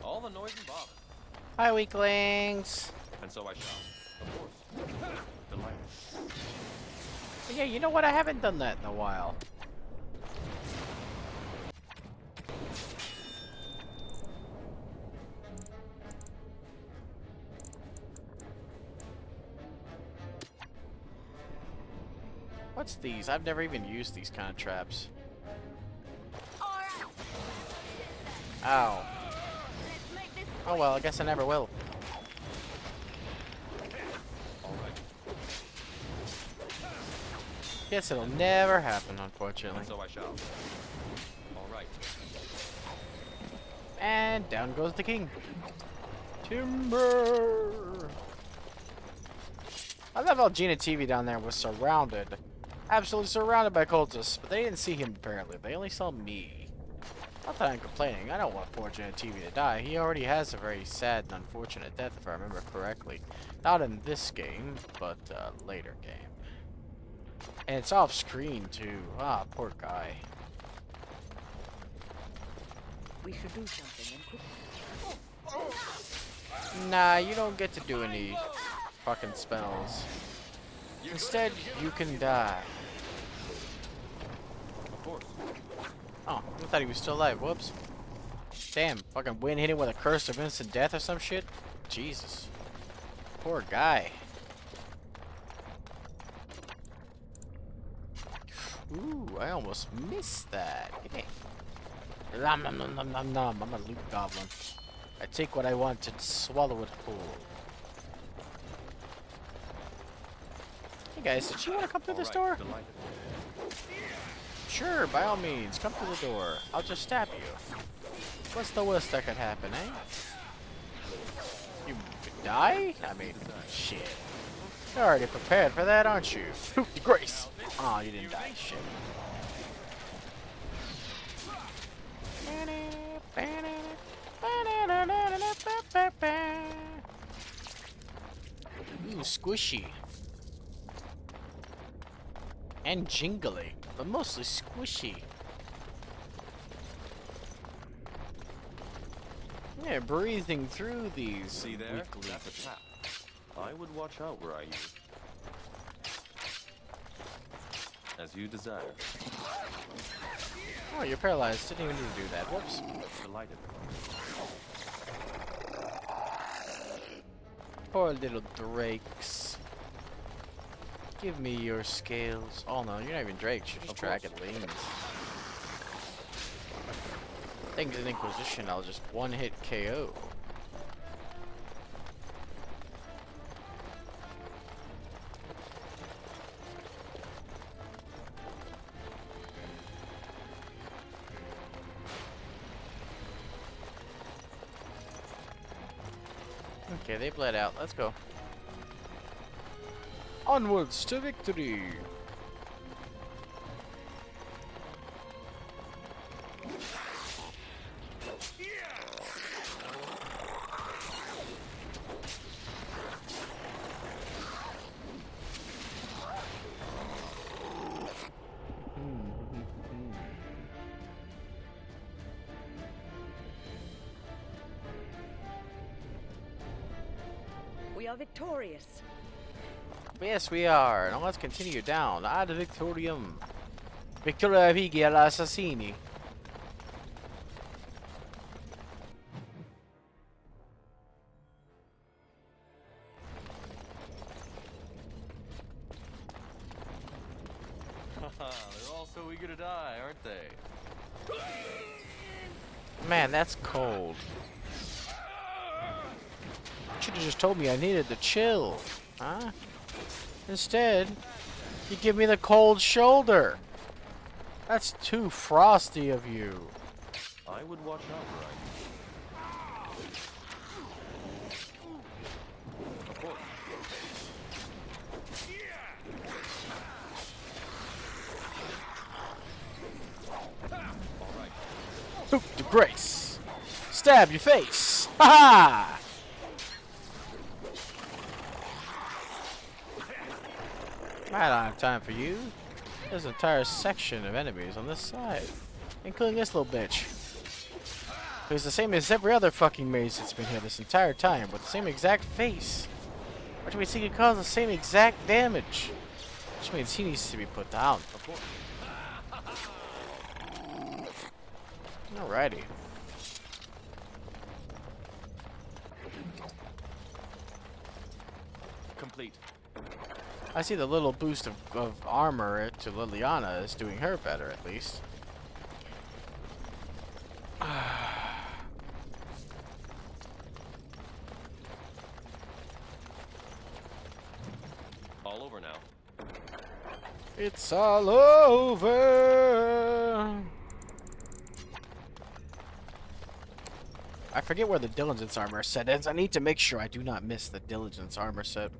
All the noise and bother. Hi, weaklings. And so I shall. Of course. Delighted. But yeah, you know what? I haven't done that in a while. What's these? I've never even used these kind of traps. Ow. Oh well, I guess I never will. Guess it'll never happen, unfortunately. And so I shall. All right. And down goes the king. Timber. I love how Gina TV down there was surrounded. Absolutely surrounded by cultists, but they didn't see him apparently. They only saw me. Not that I'm complaining. I don't want poor Gina TV to die. He already has a very sad and unfortunate death, if I remember correctly. Not in this game, but later game. And it's off screen too. Ah, poor guy. We should do something and quickly. Nah, you don't get to do any fucking spells. Instead, you can die. Of course. Oh, I thought he was still alive. Whoops. Damn, fucking wind hit him with a curse of instant death or some shit. Jesus. Poor guy. Ooh, I almost missed that. Hey. Nom nom nom nom nom nom. I'm a loot goblin. I take what I want and swallow it whole. Hey guys, did you want to come through this door? Sure, by all means, come through the door. I'll just stab you. What's the worst that could happen, eh? You could die? I mean, shit. You're already prepared for that, aren't you? Grace! Aw, oh, you didn't die, shit. Ooh, squishy. And jingly, but mostly squishy. Yeah, breathing through these. See there? weekly- That's a trap. I would watch out where I you. As you desire. Oh, you're paralyzed. Didn't even need to do that. Whoops. Delighted. Poor little drakes. Give me your scales. Oh no, you're not even drakes. You're just dragonlings. Things in Inquisition, I'll just one-hit KO. Okay, they bled out. Let's go. Onwards to victory! We are victorious. Yes, we are. Now let's continue down. Ad Victorium. Victoria Vigia l'Assassini. They're all so eager to die, aren't they? Man, that's cold. Should have just told me I needed to chill. Huh? Instead, you give me the cold shoulder. That's too frosty of you. I would watch out where I Of course. All right. Hoop to grace. Stab your face. Ha ha! I don't have time for you. There's an entire section of enemies on this side, including this little bitch. Who's the same as every other fucking maze that's been here this entire time, with the same exact face. Which means he can cause the same exact damage. Which means he needs to be put down. Of course. Alrighty. Complete. I see the little boost of armor to Liliana is doing her better, at least. All over now. It's all over. I forget where the diligence armor set is. I need to make sure I do not miss the diligence armor set.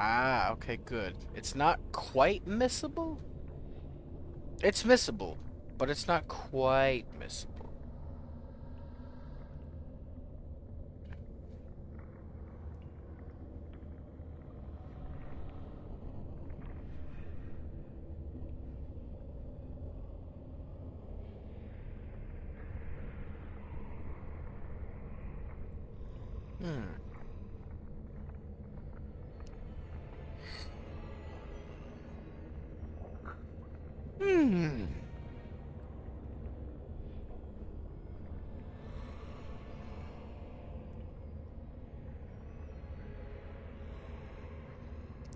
Ah, okay, good. It's not quite missable? It's missable, but it's not quite missable.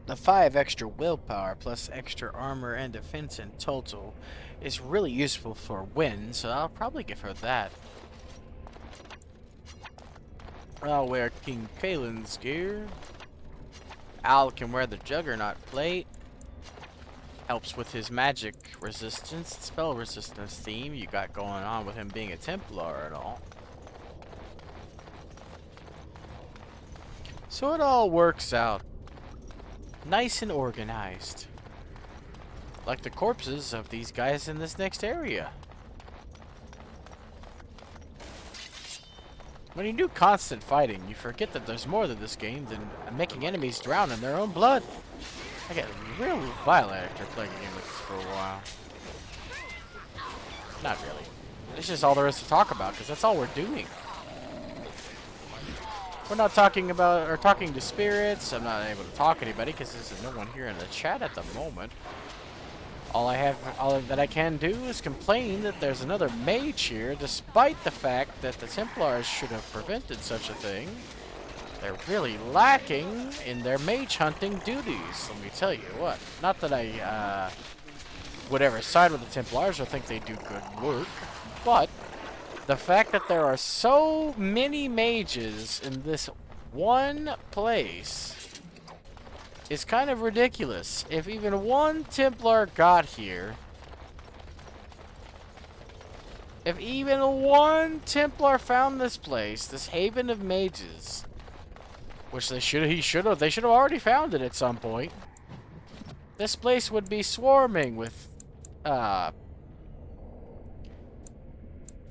The 5 extra willpower plus extra armor and defense in total is really useful for Win, so I'll probably give her that. I'll wear King Kaelin's gear. Al can wear the Juggernaut plate. Helps with his magic resistance, spell resistance theme you got going on with him being a Templar and all. So it all works out. Nice and organized. like the corpses of these guys in this next area. When you do constant fighting, you forget that there's more to this game than making enemies drown in their own blood. I get real violent after playing a game like this for a while. Not really. It's just all there is to talk about, because that's all we're doing. We're not talking about, or talking to spirits. I'm not able to talk to anybody, because there's no one here in the chat at the moment. All that I can do is complain that there's another mage here, despite the fact that the Templars should have prevented such a thing. They're really lacking in their mage hunting duties, let me tell you what. Not that I would ever side with the Templars or think they do good work, but the fact that there are so many mages in this one place is kind of ridiculous. If even one Templar got here, if even one Templar found this place, this haven of mages, which they should have already found it at some point, this place would be swarming with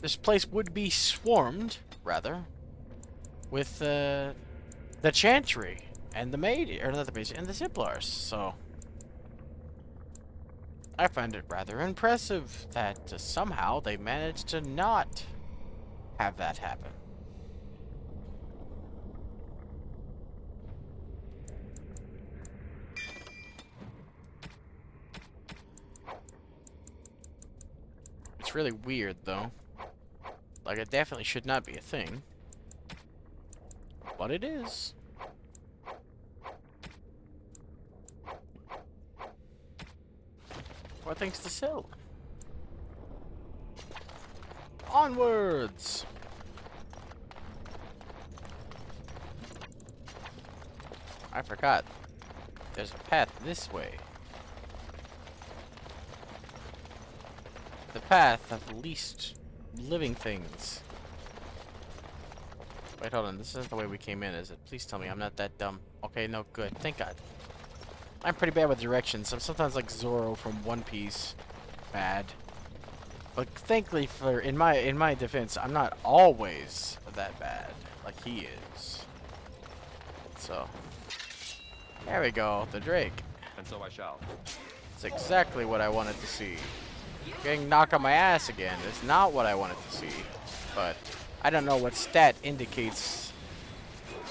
this place would be swarmed, rather, with the Chantry and the Mage, or not the Mage, and the Templars. So I find it rather impressive that somehow they managed to not have that happen. It's really weird, though. Like, it definitely should not be a thing. But it is. More things to sell. Onwards! I forgot. There's a path this way. The path of least living things. Wait, hold on. This isn't the way we came in, is it? Please tell me I'm not that dumb. Okay, no, good. Thank God. I'm pretty bad with directions. I'm sometimes like Zoro from One Piece. Bad. But thankfully, in my defense, I'm not always that bad like he is. So, there we go. The Drake. And so I shall. It's exactly what I wanted to see. Getting knocked on my ass again is not what I wanted to see. But I don't know what stat indicates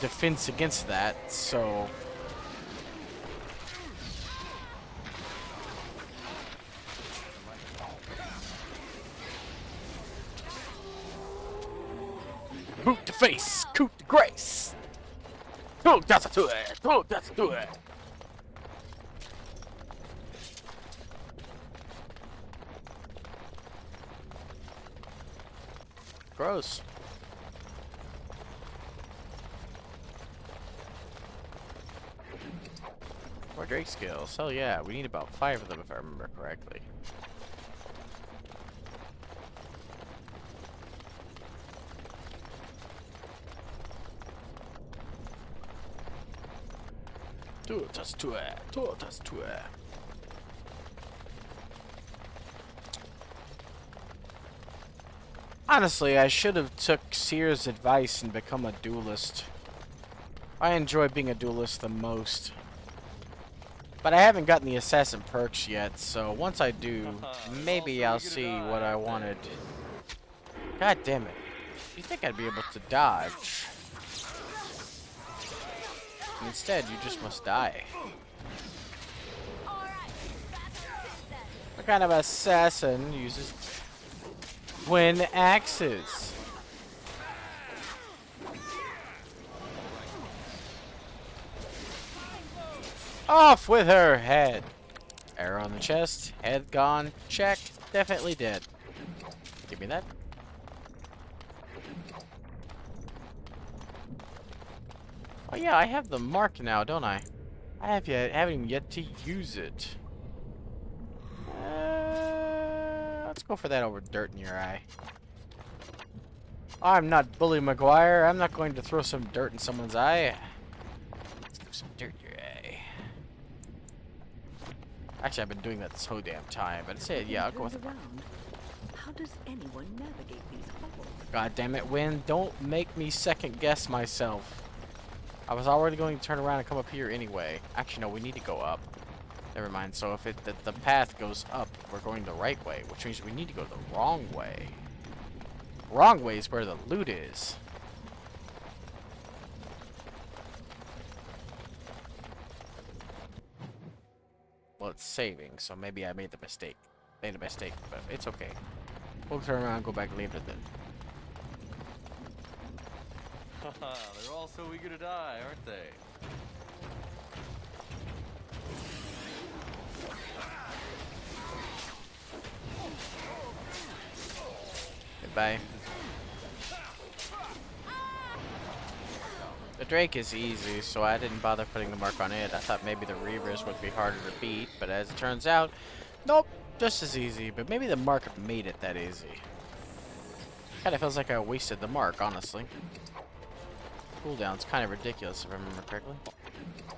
defense against that, so... Boot the face, coot the grace. Oh, that's to it. Oh, that's to it. Gross. More Drake skills. Hell yeah, we need about 5 of them if I remember correctly. Honestly, I should have took Seer's advice and become a duelist. I enjoy being a duelist the most. But I haven't gotten the assassin perks yet, so once I do, maybe I'll see what I wanted. God damn it. You think I'd be able to dodge? Instead, you just must die. What kind of assassin uses twin axes? Off with her head. Arrow on the chest. Head gone. Check. Definitely dead. Give me that. Oh yeah, I have the mark now, don't I? I haven't yet to use it. Let's go for that over dirt in your eye. I'm not Bully Maguire. I'm not going to throw some dirt in someone's eye. Let's throw some dirt in your eye. Actually, I've been doing that this whole damn time, but I said, yeah, I'll go with it. How does anyone navigate these holes? God damn it, Wind. Don't make me second guess myself. I was already going to turn around and come up here anyway. Actually, no, we need to go up. Never mind. So if the path goes up, we're going the right way, which means we need to go the wrong way. Wrong way is where the loot is. Well, it's saving, so maybe I made a mistake, but it's okay. We'll turn around and go back later then. They're all so eager to die, aren't they? Goodbye. The Drake is easy, so I didn't bother putting the mark on it. I thought maybe the Reavers would be harder to beat, but as it turns out, nope, just as easy. But maybe the mark made it that easy. Kinda feels like I wasted the mark, honestly. Cooldown's kind of ridiculous if I remember correctly.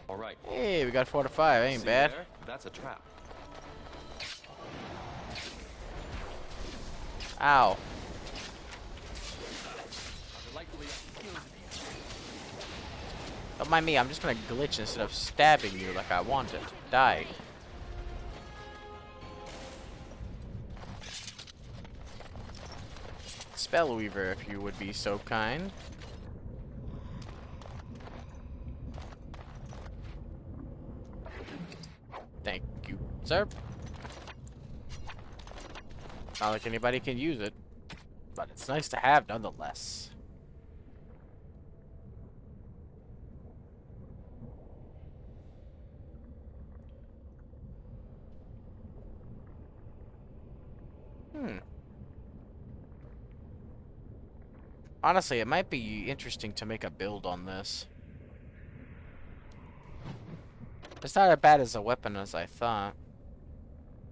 Alright. Hey, we got 4 to 5, ain't See bad. there? That's a trap. Ow. Don't mind me, I'm just gonna glitch instead of stabbing you like I wanted. Die. Spellweaver, if you would be so kind. Thank you, sir. Not like anybody can use it, but it's nice to have nonetheless. Honestly, it might be interesting to make a build on this. It's not as bad as a weapon as I thought.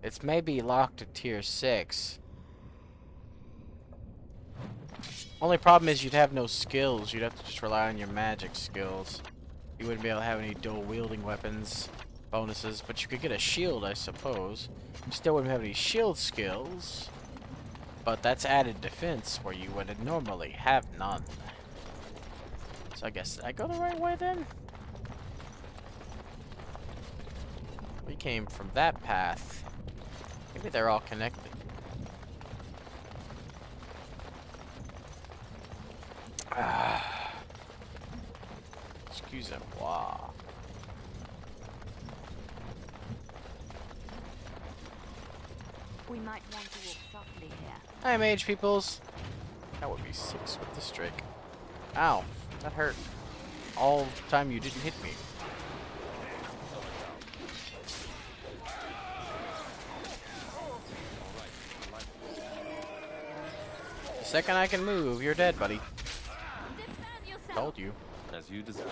It's maybe locked to tier 6. Only problem is you'd have no skills. You'd have to just rely on your magic skills. You wouldn't be able to have any dual wielding weapons bonuses, but you could get a shield, I suppose. You still wouldn't have any shield skills. But that's added defense where you would normally have none. So I guess did I go the right way then? We came from that path. Maybe they're all connected. Excusez-moi. We might want to walk softly here. Hi, mage peoples. That would be 6 with this Drake. Ow, that hurt. All the time you didn't hit me. The second I can move, you're dead, buddy. Told you. As you deserve.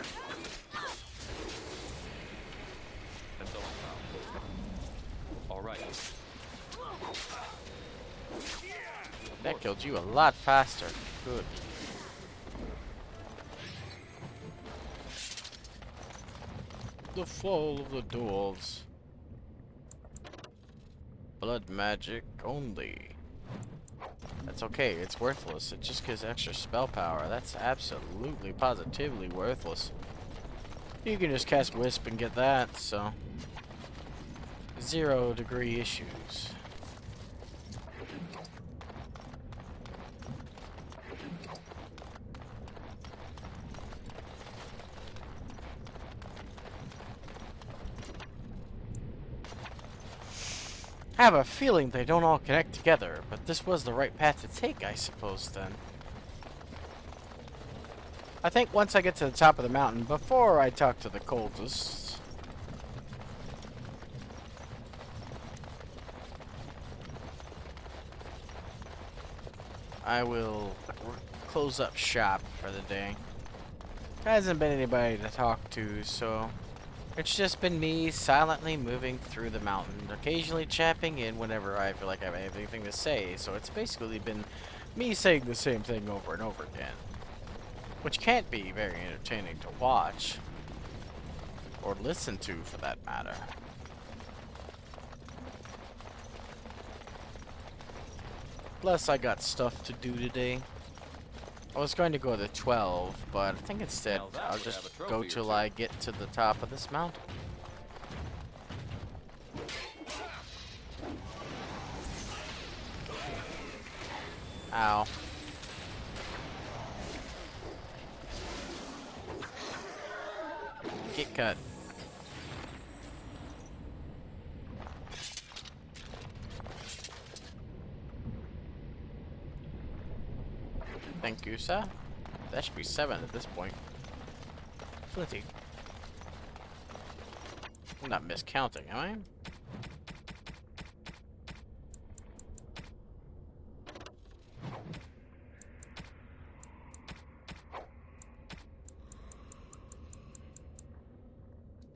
And so on. Alright. That killed you a lot faster. Good. The fall of the dwarves. Blood magic only. That's okay, it's worthless. It just gives extra spell power. That's absolutely, positively worthless. You can just cast Wisp and get that, so 0 degree issues. I have a feeling they don't all connect together, but this was the right path to take, I suppose, then. I think once I get to the top of the mountain, before I talk to the cultists, I will close up shop for the day. There hasn't been anybody to talk to, so it's just been me silently moving through the mountain, occasionally chapping in whenever I feel like I have anything to say. So it's basically been me saying the same thing over and over again, which can't be very entertaining to watch or listen to, for that matter. Plus, I got stuff to do today. I was going to go to 12, but I think instead I'll just go till I get to the top of this mountain. Ow. Get cut. Thank you, sir. That should be 7 at this point. Plenty. I'm not miscounting, am I?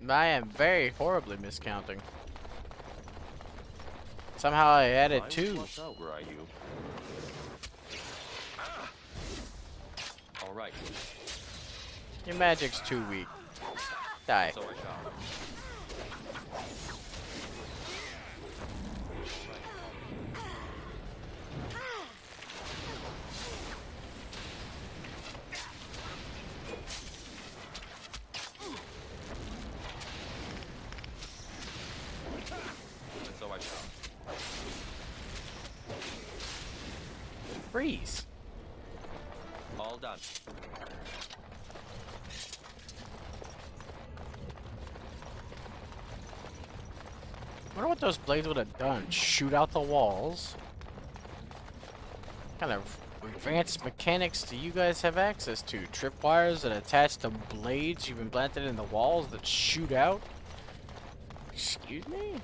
I am very horribly miscounting. Somehow I added 2. All right. Your magic's too weak. Die. So I shall. So I shall. Freeze. All done. I wonder what those blades would have done. Shoot out the walls. What kind of advanced mechanics do you guys have access to? Tripwires that attach to blades you've implanted in the walls that shoot out? Excuse me?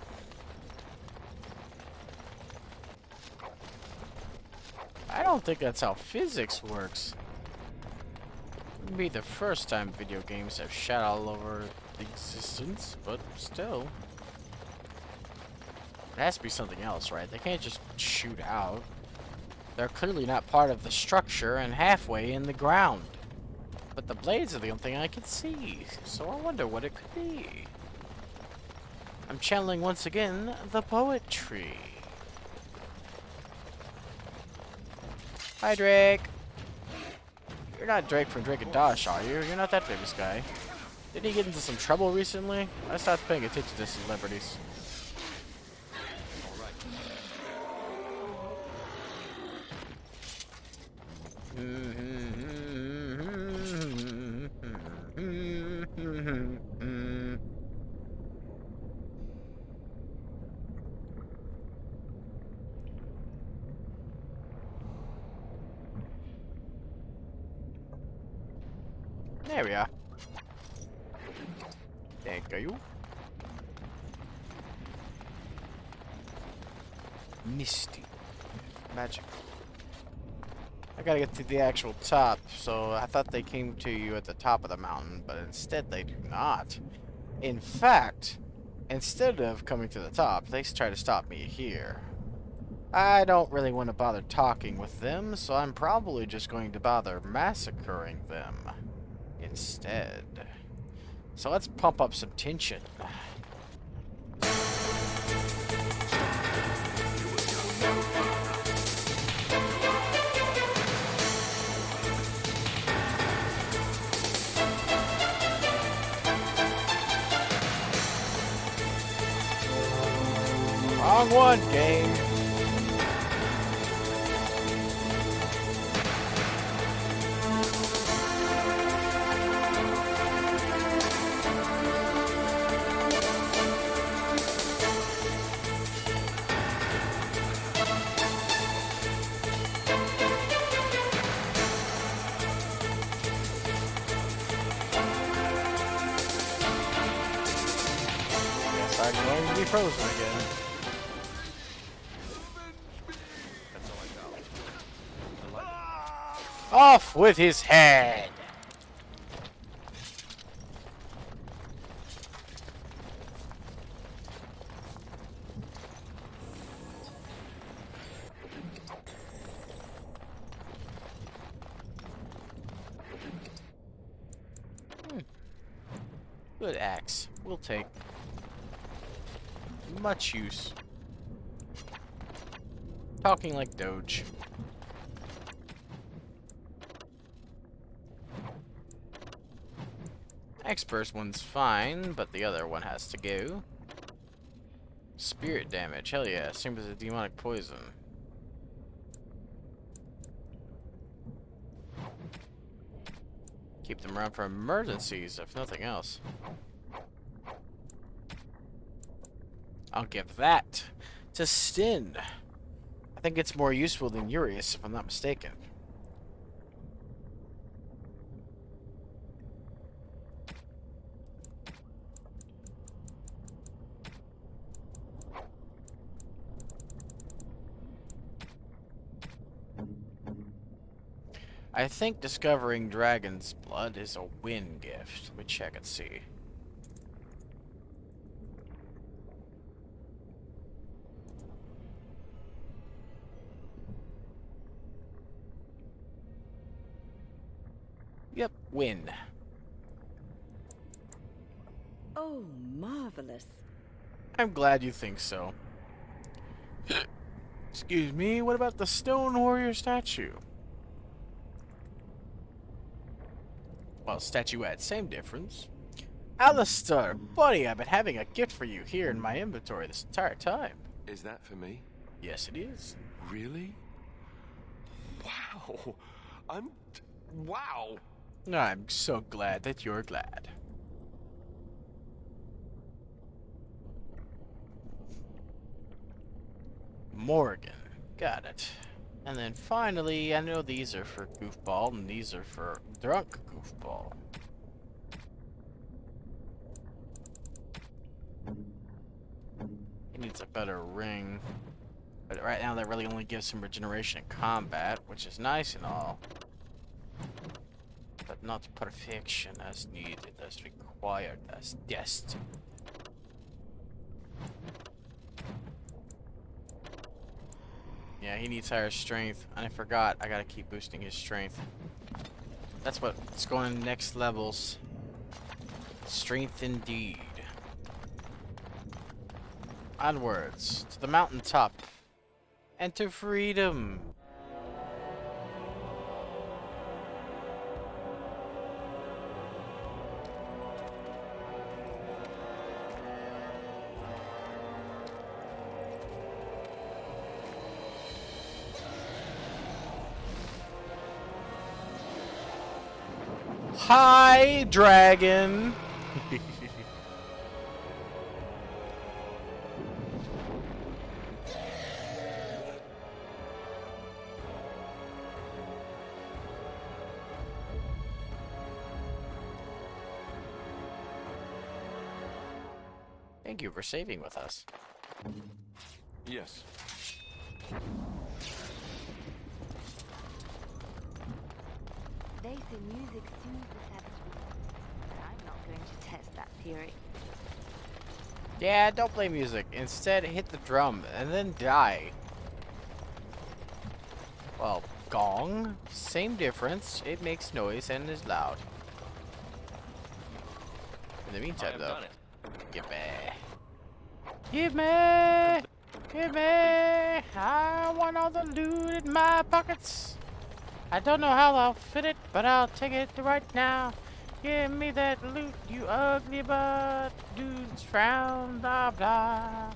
I don't think that's how physics works. Wouldn't be the first time video games have shot all over existence, but still. It has to be something else, right? They can't just shoot out. They're clearly not part of the structure and halfway in the ground. But the blades are the only thing I can see, so I wonder what it could be. I'm channeling once again the poetry. Hi, Drake. You're not Drake from Drake and Dosh, are you? You're not that famous guy. Didn't he get into some trouble recently? I stopped paying attention to celebrities. There we are. Thank you. Misty. Magic. I gotta get to the actual top, so I thought they came to you at the top of the mountain, but instead they do not. In fact, instead of coming to the top, they try to stop me here. I don't really want to bother talking with them, so I'm probably just going to bother massacring them instead. So let's pump up some tension. Wrong one, game. Guess I'm going to be frozen again. Off with his head! Good axe. We'll take. Much use. Talking like Doge. Next first one's fine, but the other one has to go. Spirit damage, hell yeah, same as a demonic poison. Keep them around for emergencies, if nothing else. I'll give that to Stin. I think it's more useful than Urius, if I'm not mistaken. I think discovering dragon's blood is a win gift. Let me check and see. Yep, win. Oh, marvelous. I'm glad you think so. Excuse me, what about the stone warrior statue? Well, statuette, same difference. Alistair, buddy, I've been having a gift for you here in my inventory this entire time. Is that for me? Yes, it is. Really? Wow. Wow. I'm so glad that you're glad. Morgan. Got it. And then finally, I know these are for Goofball, and these are for Drunk Goofball. He needs a better ring. But right now, that really only gives him regeneration in combat, which is nice and all. But not perfection as needed, as required, as destined. Yeah, he needs higher strength. And I forgot, I gotta keep boosting his strength. That's what's going next levels. Strength indeed. Onwards, to the mountaintop. And to freedom. Hi, dragon. Thank you for saving with us. Yes. They say music soothes the savage, but I'm not going to test that theory. Yeah, don't play music. Instead, hit the drum and then die. Well, gong, same difference. It makes noise and is loud. In the meantime, though, give me. Give me! Give me! I want all the loot in my pockets. I don't know how I'll fit it, but I'll take it right now. Give me that loot, you ugly butt. Dudes frown, blah blah.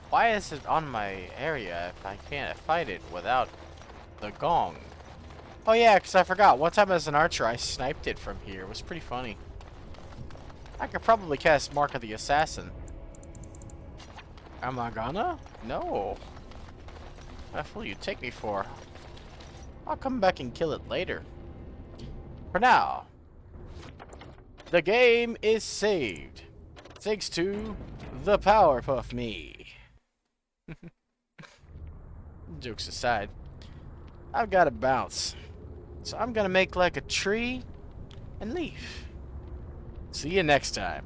Why is it on my area if I can't fight it without the gong? Oh yeah, because I forgot. One time as an archer, I sniped it from here. It was pretty funny. I could probably cast Mark of the Assassin. Am I gonna? No. What the fool you take me for? I'll come back and kill it later. For now, the game is saved. Thanks to the Powerpuff Me. Jokes aside, I've got to bounce. So I'm gonna make like a tree and leave. See you next time.